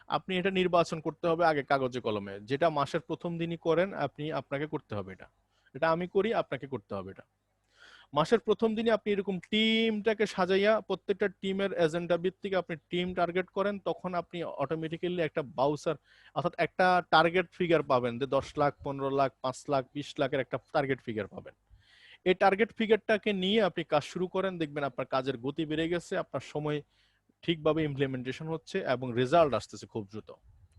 আপনি এটা নির্বাচন করতে হবে আগে কাগজে কলমে, যেটা মাসের প্রথম দিনই করেন আপনি, আপনাকে করতে হবে এটা। এটা আমি করি, আপনাকে করতে হবে এটা। মাসের প্রথম দিনে আপনি এরকম টিমটাকে সাজাইয়া প্রত্যেকটা টিমের এজেন্ডা ভিত্তিক আপনি টিম টার্গেট করেন, তখন আপনি অটোমেটিক্যালি একটা বাউসার অর্থাৎ একটা টার্গেট ফিগার পাবেন যে 10 লাখ, 15 লাখ, 5 লাখ, 20 লাখের একটা টার্গেট ফিগার পাবেন। এই টার্গেট ফিগারটাকে নিয়ে আপনি কাজ শুরু করেন, দেখবেন আপনার কাজের গতি বেড়ে গেছে, আপনার সময় ঠিকভাবে ইমপ্লিমেন্টেশন হচ্ছে এবং রেজাল্ট আসতেছে খুব দ্রুত,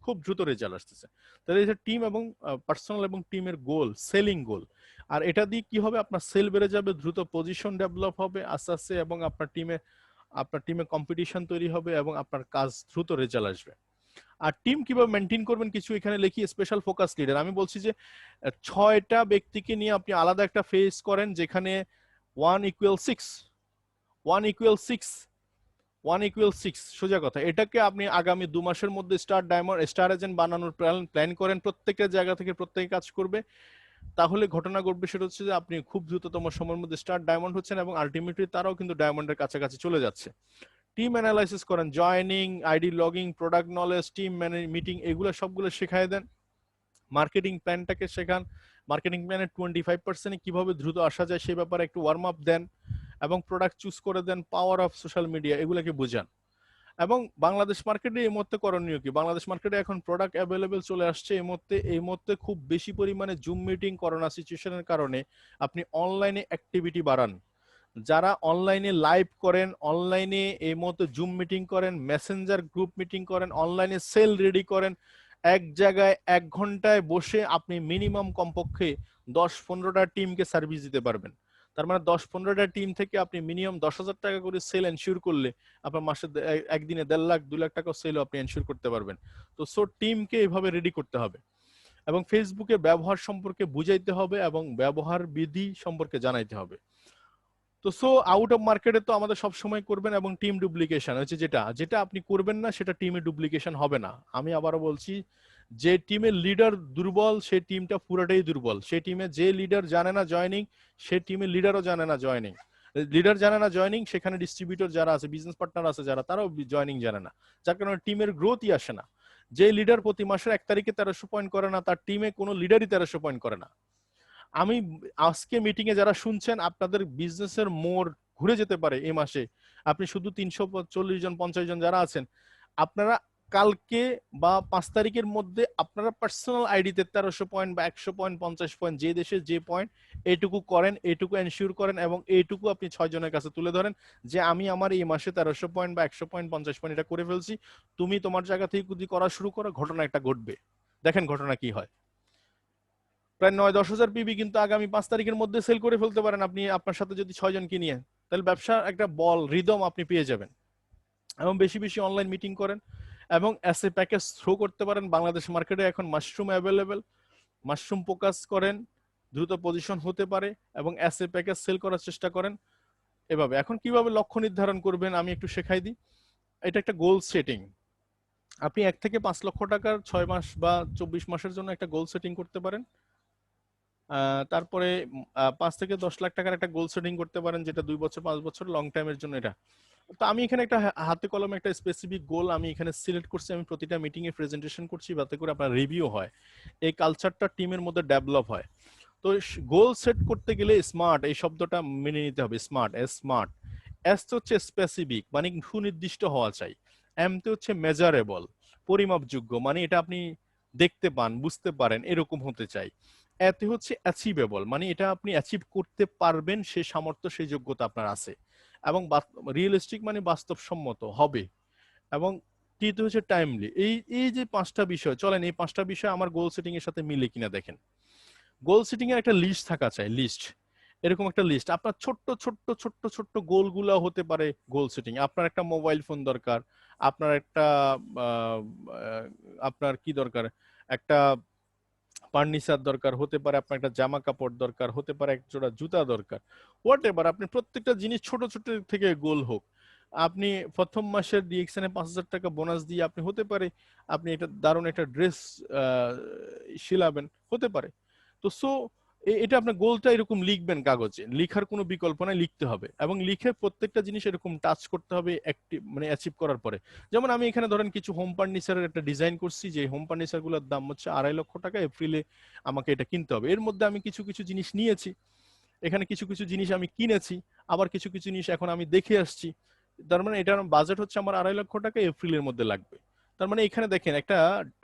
খুব দ্রুত রেজাল্ট আসতেছে। তাহলে এই যে টিম এবং পার্সোনাল এবং টিমের গোল, সেলিং গোল, আর এটা দিয়ে কি হবে, আপনার সেল বেড়ে যাবে, দ্রুত পজিশন ডেভেলপ হবে আস্তে আস্তে, এবং আপনার টিমে কম্পিটিশন তৈরি হবে এবং আপনার কাজ দ্রুত রেজাল্ট আসবে। আর টিম কিভাবে মেনটেন করবেন কিছু এখানে লিখি, স্পেশাল ফোকাস লিডার। আমি বলছি যে 6টা ব্যক্তিকে নিয়ে আপনি আলাদা একটা ফেজ করেন যেখানে 1 = 6, 1 = 6, 1 = 6 সোজা কথা। এটাকে আপনি আগামী 2 মাসের মধ্যে স্টার এজেন্ট বানানোর প্ল্যান করেন, প্রত্যেকের জায়গা থেকে প্রত্যেকে কাজ করবে। তাহলে ঘটনা ঘটবে সেটা হচ্ছে যে আপনি খুব দ্রুততম সময়ের মধ্যে স্টার ডায়মন্ড হচ্ছেন এবং আলটিমেটলি তারাও কিন্তু ডায়মন্ডের কাছাকাছি চলে যাচ্ছে। টিম অ্যানালাইসিস করেন, joining, ID logging, product knowledge, team meeting, এগুলো সবগুলো শেখায় দেন। মার্কেটিং প্ল্যানটাকে শেখান, মার্কেটিং প্ল্যানের 25% কিভাবে দ্রুত আসা যায় সেই ব্যাপারে একটু ওয়ার্ম আপ দেন, এবং প্রোডাক্ট চুজ করে দেন, পাওয়ার অফ সোশ্যাল মিডিয়া, এগুলোকে বুঝান। এবং বাংলাদেশ মার্কেটে এই মুহূর্তে করণীয় কি, বাংলাদেশ মার্কেটে এখন প্রোডাক্ট অ্যাভেলেবেল চলে আসছে এই মুহূর্তে খুব বেশি পরিমাণে জুম মিটিং, করোনা সিচুয়েশনের কারণে আপনি অনলাইনে অ্যাক্টিভিটি বাড়ান। যারা অনলাইনে লাইভ করেন, অনলাইনে এই মুহূর্তে জুম মিটিং করেন, মেসেঞ্জার গ্রুপ মিটিং করেন, অনলাইনে সেল রেডি করেন, এক জায়গায় 1 ঘন্টায় বসে আপনি মিনিমাম কমপক্ষে 10-15টা টিমকে সার্ভিস দিতে পারবেন। তার মানে 10-15টা টিম থেকে আপনি মিনিমাম 10,000 টাকা করে সেল এনশিওর করলে আপনার মাসে একদিনে 1.5 লাখ 2 লাখ টাকা সেলও আপনি এনশিওর করতে পারবেন। তো টিমকে এভাবে রেডি করতে হবে এবং ফেসবুকে ব্যবহার সম্পর্কে বুঝাইতে হবে এবং ব্যবহার বিধি সম্পর্কে জানাইতে হবে। তো আউট অফ মার্কেটে তো আমাদের সব সময় করবেন, এবং টিম ডুপ্লিকেশন হচ্ছে যেটা যেটা আপনি করবেন না সেটা টিমে ডুপ্লিকেশন হবে না। আমি আবারও বলছি, যে টিমের লিডার দুর্বল সেই টিমটা পুরোটাই দুর্বল। সেই টিমে যে লিডার জানে না জয়নিং, সেই টিমের লিডারও জানে না জয়নিং। লিডার জানে না জয়নিং, সেখানে ডিস্ট্রিবিউটর যারা আছে, বিজনেস পার্টনার আছে যারা, তারাও জয়নিং জানে না, যার কারণে টিমের গ্রোথই আসে না। যে লিডার প্রতি মাসের 1 তারিখে 1300 পয়েন্ট করে না, তার টিমে কোনো লিডারই 1300 পয়েন্ট করে না। আমি আজকে মিটিং এ যারা শুনছেন, আপনাদের বিজনেসের মোড় ঘুরে যেতে পারে এই মাসে। আপনি শুধু 340 জন 50 জন যারা আছেন, আপনারা কালকে বা 5 তারিখের মধ্যে আপনারা পার্সোনাল আইডিতে 1300 পয়েন্ট বা 100 পয়েন্ট, 50 পয়েন্ট, যে দেশে যে পয়েন্ট, এইটুকু করেন, এইটুকু এনশিওর করেন এবং এইটুকু আপনি 6 জনের কাছে তুলে ধরেন যে আমি আমার এই মাসে 1300 পয়েন্ট বা 100 পয়েন্ট, 50 পয়েন্ট এটা করে ফেলছি। তুমি তোমার জায়গা থেকে যদি করা শুরু করো, ঘটনা একটা ঘটবে। দেখেন ঘটনা কি হয়। প্রায় 9-10 হাজার পিবি কিন্তু আগামী 5 তারিখের মধ্যে সেল করে ফেলতে পারেন আপনি আপনার সাথে যদি 6 জনকে নিয়ে। তাহলে ব্যবসা একটা বল রিদম আপনি পেয়ে যাবেন। এবং বেশি বেশি অনলাইন মিটিং করেন এবং এসএ প্যাকেজ থ্রো করতে পারেন। বাংলাদেশ মার্কেটে এখন মাশরুম অ্যাভেলেবেল, মাশরুম ফোকাস করেন, দ্রুত পজিশন হতে পারে এবং এসএ প্যাকেজ সেল করার চেষ্টা করেন এভাবে। এখন কিভাবে লক্ষ্য নির্ধারণ করবেন আমি একটু শেখাই দিই। এটা একটা গোল সেটিং। আপনি 1 থেকে 5 লক্ষ টাকার 6 মাস বা 24 মাসের জন্য একটা গোল সেটিং করতে পারেন। তারপরে 5 থেকে 10 লাখ টাকার একটা গোল সেটিং করতে পারেন, যেটা 2 বছর 5 বছর লং টাইমের জন্য এটা। তো আমি এখানে একটা হাতে কলমে একটা স্পেসিফিক গোল আমি এখানে সিলেক্ট করছি, আমি প্রতিটা মিটিং এ প্রেজেন্টেশন করছি যাতে করে আপনার রিভিউ হয়, এই কালচারটা টিমের মধ্যে ডেভেলপ হয়। তো গোল সেট করতে গেলে স্মার্ট এই শব্দটা মেনে নিতে হবে। স্মার্ট এস তো হচ্ছে স্পেসিফিক, মানে সুনির্দিষ্ট হওয়া চাই। এম তো হচ্ছে মেজারেবল, পরিমাপযোগ্য, মানে এটা আপনি দেখতে পান বুঝতে পারেন এরকম হতে চাই। এতে হচ্ছে অ্যাচিভেবল, মানে এটা আপনি অ্যাচিভ করতে পারবেন, সে সামর্থ্য সেই যোগ্যতা আপনার আছে। এবং রিয়েলিস্টিক মানে বাস্তবসম্মত হবে। এবং তৃতীয় হচ্ছে টাইমলি। এই এই যে 5টা বিষয়, চলেন এই 5টা বিষয় আমার গোল সেটিং এর সাথে মিলে কিনা দেখেন। গোল সেটিং এর একটা লিস্ট থাকা চাই, লিস্ট, এরকম একটা লিস্ট। আপনার ছোট্ট ছোট্ট ছোট্ট ছোট্ট গোলগুলো হতে পারে গোল সেটিং। আপনার একটা মোবাইল ফোন দরকার, আপনার একটা আহ, আহ, আপনার কি দরকার, একটা ফার্নিচার দরকার হতে পারে, আপনার একটা জামা কাপড় দরকার হতে পারে, এক জোড়া জুতা দরকার, হোয়াট এভার। আপনি প্রত্যেকটা জিনিস ছোট ছোট থেকে গোল হোক। আপনি প্রথম মাসের ডিএক্সএন 5,000 টাকা বোনাস দিয়ে আপনি হতে পারে আপনি এটা দারুণ একটা ড্রেস শিলাবেন, হতে পারে। তো এটা আপনার গোলটা এরকম লিখবেন কাগজে, লিখার কোনো বিকল্প নাই, লিখতে হবে। এবং লিখে প্রত্যেকটা জিনিস এরকম টাচ করতে হবে অ্যাক্টিভ, মানে অ্যাচিভ করার পরে। যেমন আমি এখানে ধরেন কিছু হোম ফার্নিচারের একটা ডিজাইন করছি, যে হোম ফার্নিচার গুলোর দাম হচ্ছে 2.5 লক্ষ টাকা, এপ্রিলে আমাকে এটা কিনতে হবে। এর মধ্যে আমি কিছু কিছু জিনিস নিয়েছি, এখানে কিছু কিছু জিনিস আমি কিনেছি, আবার কিছু কিছু জিনিস এখন আমি দেখে আসছি। তার মানে এটার বাজেট হচ্ছে আমার 2.5 লক্ষ টাকা, এপ্রিলের মধ্যে লাগবে। তার মানে এখানে দেখেন একটা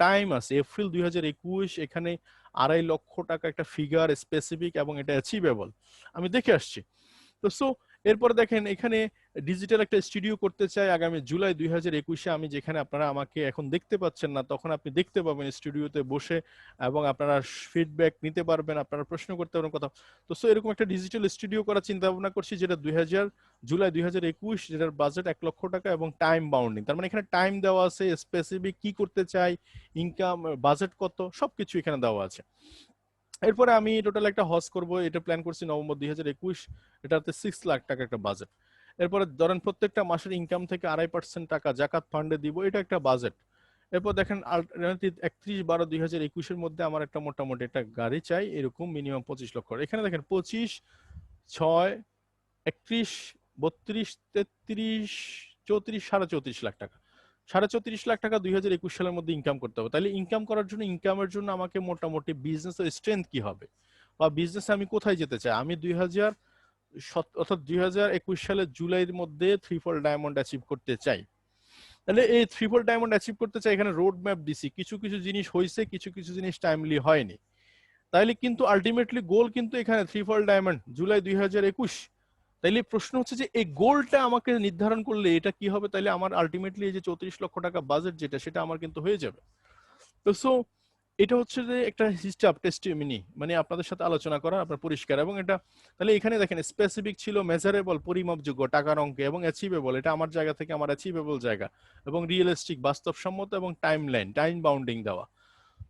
টাইম আছে, এপ্রিল 2021, এখানে 2.5 লক্ষ টাকা একটা ফিগার স্পেসিফিক এবং এটা অ্যাচিভেবল, আমি দেখে আসছি। তো এরপরে দেখেন এখানে ডিজিটাল একটা স্টুডিও করতে চাই আগামী জুলাই 2021-এ। আমি যেখানে আপনারা আমাকে এখন দেখতে পাচ্ছেন না, তখন আপনি দেখতে পাবেন স্টুডিওতে বসে, এবং আপনারা ফিডব্যাক নিতে পারবেন, আপনারা প্রশ্ন করতে পারবেন কথা। তো এরকম একটা ডিজিটাল স্টুডিও করার চিন্তা ভাবনা করছি, যেটা জুলাই 2021, যেটার বাজেট 1 লক্ষ টাকা এবং টাইম বাউন্ডিং। তার মানে এখানে টাইম দেওয়া আছে, স্পেসিফিক কি করতে চাই, ইনকাম, বাজেট কত, সবকিছু এখানে দেওয়া আছে। এরপরে আমি টোটাল একটা হজ করব, এটা প্ল্যান করছি নভেম্বর 2021, এটাতে 6 লাখ টাকা একটা বাজেট। এরপরে ধরেন প্রত্যেকটা মাসের ইনকাম থেকে 2.5% টাকা জাকাত ফান্ডে দিব, এটা একটা বাজেট। এরপর দেখেন আলটারনেটিভ 31/12/2021-এর মধ্যে আমার একটা মোটামুটি একটা গাড়ি চাই, এরকম মিনিমাম 25 লক্ষ। এখানে দেখেন 25, 6, 31, 32, 33, 34, 34.5 লাখ টাকা। 34.5 লাখ টাকা 2021 সালের মধ্যে ইনকাম করতে হবে। তাহলে ইনকাম করার জন্য, ইনকামের জন্য আমাকে মোটামুটি বিজনেসের স্ট্রেংথ কি হবে, বা বিজনেসে আমি কোথায় যেতে চাই। আমি 2021 সালের জুলাইয়ের মধ্যে 3 ফল ডায়মন্ড অ্যাচিভ করতে চাই। তাহলে এই 3 ফল ডায়মন্ড অ্যাচিভ করতে চাই, এখানে রোড ম্যাপ দিছি, কিছু কিছু জিনিস হয়েছে, কিছু কিছু জিনিস টাইমলি হয়নি। তাইলে কিন্তু আলটিমেটলি গোল কিন্তু এখানে 3 ফল ডায়মন্ড জুলাই 2021। তাইলে প্রশ্ন হচ্ছে যে এই গোলটা আমাকে নির্ধারণ করলে এটা কি হবে, তাইলে আমার আলটিমেটলি এই যে 34 লক্ষ টাকা বাজেট যেটা, সেটা আমার কিন্তু হয়ে যাবে। তো এটা হচ্ছে যে একটা হিস্টাব টেস্টিমিনি, মানে আপনাদের সাথে আলোচনা করা আপনার পরিষ্কার। এবং এটা তাহলে এখানে দেখেন স্পেসিফিক ছিল, মেজারেবল পরিমাপযোগ্য টাকার অঙ্কে, এবং অ্যাচিভেবল এটা আমার জায়গা থেকে আমার অ্যাচিভেবল জায়গা, এবং রিয়েলিস্টিক বাস্তবসম্মত, এবং টাইম বাউন্ডিং দেওয়া।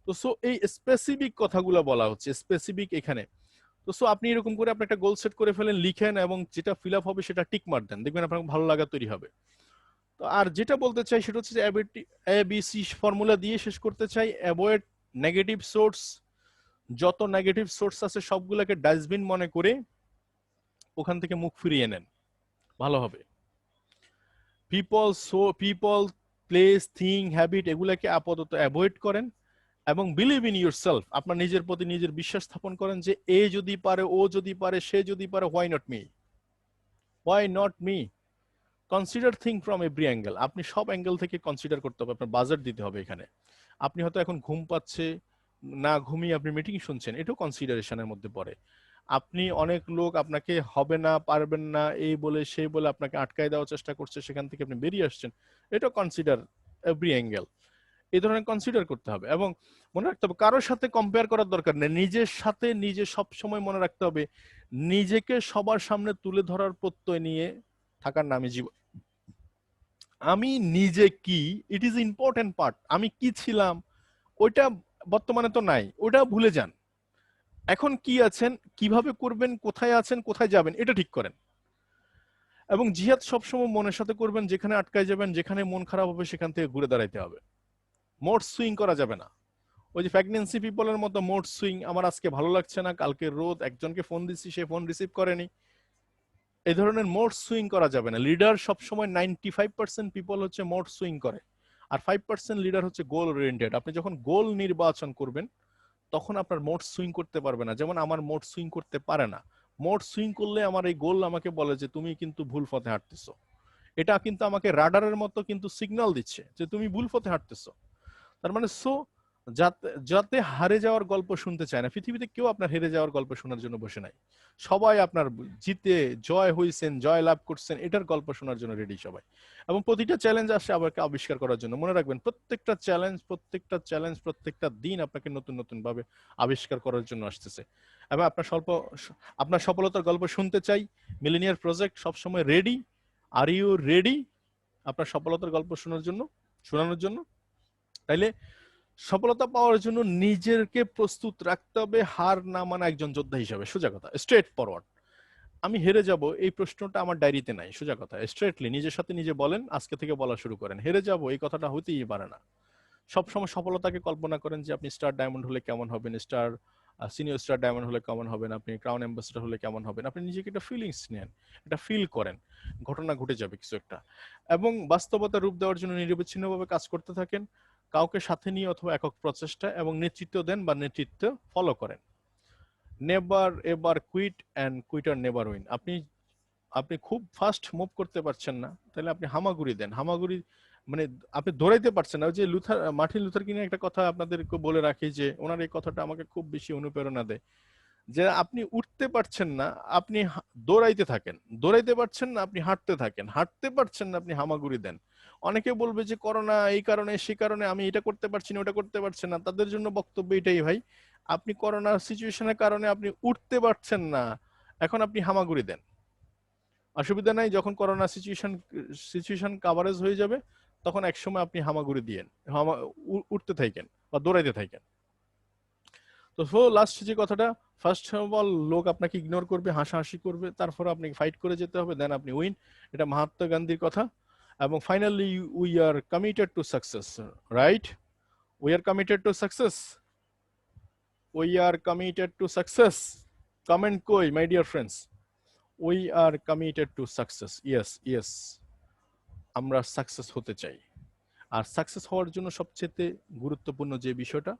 তো এই স্পেসিফিক কথাগুলো বলা হচ্ছে স্পেসিফিক এখানে। তো আপনি এরকম করে আপনি একটা গোল সেট করে ফেলেন, লিখেন, এবং যেটা ফিল আপ হবে সেটা টিক মার দেন, দেখবেন আপনার ভালো লাগা তৈরি হবে। তো আর যেটা বলতে চাই সেটা হচ্ছে যে এবিসি ফর্মুলা দিয়ে শেষ করতে চাই। অ্যাভয়েড নেগেটিভ সোর্স, যত নেগেটিভ সোর্স আছে সবগুলোকে ডাস্টবিন মনে করে ওখান থেকে মুখ ফিরিয়ে নেন, ভালো হবে। পিপল, প্লেস, থিং, হ্যাবিট এগুলাকে আপাতত অ্যাভয়েড করেন, এবং বিলিভ ইন ইউর সেলফ, আপনার নিজের প্রতি নিজের বিশ্বাস স্থাপন করেন যে এ যদি পারে, ও যদি পারে, সে যদি পারে, why not me. Consider thing from every angle, আপনি সব অ্যাঙ্গেল থেকে কনসিডার করতে হবে, আপনার বাজেট দিতে হবে এখানে। আপনি হয়তো এখন ঘুম পাচ্ছে, না ঘুমিয়ে আপনি মিটিং শুনছেন, এটাও কনসিডারেশনের মধ্যে পড়ে। আপনি অনেক লোক আপনাকে হবে না, পারবেন না, এই বলে সেই বলে আপনাকে আটকায় দেওয়ার চেষ্টা করছে, সেখান থেকে আপনি বেরিয়ে আসছেন, এটাও কনসিডার এভরি অ্যাঙ্গেল। এই ধরনের কনসিডার করতে হবে। এবং মনে রাখতে হবে কারোর সাথে কম্পেয়ার করার দরকার নেই, নিজের সাথে নিজে সব সময় মনে রাখতে হবে, নিজেকে সবার সামনে তুলে ধরার প্রত্যয় নিয়ে থাকার নামই জীবন। আমি নিজে কি, ইট ইজ ইম্পর্টেন্ট পার্ট, আমি কি ছিলাম ওইটা বর্তমানে তো নাই, ওটা ভুলে যান। এখন কি আছেন, কিভাবে করবেন, কোথায় আছেন, কোথায় যাবেন, এটা ঠিক করেন। এবং জিহাদ সবসময় মনের সাথে করবেন, যেখানে আটকায় যাবেন, যেখানে মন খারাপ হবে সেখান থেকে ঘুরে দাঁড়াইতে হবে। মোড সুইং করা যাবে না। ওই যে প্রেগন্যান্সি পিপলের মতো মোড সুইং, আমার আজকে ভালো লাগছে না, কালকে রোদ, একজনকে ফোন দিচ্ছি সে ফোন রিসিভ করেনি, এই ধরনের মোড সুইং করা যাবে না। লিডার সবসময় 95% পিপল হচ্ছে মোড সুইং করে, আর 5% লিডার হচ্ছে গোল ওরিয়েন্টেড। আপনি যখন গোল নির্বাচন করবেন তখন আপনার মোড সুইং করতে পারবে না। যেমন আমার মোড সুইং করতে পারে না। মোড সুইং করলে আমার এই গোল আমাকে বলে যে তুমি কিন্তু ভুল পথে হাঁটতেছো। এটা কিন্তু আমাকে রাডারের মতো কিন্তু সিগন্যাল দিচ্ছে যে তুমি ভুল পথে হাঁটতেছো। তার মানে সো যাতে যাতে হারে যাওয়ার গল্প শুনতে চায় না। পৃথিবীতে কেউ আপনার হেরে যাওয়ার গল্প শোনার জন্য বসে নাই। সবাই আপনার জিতে জয় হইছেন, জয় লাভ করছেন, এটার গল্প শোনার জন্য রেডি সবাই। এবং প্রতিটা চ্যালেঞ্জ আসে আবারকে আবিষ্কার করার জন্য। মনে রাখবেন, প্রত্যেকটা দিন আপনাকে নতুন নতুন ভাবে আবিষ্কার করার জন্য আসতেছে। এবং আপনার সফলতার গল্প শুনতে চাই। মিলেনিয়ার প্রজেক্ট সবসময় রেডি। আর ইউ রেডি আপনার সফলতার গল্প শোনানোর জন্য? তাইলে সফলতা পাওয়ার জন্য নিজেকে প্রস্তুত রাখতে হবে, হার না মানা একজন যোদ্ধা হিসাবে। সোজা কথা, স্ট্রেট ফরওয়ার্ড। আমি হেরে যাব এই প্রশ্নটা আমার ডায়েরিতে নাই। সোজা কথা, স্ট্রেটলি নিজের সাথে নিজে বলেন, আজকে থেকে বলা শুরু করেন হেরে যাব এই কথাটা হতেই পারে না। সবসময় সফলতাকে কল্পনা করেন যে আপনি স্টার ডায়মন্ড হলে কেমন হবেন, সিনিয়র স্টার ডায়মন্ড হলে কেমন হবেন, আপনি ক্রাউন অ্যাম্বাসেডর হলে কেমন হবেন। আপনি নিজেকে একটা ফিলিংস নেন, এটা ফিল করেন, ঘটনা ঘটে যাবে কিছু একটা। এবং বাস্তবতা রূপ দেওয়ার জন্য নিরবিচ্ছিন্নভাবে কাজ করতে থাকেন, কাউকে সাথে নিয়ে অথবা একক প্রচেষ্টা, এবং নেতৃত্ব দেন বা নেতৃত্ব ফলো করেন। Never ever quit and quitter never win. আপনি খুব ফাস্ট মুভ করতে পারছেন না, তাহলে আপনি হামাগুড়ি দেন। হামাগুড়ি মানে আপনি দৌড়াইতে পারছেন না। ওই যে মার্টিন লুথার কিং একটা কথা আপনাদেরকে বলে রাখি, যে ওনার এই কথাটা আমাকে খুব বেশি অনুপ্রেরণা দেয়, যে আপনি উঠতে পারছেন না, আপনি দৌড়াইতে থাকেন। দৌড়াইতে পারছেন না, আপনি হাঁটতে থাকেন। হাঁটতে পারছেন না, আপনি হামাগুড়ি দেন। অনেকে বলবে যে করোনা এই কারণে সে কারণে আমি এটা করতে পারছি না, ওটা করতে পারছি না। তাদের জন্য বক্তব্য এটাই ভাই, আপনি করোনার সিচুয়েশনের কারণে আপনি উঠতে পারছেন না, এখন আপনি হামাগুড়ি দেন। অসুবিধা নাই, যখন করোনা সিচুয়েশন কাভারেজ হয়ে যাবে তখন একসময় আপনি হামাগুড়ি দিয়েন, উঠতে থাকেন বা দৌড়াইতে থাকেন। তো লাস্ট যে কথাটা, ফার্স্ট অফ অল লোক আপনাকে ইগনোর করবে, হাসাহাসি করবে, তারপর আপনাকে ফাইট করে যেতে হবে, দেন আপনি উইন। এটা মহাত্মা গান্ধীর কথা। এবং finally we are committed to success, right? We are committed to success, we are committed to success. Comment কই my dear friends? We are committed to success, yes yes, আমরা সাকসেস হতে চাই। আর সাকসেস হওয়ার জন্য সবচেয়ে গুরুত্বপূর্ণ যে বিষয়টা,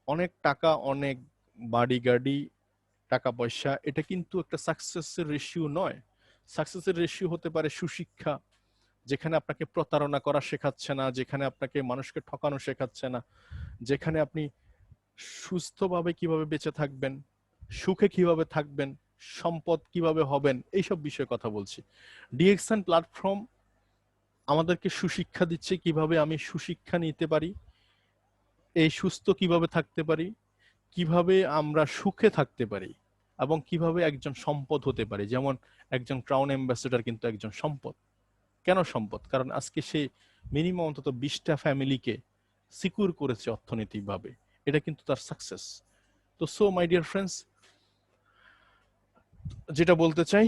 অনেক টাকা, অনেক বাড়ি গাড়ি, টাকা পয়সা, এটা কিন্তু একটা সাকসেসের রেশিও নয়। সাকসেসের রেশিও হতে পারে সুশিক্ষা, যেখানে আপনাকে প্রতারণা করা শেখাচ্ছে না, যেখানে আপনাকে মানুষকে ঠকানো শেখাচ্ছে না, যেখানে আপনি সুস্থভাবে কিভাবে বেঁচে থাকবেন, সুখে কিভাবে থাকবেন, সম্পদ কিভাবে হবেন, এইসব বিষয়ে কথা বলছি। ডিএক্সএন প্ল্যাটফর্ম আমাদেরকে সুশিক্ষা দিচ্ছে, কিভাবে আমি সুশিক্ষা নিতে পারি, এই সুস্থ কিভাবে থাকতে পারি, কিভাবে আমরা সুখে থাকতে পারি, এবং কিভাবে একজন সম্পদ হতে পারে। যেমন একজন ক্রাউন অ্যাম্বাসেডর কিন্তু একজন সম্পদ। কেন সম্পদ? কারণ আজকে সে মিনিমাম অন্তত 20টা ফ্যামিলিকে সিকিউর করেছে অর্থনৈতিকভাবে। এটা কিন্তু তার সাকসেস। তো সো মাই ডিয়ার ফ্রেন্ডস, যেটা বলতে চাই,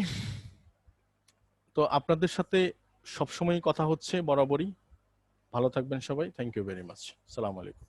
তো আপনাদের সাথে সবসময় কথা হচ্ছে বরাবরই। ভালো থাকবেন সবাই। Thank you very much. সালাম আলাইকুম।